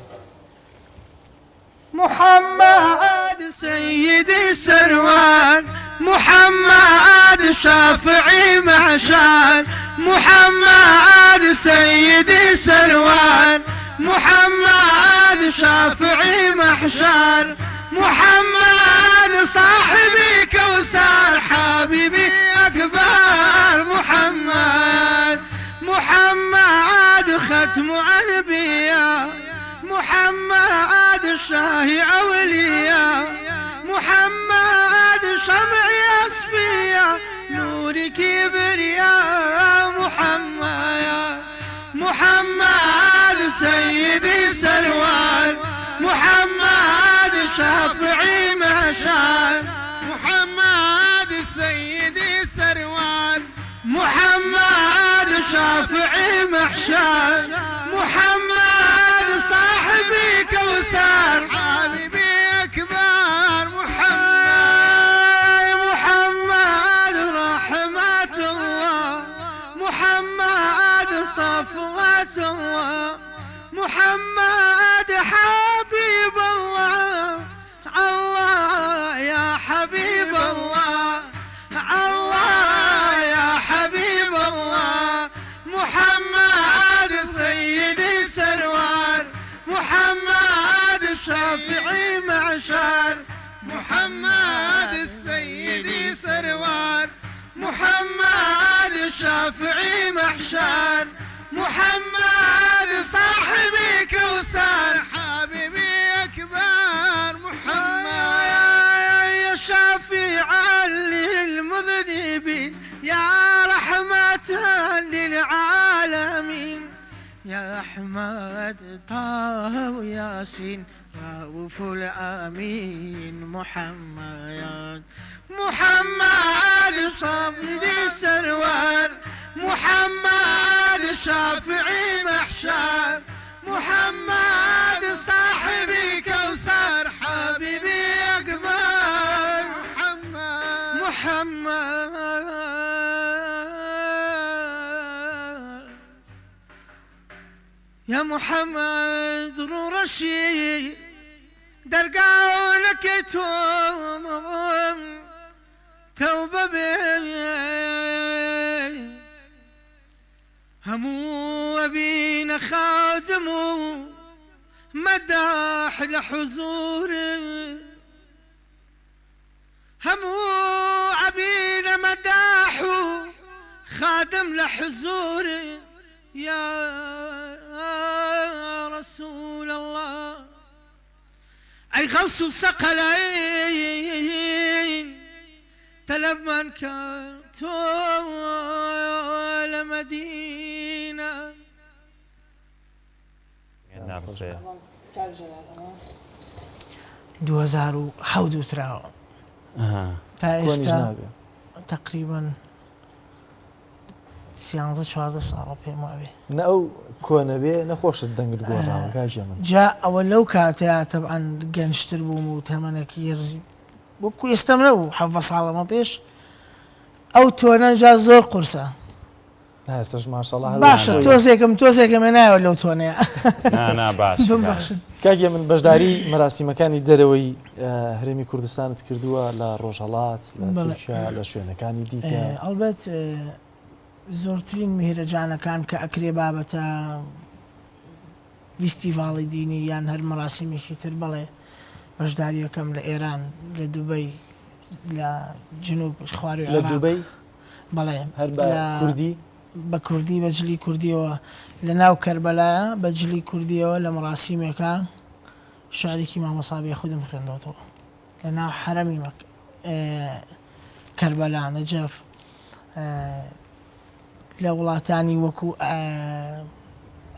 محمد سيدي سروان محمد شافعي محشان محمد سيدي سروان محمد شافعي محشان محمد صاحبي كوثر حبيبي أكبر محمد ختم أنبياء محمد شاهي أولياء محمد شمعي أصفياء نوري كبرياء محمد سيدي سروان محمد شافعي محشان محمد سيدي سروان محمد شافعي محشان محمد صاحبي كوثر حبيبي أكبر محمد رحمة الله محمد صفوة الله محمد حبيب الله الله يا حبيب الله الله يا حبيب الله محمد سيدي سروان محمد شافعي معشر محمد السيدي سروان محمد شافعي محشر محمد صاحبي كوثر حبيبي أكبر محمد يا شافعا للمذنبين يا رحمة للعالمين يا أحمد طه وياسين رؤوف الأمين محمد صبري سروان محمد شافعي محشر محمد صاحبي كوثر حبيبي أكبر محمد يا محمد رشيد درقاولك توبة بي همو أبينا خادمو مداح لحزور همو أبينا مداحو خادم لحزور يا رسول الله أي غوث الثقلين تلب من كانت لمدينة دوزارو حودو تراو تا تقريبا 13-14 ساڵە پێم وابێ نە ئەو کۆنە بێ نەخۆشت دەنگت گۆڕاوە کاژێ من جا ئەوە لەو کاتەیە تەبعاً گەنجتر بووم و تەمەنێکی هێرزی وەکو ئێستەم نەبوو 7 ساڵەمە پێش ئەو تۆنە جا زۆر قورسە هێستش ماشەڵڵا باشە تۆزێکم نایەوە لەو تۆنەیە باش کاگە من بەشداری مەراسیمەکانی دەرەوەی هەرێمی کوردستانت کردووە لە ڕۆژهەڵات لە تورکیا لە شوێنەکانی دیکە ئەلبەت زۆرترین میهرەجانەکان کە ئەکرێ بابەتە فیستیڤاڵی دینی یان هەر مەراسیمێکی تر بڵێ بەشداری یەکەم لە ئێران لە دوبەی لە جنوب خواری لە دوبەی بەڵێ هەر بە کوردی بە کوردی بەجلی کوردیەوە لە ناو کەربەلایە بەجلی کوردیەوە لە مەراسیمێکە شعرێکی مامۆسابێ خودم خوێندەوەتەوە لە ناو حرەمی کەربەلا نەجەف لە وڵاتانی وەکو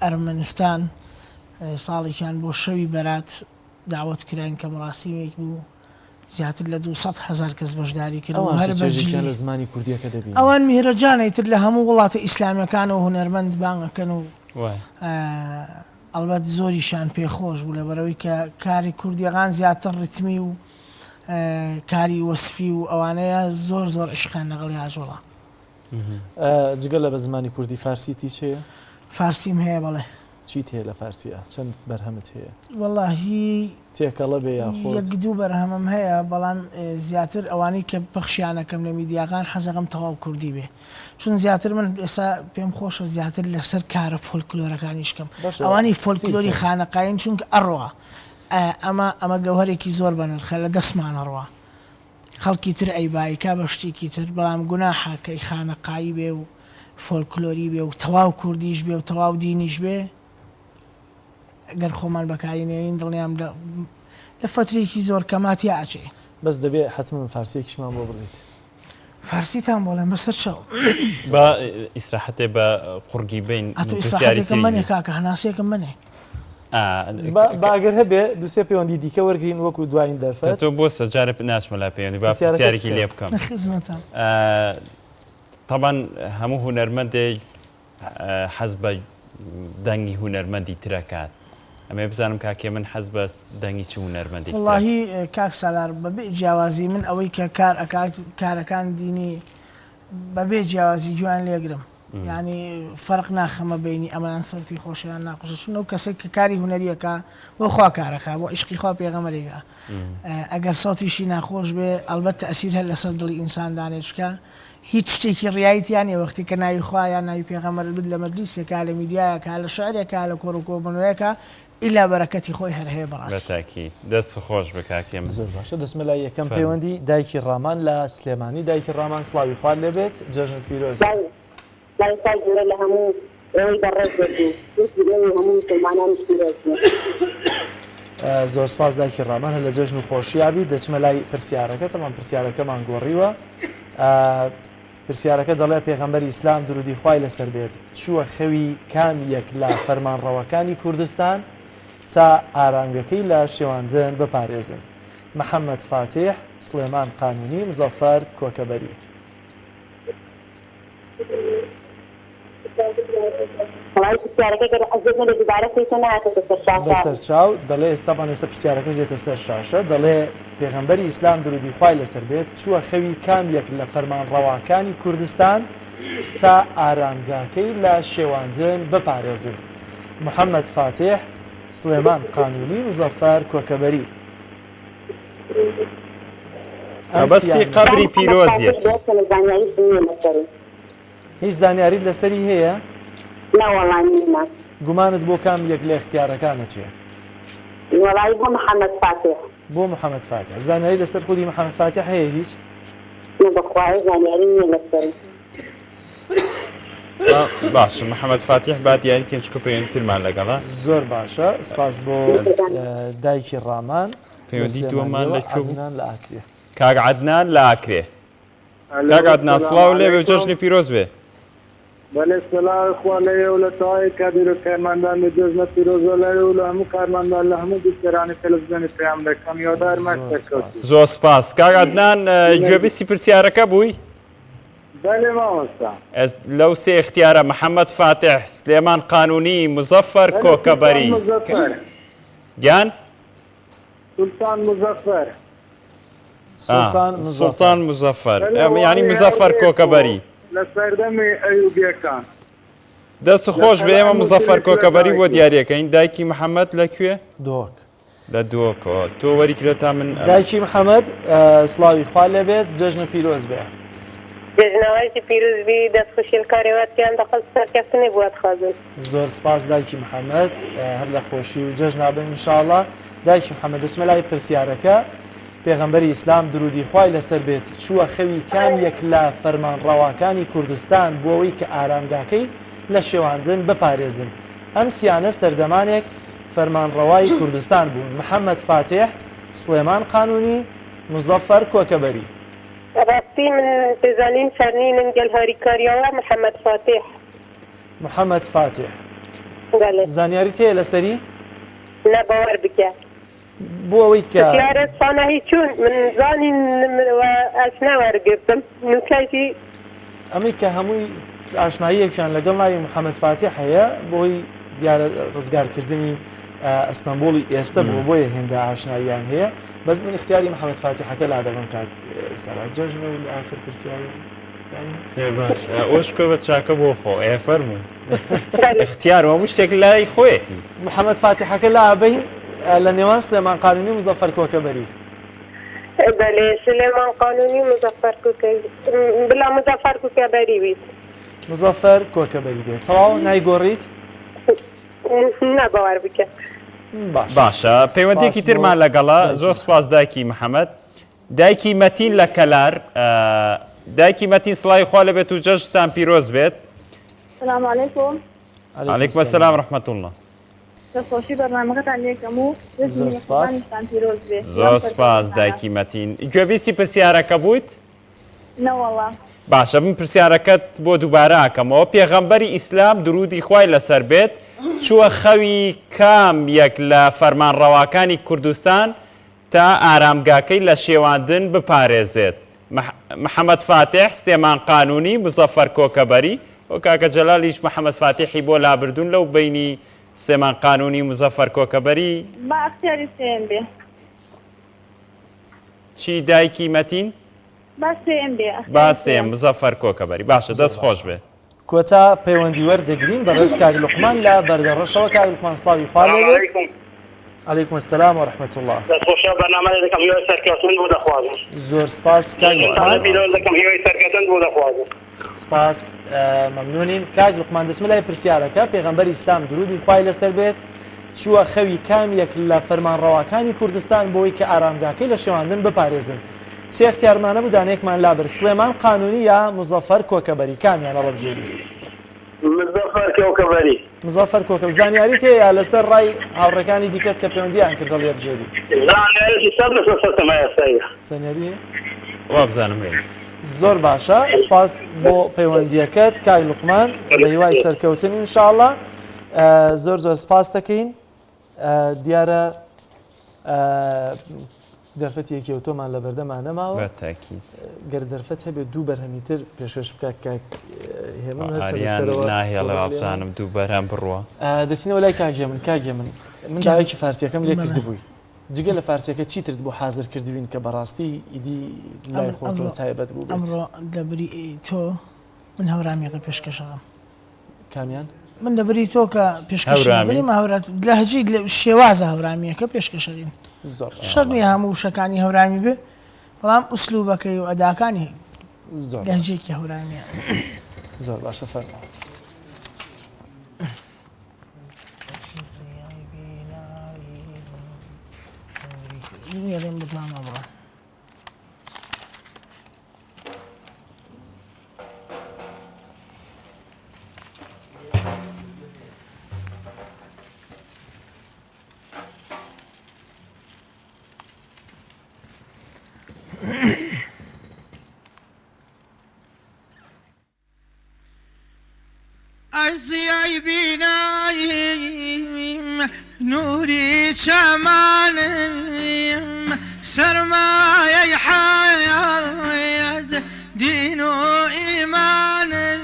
ئەرمەنستان ساڵێکیان بۆ شەوی بەرات داوت کراین کە مەراسیمێک بوو زیاتر لە 200,000 کەس بەشداری کرد هەر بەجلی لە زمانی کوردیەکە دەبین ئەوان میهرەجانێتتر لە هەموو وڵاتە ئیسلامیەکان و هونەرمەند بانگەکەن و ئەلبەت زۆریشان پێخۆش بوو لەبەرەوەی کە کاری کوردیەکان زیاتر ڕتمی و کاری وەسفی و ئەوانەیە زۆر عشقیان لەگەڵ یاژوڵە جگە لە بە زمانی کوردی فارسیتی چێە؟ فارسیم هەیە بەڵێ چیت هەیە لە فارسیە چەند بەرهەمت هەیە؟ وەڵاهی تێکەڵە بێ یاخۆ یەک دوو بەرهەمەم هەیە بەڵام زیاتر ئەوانەی کە پەخشیانەکەم لە میدیاکان حەزەکەم تەواو کوردی بێ چون زیاتر من ئێستا پێم خۆشە زیاتر لەسەر کارە فۆلکلۆرەکانیشکەم ئەوانی فۆلکلۆری خانەقاین چونکە ئەڕوا ئەمە گەوهرێکی زۆر بەنرخە لە دەستمانە ڕوا خەڵکی تر ئەیبایکا بە شتێکی تر بەڵام گوناحە کە خانەقایی بێ و فۆلکلۆری بێ و تەواو کوردیش بێ و تەواو دینیش بێ گەر خۆمان بەکارێنێنین دڵنیام لە فترێکی زۆر کەماتی ئاچێ بەس دەبێت حتمما فارسیێکیشمان بۆ بڵێت فارسیتان بۆڵێن بەسەر چاو بە ئیسراحەتێ بە قورگی بین ئیسراحەتێکم منێ کاکە هەناسیەکەم منێ باگەر هەبێ دوسێ پەیوەندی دیکە وەرگین وەکو دوایین دەرفەت تۆ بۆ سەجارە ناچمە لا پەیوەندی با پرسیارێکی لێ بکەم طبعا هەموو هونەرمەندێک حەز بە دەنگی هونەرمەندی ترەکات ئەمێ بزانم کاکێ من حەز بە دەنگی چ هونەرمەندی وڵاهی کاک سالار بەبێ جیاوازی من ئەوەی کە کار ئەکات کارەکان دینی بەبێ جیاوازی جوان لێگرم یعنی فەرق ناخەمە بینی ئەمەیان سەوتی خۆشیان ناخۆشە چون ئەو کەسێک کە کاری هونەریەکە بۆ خوا کارەکە بۆ عیشقی خوا پێغەمبەرێکە ئەگەر سەوتیشی ناخۆش بێ ئەلبەت تەئسیر هەر لەسەر دڵی ئینسان دانێچکە هیچ شتێکی ڕایەتیان نیە وەختی کە ناوی خوا یان ناوی پێغەمبەر لود لە مەجلیسێکا لە میدیایەکە لە شعرێکە لە کۆڕوکۆبنەوەیەکە ئیلا بەرەکەتی خۆی هەر هەیە بەڕاستی بەتاکی دەست خۆش بە کاکێم زۆر باشە دەستمە لای یەکەم پەیوەندی دایکی ڕامان لە سلێمانی دایکی ڕامان سڵاوی خوار لێبێت جەژن پیرۆز گەورە لە هەموو ئەوەی بەڕێز هەموو مسلمانانیش پیرۆز زۆر سپاس دایکی ڕامان هە لە جەژن و خۆشیابی دەچمە لای پرسیارەکە تەمان پرسیارەکەمان گۆڕیوە پرسیارەکە دەڵێ پێغەمبەری ئیسلام درودی خوای لەسەر بێت چووە خەوی کامیەک لە فەرمانڕەوەکانی کوردستان تا ئارانگەکەی لە شێواندن بپارێزن محەممەد فاتح سلێمان قانونی مزەفەر کۆکەبەری بەسەر چاو دەڵێ ئێستامان ئێستا پرسیارەکەش دێتە سەر شاشە دەڵێ پێغەمبەری ئیسلام درودی خوای لەسەر بێت چووە خەوی کامیەک لە فەرمانڕەواکانی کوردستان تا ئارامگاکەی لە شێواندن بپارێزن محەممەد فاتح سلێمان قانونی مزەفەر کۆکەبەری بەسی قەبری پیرۆزیەت هیچ زانیاری لەسەری هەیە؟ نەوەڵانیمە گومانت بۆ کام یەک لە اختیارەکانە چێ؟ وەڵای بۆ محەممەد فاتح بۆ محەممەد فاتح زانیاری لەسەر خودی محەممەد فاتح هەیە هیچ؟ بەخوای زانیاری نیە لەسەری باشە محەممەد فاتح بعد یاری کێنچکە پەیوەندیترمان لەگەڵا زۆر باشە سپاس بۆ دایکی ڕامان پەیوەندی دووەمان لە عەدنان لە ئاکرێ کاک عەدنان لە ئاکرێ کاک عەدنان سڵاو لێبێ و جەژنی پیرۆز بێ بەڵێ سڵاوی خوا لەوێ و لە تەواوی کابیر و کارمەندان لە جەژنە پیرۆزە لەوێ و لە هەموو کارمەندان لە هەموو بیستەرانی تەلەڤیزیۆنی پێیامەکەم یاددارمان سەرکەوت زۆر سپاس کاک عەدنان گوێبیستی پرسیارەکە بووی؟ بەڵێ مامۆستا لەو سێ اختیارە محەممەد فاتح سلێمان قانونی مزەفەر کۆکەبەری گیان؟ سولتان مزەفەر سڵتان مزەفەر یعنی مزەفەر کۆکەبەری لە سەردەمی ئەیوبیەکان دەست خۆش بە ئێمە مزەفەر کۆکەبەری بۆ دیارەکەین دایکی محەممەد لەکوێ دۆک لە دۆکەوە تۆ وەریکرە تا من دایکی محەممەد سڵاوی خوا لەبێت جەژنە پیرۆز بێ جژنەوەیکی پیرۆزبی دەستخوشیل کارێواتیان دەخەست سەرکەفتنی بووە خازن زۆر سپاس دایکی محەممەد هەر لە خۆشی و جەژ نابن انشاءڵڵا دایکی محەممەد دەچمە لای پرسیارەکە پێغەمبەری ئیسلام درودی خوای لەسەر بێت چووە خەوی کام یەک لە فەرمانڕەواکانی کوردستان بۆ ئەوەی کە ئارامگاکەی لە شێواندن بپارێزن ئەم سیانە سەردەمانێک فەرمانڕەوای کوردستان بوون محەممەد فاتح سلێمان قانونی مزەفەر کۆکەبەری ڕاستی من بزانین فەرمینم گەلهاریکاریەوە محەممەد فاتح محەممەد فاتح زانیاری تەیە لەسەری نەباوەڕ بکە بۆ ئەوەی کە سانەهی چوون من زانین ئەسنا وەرگرتم نوکەشی ئەمەی کە هەمووی ئاشناییەکیان لەگەڵ ناوی محەممەد فاتح هەیە بۆی دیارە ڕزگارکردنی ئەستەمبوڵی ئێستا بوو بۆیە هێندە ئاشناییان هەیە بەس من اختیاری محەممەد فاتحەکە لا دەبم کاک سەرات جەژنە و لە ئاخر پرسیاری باش ئەوشکە بە چاکە بۆ خۆ ئێ فەرموو اختیار هەموو شتێک لای خۆیەتی محەممەد فاتحەکە لا ئابین لە نێوان سلێمان قانونی مزەفەر کۆکەبەری بەڵێ سلێمان قانونی مزەفەر بلا مزەفەر کۆکەبەری بیت مزەفەر کۆکەبەری بێت تەواو نایگۆڕیت نەباوەڕ بکە باشە پەیوەندێکی ترمان لەگەڵا زۆر سپاس دایکی محەممەد دایکی مەتین لە کەلار دایکی مەتین سڵای خوا لەبێت و جەژتان پیرۆز بێت السلام علیکم عەلەیکوم السلام ڕەحمەت الله دەستخۆشی بەرنامەکەتان لێکەم و زۆر سپاس دایکی مەتین گوێبیستی پرسیارەکە بوویت نەوەڵا باشە من پرسیارەکەت بۆ دووبارە ئاکەمەوە پێغەمبەری ئیسلام درودی خوای لەسەر بێت چووە خەوی کام یەک لە فەرمانڕەواکانی کوردستان تا ئارامگاکەی لە شێواندن بپارێزێت محەممەد فاتح سلێمان قانونی مزەفەر کۆکەبەری و کاکە جەلالیش محەممەد فاتحی بۆ لابردوون لەو بینی سلێمان قانونی مزەفەر کۆکەبەری با اختیاری سێم بێ چی دایکی مەتین با سێم بێ با سێم مزەفەر کۆکەبەری باشە دەست خۆش بێ کۆتا پەیوەندی وەردەگرین بەڕێز کاک لوقمان لە بەردەڕەشەوە کاک لوقمان سڵاوی خوا لێبێت عەلەیکوم السلام وەرەحمەتوڵڵاه دەستخۆشە بەرنامە دەکەم هیوای سەرکەوتن بۆ دەخوازم زۆر سپاس کاک لوقمان پیرۆز دەکەم هیوای سەرکەوتن بۆ دەخوازم سپاس مەمنونین کاک لوقمان دەچمە لای پرسیارەکە پێغەمبەری ئیسلام درودی خوای لەسەر بێت چووە خەوی کامیەک لە فەرمانڕەواکانی کوردستان بۆی کە ئارامگاکەی لە شێواندن بپارێزن سێ اختیارمانە بوو دانەیەکمان لابر سلێمان قانونی یا مزەفەر کۆکەبەری کامیان هەڵەبژێری مزەفەر کۆکەبەری مزەفەر کۆکەبەری زانیاری تەیە لەسەر ڕای هاوڕەکانی دیکەت کە پەیوەندیان کردە لێبژێری زانیاریی سەد لەسەر سەتەمە یاساییە زانیاری وا بزانم زۆر باشە سپاس بۆ پەیوەندیەکەت کاک لوقمان بە هیوای سەرکەوتن ئینشاءڵڵا زۆر زۆر سپاس دەکەین دیارە دەرفەت یەکێ تۆمان لە بەردەمان نەماوە گەر دەرفەت هەبێت دوو بەرهەمی تر پێشکەش بکات کاک هێمن ناهێڵە وابزانم دوو بەرهەم بڕوە دەچینەوە لای کاگێ من داوایکی فارسیەکەم لێ کرد بووی جگە لە فارسیەکە چیترت بۆ حازر کردوین کە بەڕاستی ئیدی لای خۆتەوە تایبەت بوو ئەمڕۆ لەبری تۆ من هەورامێکە پێشکەشەکەم کامیان من لەبری تۆ کە پێشکەشی هەورات لە هەجی شێوازە هەورامیەکە پێشکەشەرین شەرنی هەموو شەکانی هەورامی بێ بەڵام ئوسلوبەکەی و ئەداکانی لەهجەیەکی هەورامیە زۆر باشە فەرموو یێڕێم بتمامە بڕە عزیای بیناییم نوری چمانیم سرمایه حیات دین و ایمانیم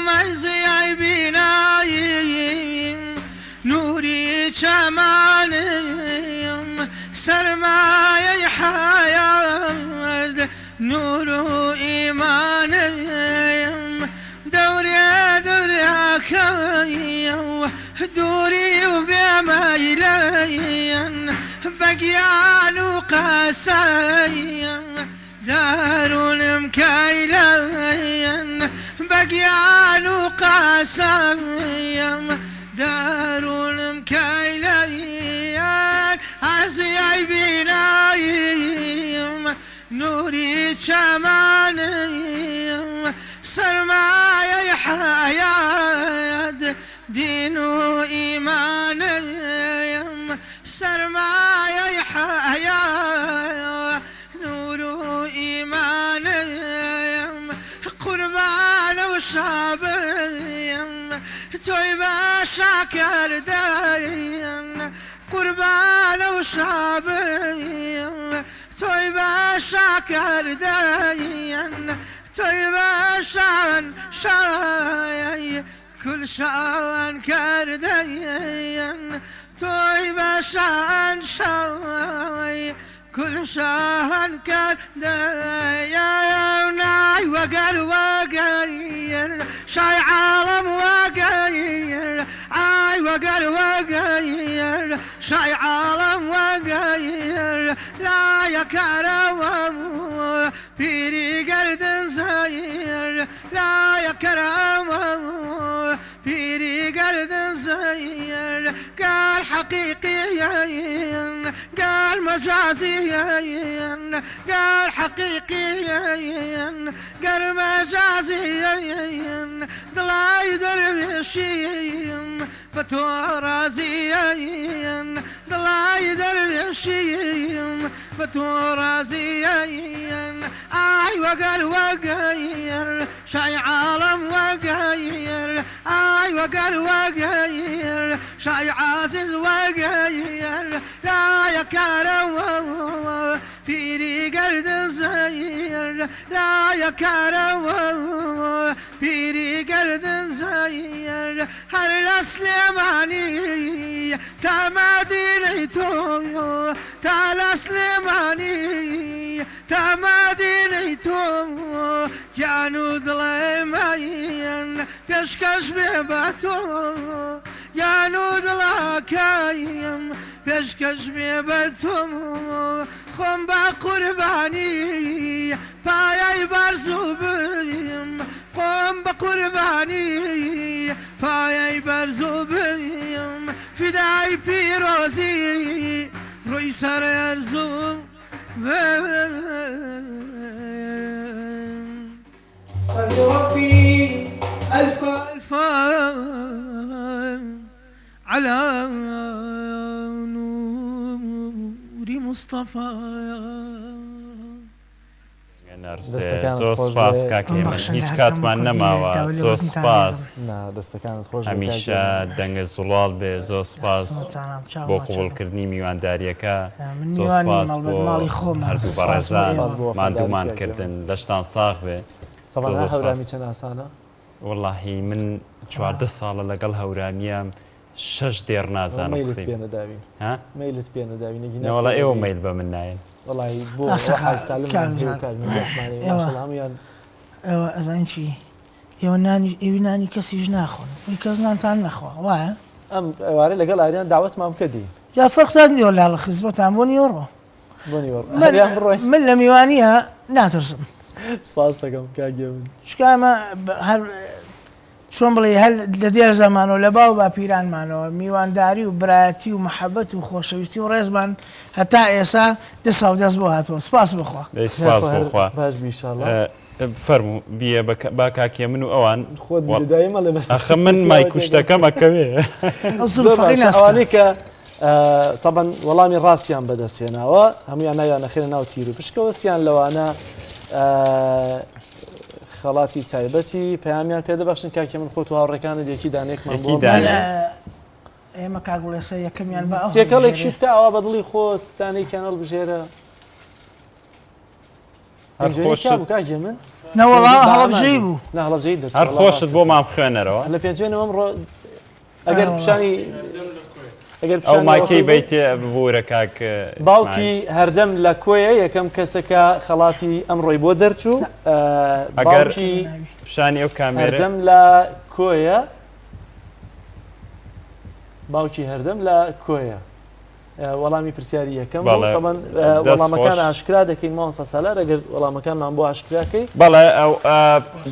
عزیای بیناییم نوری چمانیم سرمایه حیات نور و ایمانیم دوری مكايلين بقيان وقاسين دارون مكايلين بقيان وقاسين دارون مكايلين عزي بنايم نوري شمانيم سرمايا حياة دين وإيمانيم سرمايا حياة نور وإيمانيم قربان وشابيم تويبا شاكر دايم قربان وشابيم تويبا شاكر دايم تويبا شان شاي كل شان كردين تويبا شان شاي كل شان كردين ناي وقر وقير شاي عالم وقير عاي وقر وقير شاي عالم وقير لا يكرم بيري قرد زير لا يكرم بيري قرد زير قال حقيقيين قال مجازيين قال حقيقيين قال مجازيين ضلاي دربشين فتورازيين ضلاي دربشين فتورازيين آي وقال وقير شاي عالم وقير آي وقال وقير شاي عزيز وقير لا يكرم بيري قرد زير لا يكرم بيري قرد زير هر سليماني تمدينيتو تال سليماني تمدينيتو يانو ظلمين بيشكش بيباتو يانو ظلاكايم بيشكش بيباتو خم بقرباني بايا برزو بيم قم بقرباني بايا برزو بيم فداي بيروزي روي سر ارزو صلي ربي ألف ألف على نور مصطفى زۆر سپاس کاکێمە هیچ کاتمان نەماوە زۆر سپاس هەمیشە دەنگە زوڵاڵ بێ زۆر سپاس بۆ قوبوڵکردنی میوانداریەکە زۆر سپاس بۆ هەردوو بەڕێزان ماندوومان کردن لەشتان ساغ بێ هەورامی چەند ئاسانە وەڵاهی من 14 ساڵە لەگەڵ هەورامیە 6 دێر نازانم قسەی مەیلت پێ نەداوی نەوەڵا ئێوە مەیل بە من نایەن ئێوە ئەزانین چی ئێوە ئێوی نانی کەسیش ناخۆن وی کەس نانتان نەخوا وایە ئەم ئێوارە لەگەڵ ئاریان داوەتمان بکەدی یا فەرقتان نیوە لا لە خزمەتان بۆ نیوەڕۆ من لە میوانیە ناترسم سپاس دەکەم کاگێ من چکامە هەر چۆن بڵێ هەر لە دێر زەمانەوە لە باو باپیرانمانەوە میوانداری و برایەتی و محەبەت و خۆشەویستی و ڕێزمان هەتا ئێستا دە ساو دەست بۆ هاتووە سپاس بخوا سپاس بخوا فەرموو بیە با کاکێ من و ئەوان ئەخە من مای کوشتەکەم ئەکەوێ ئەوانەی کە طبعا وەڵامی ڕاستیان بەدەستێناوە هەمویان ناویان نەخێنە ناو تیر و پشکەوەستیان لەوانە خەڵاتی تایبەتی پەیامیان پێدەبەخشن کاکێ من خۆت و هاوڕێکانت یەکی دانێکمان بۆ ئێمە کاگوڵێسە یەکەمیان بە تێکەڵێکشی بکە ئەوە بەدڵی خۆت دانێکیان هەڵبژێرە کاگێ من نەوەڵا هەڵبژەی بوو هەڵبژەی هەر خۆشت بۆ مام خوێنەرەوە لە پێنجێنەوە ئەمڕۆ ئەگەر پیشانی ئەو ماکەی بیتێ ببوورە کاک باوکی هەردەم لە کۆیە یەکەم کەسەکە خەڵاتی ئەمڕۆی بۆ دەرچوو ئەگەرکی پیشانی ئەو کامێرە هەردەم لە کۆیە باوکی هەردەم لە کۆیە وەڵامی پرسیاری یەکەم وەڵامەکان ئاشکرا دەکەین مامۆستا سالار ئەگەر وەڵامەکانمان بۆ ئاشکراکەی بەڵێ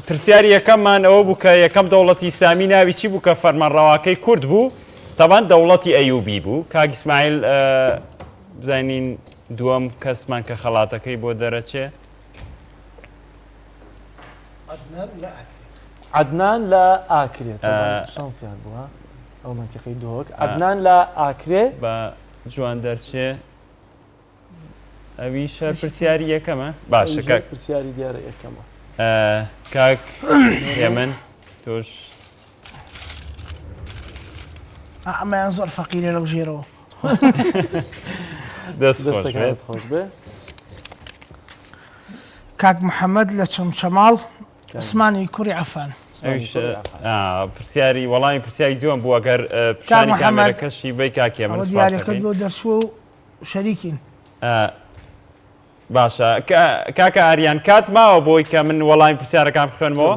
پرسیاری یەکەممان ئەوە بوو کە یەکەم دەوڵەتی ئیسلامی ناوی چی بوو کە فەرمانڕەواکەی کورد بوو تەبان دەوڵەتی ئەیوبی بوو کاک ئیسماعیل بزانین دووەم کەسمان کە خەڵاتەکەی بۆ دەرەچێ عدنان لە ئاکرێت شانسیان بووە ئەو منتیقی دووەک عدنان لە ئاکرێ بە جوان دەرچێ ئەویشە پرسیاری یەکەمە باشە پرسیاری دیارە یەکەمە کاک هێمن تۆش ئەمەیان زۆر فەقیرە لەو ژێرەوە دەستەکەت خۆش بێ کاک محەممەد لە چەمچەماڵ عوسمانی کوڕی عەفان پرسیاری وەڵامی پرسیاری دووەم بوو ئەگەر پیشانی کامێرەکەشی بەی کاک هێمن دیارەکەت بۆ دەرچووە و شەریکین باشە کاکە ئاریان کات ماوە بۆی کە من وەڵامی پرسیارەکان بخوێنمەوە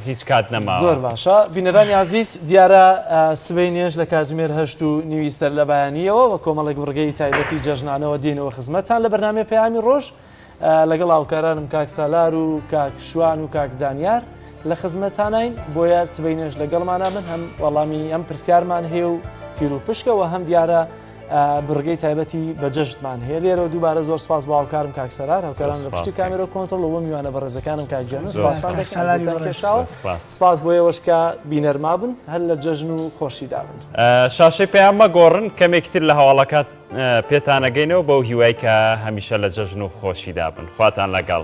هیچ کات نەماوە زۆر باشە بینەرانی عزیز دیارە سبەی نوێژ لە کاتژمێر 8 و نیویستەر لە بەیانیەوە وە کۆمەڵێک بڕگەی تایبەتی جەژنانەوە دێنەوە خزمەتان لە بەرنامەی پەیامی ڕۆژ لەگەڵ هاوکارانم کاک سالار و کاک شوان و کاک دانیار لە خزمەتانین بۆیە سبەی نوێژ لەگەڵمانە من هەم وەڵامی ئەم پرسیارمان هەیە و تیر و پشکەوە هەم دیارە بڕگەی تایبەتی بە جەژتمان هەیە لێرە دووبارە زۆر سپاس بە هاوکارم کاک سەرار هاوکاران لە پشتی کامێرە کۆنتڕۆڵ و میوانە بەڕێزەکانم کاک جەنس سپاس بۆ ئێوەشکە بینەرما بن هەر لە جەژن و خۆشیدا بن شاشەی پێیان مەگۆڕن کەمێکتر لە هەواڵەکات پێتانەگەینەوە بەو هیوای کە هەمیشە لە جەژن و خۆشیدا بن خواتان لەگەڵ